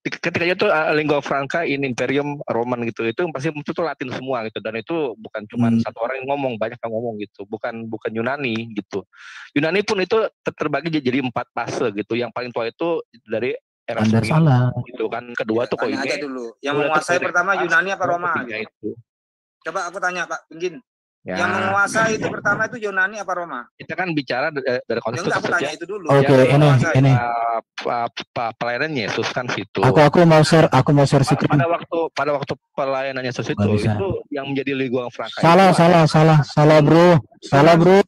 Ketika itu lingua franca in Imperium Roman gitu, itu pasti itu Latin semua gitu, dan itu bukan cuma satu orang yang ngomong, banyak yang ngomong gitu, bukan Yunani gitu. Yunani pun itu terbagi jadi 4 fase gitu. Yang paling tua itu dari era salah gitu kan. Kedua tuh Koine. Aja dulu. Yang menguasai pertama Yunani apa Roma? Gitu. Coba aku tanya Pak Pinggin. Ya. Yang menguasai itu pertama itu Yunani apa Roma? Kita kan bicara dari konteks tanya itu dulu. Oke, ini pelayanan Yesus kan situ. Aku mau share screen. Pada waktu pelayanan Yesus itu yang menjadi lingua franca. Salah bro.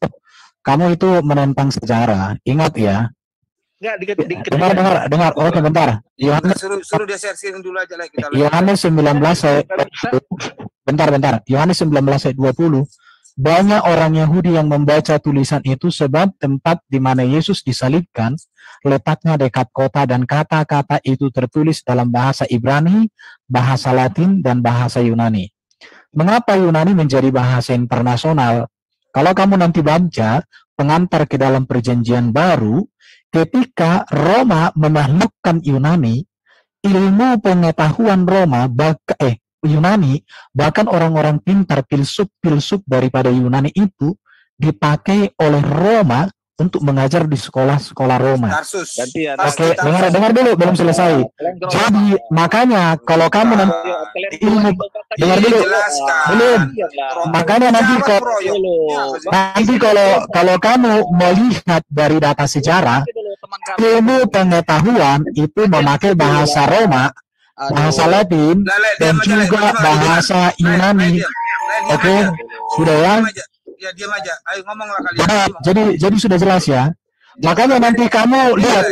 Kamu itu menentang sejarah. Ingat ya. Enggak, dengar. Oke, bentar. Suruh dia share dulu aja lah kita. Yohanes 19 ayat bentar. Yohanes 19 ayat 20. Banyak orang Yahudi yang membaca tulisan itu sebab tempat di mana Yesus disalibkan letaknya dekat kota dan kata-kata itu tertulis dalam bahasa Ibrani, bahasa Latin, dan bahasa Yunani. Mengapa Yunani menjadi bahasa internasional? Kalau kamu nanti baca pengantar ke dalam perjanjian baru, ketika Roma menaklukkan Yunani, ilmu pengetahuan Yunani, bahkan orang-orang pintar filsuf daripada Yunani itu dipakai oleh Roma untuk mengajar di sekolah-sekolah Roma. Oke, dengar dulu, belum selesai. Jadi makanya kalau kamu nanti ilmu, dengar dulu, belum. Makanya nanti kalau kamu melihat dari data sejarah, ilmu pengetahuan itu memakai bahasa Roma, bahasa Latin, dan juga bahasa Yunani. Oke, sudah ya? Ya diam aja. Ayo ngomonglah kalian. Jadi sudah jelas ya. Makanya nanti kamu lihat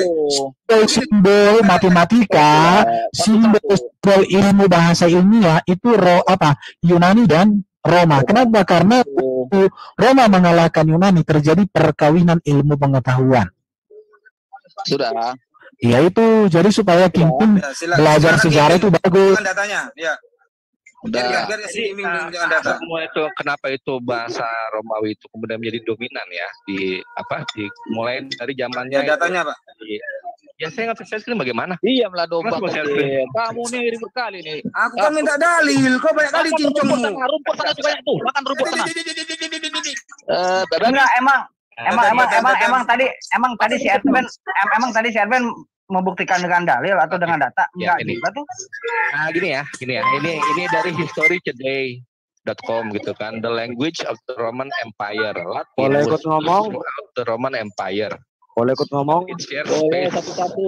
simbol matematika, simbol ilmu bahasa ilmiah itu Yunani dan Roma. Kenapa? Karena Roma mengalahkan Yunani, terjadi perkawinan ilmu pengetahuan. Sudah. Ya itu, jadi supaya Kimpin belajar sejarah itu bagus. Datanya, ya. Udah. Semua itu kenapa itu bahasa Romawi itu kemudian menjadi dominan ya mulai dari zamannya. Ya datanya Pak. Ya saya nggak percaya sekali bagaimana. Iya melah domba. Kamu nih ribut kali nih. Aku kan minta dalil, kau banyak kali cincongmu. Rumput sana sebanyak tuh, makan rumput sana. Enggak, emang tadi si Erben membuktikan dengan dalil atau dengan data? Enggak juga tuh. Nah, gini ya. Ini dari historytoday.com gitu kan. The language of the Roman Empire. Latin. Boleh ikut ngomong? The Roman Empire. Boleh ikut ngomong? Boleh satu-satu.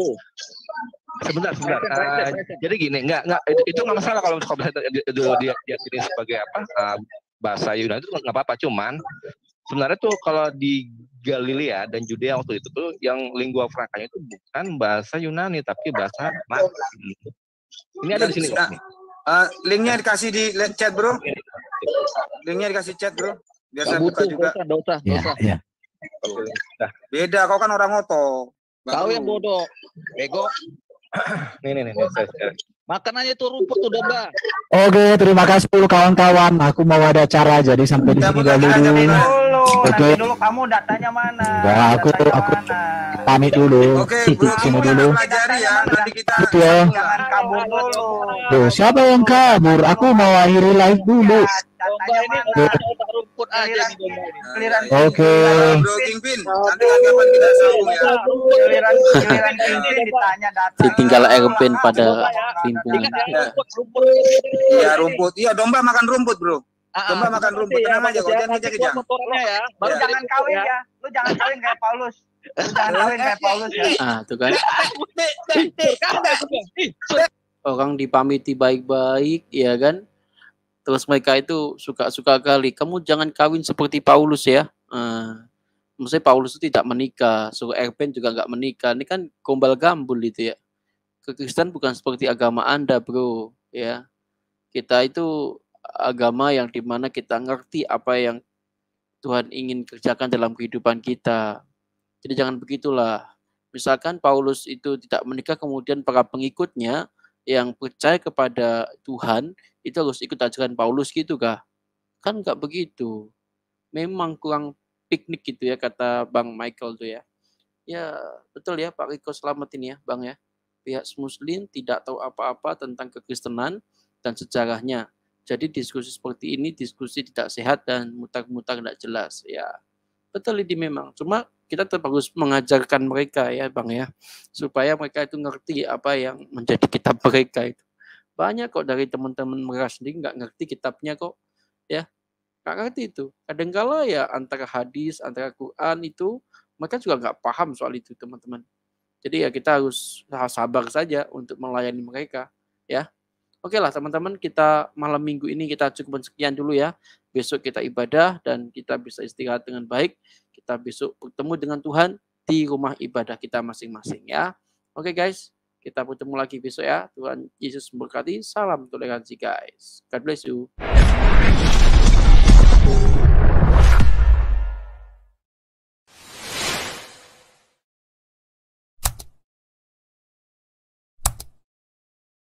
Sebentar. Jadi gini, enggak itu nggak masalah kalau bisa diyakini sebagai bahasa Yunani itu nggak apa-apa, cuman sebenarnya tuh kalau di Galilea dan Judea waktu itu tuh yang lingua francanya itu bukan bahasa Yunani tapi bahasa Latin. Ini ada di sini. Linknya dikasih di chat bro. Linknya dikasih chat bro. Biar saya buka juga. Dosa. Ya. Beda, kau kan orang oto. Kau yang bodoh, bego. Nih. Makanannya itu rumput tuh domba. Oke, terima kasih dulu kawan-kawan. Aku mau ada acara jadi sampai di sini dulu. Nanti dulu kamu datanya mana? Enggak, aku pamit dulu. Oke, sini dulu. Pelajari ya. Nanti kita jangan kabur dulu. Loh, siapa yang kabur? Aku mau akhiri live dulu. Domba ini rumput aja di domba ini. Oke. Bro Kingpin, nanti kapan kita sambung ya. Giliran Kingpin ditanya data. Tinggal Erben pada pimpinan. Iya rumput. Iya domba makan rumput bro. Domba makan rumput. Tenang aja kok. Jangan kejar-kejar. Baru jangan kawin ya. Lu jangan kawin kayak Paulus. Tuh kan. Orang dipamiti baik-baik, ya kan? Terus mereka itu suka-suka kali. Kamu jangan kawin seperti Paulus ya. Maksudnya Paulus itu tidak menikah. Suruh Erben juga nggak menikah. Ini kan gombal gambul itu ya. Kekristenan bukan seperti agama Anda, bro. Ya, kita itu agama yang dimana kita ngerti apa yang Tuhan ingin kerjakan dalam kehidupan kita. Jadi jangan begitulah. Misalkan Paulus itu tidak menikah, kemudian para pengikutnya yang percaya kepada Tuhan itu harus ikut ajaran Paulus gitu kah? Kan nggak begitu. Memang kurang piknik gitu ya, kata Bang Michael tuh ya. Ya betul ya Pak Riko, selamat ini ya Bang ya. Pihak Muslim tidak tahu apa-apa tentang kekristenan dan sejarahnya. Jadi diskusi seperti ini diskusi tidak sehat dan mutar-mutar tidak jelas ya. Betul ini memang. Cuma kita tetap harus mengajarkan mereka ya Bang ya. Supaya mereka itu ngerti apa yang menjadi kitab mereka itu. Banyak kok dari teman-teman mereka sendiri nggak ngerti kitabnya kok. Ya, nggak ngerti itu. Kadangkala ya antara hadis, antara Quran itu mereka juga nggak paham soal itu teman-teman. Jadi ya kita harus sabar saja untuk melayani mereka ya. Oke lah teman-teman, kita malam minggu ini kita cukup sekian dulu ya. Besok kita ibadah dan kita bisa istirahat dengan baik. Kita besok bertemu dengan Tuhan di rumah ibadah kita masing-masing ya. Oke guys, kita bertemu lagi besok ya. Tuhan Yesus memberkati. Salam toleransi guys. God bless you.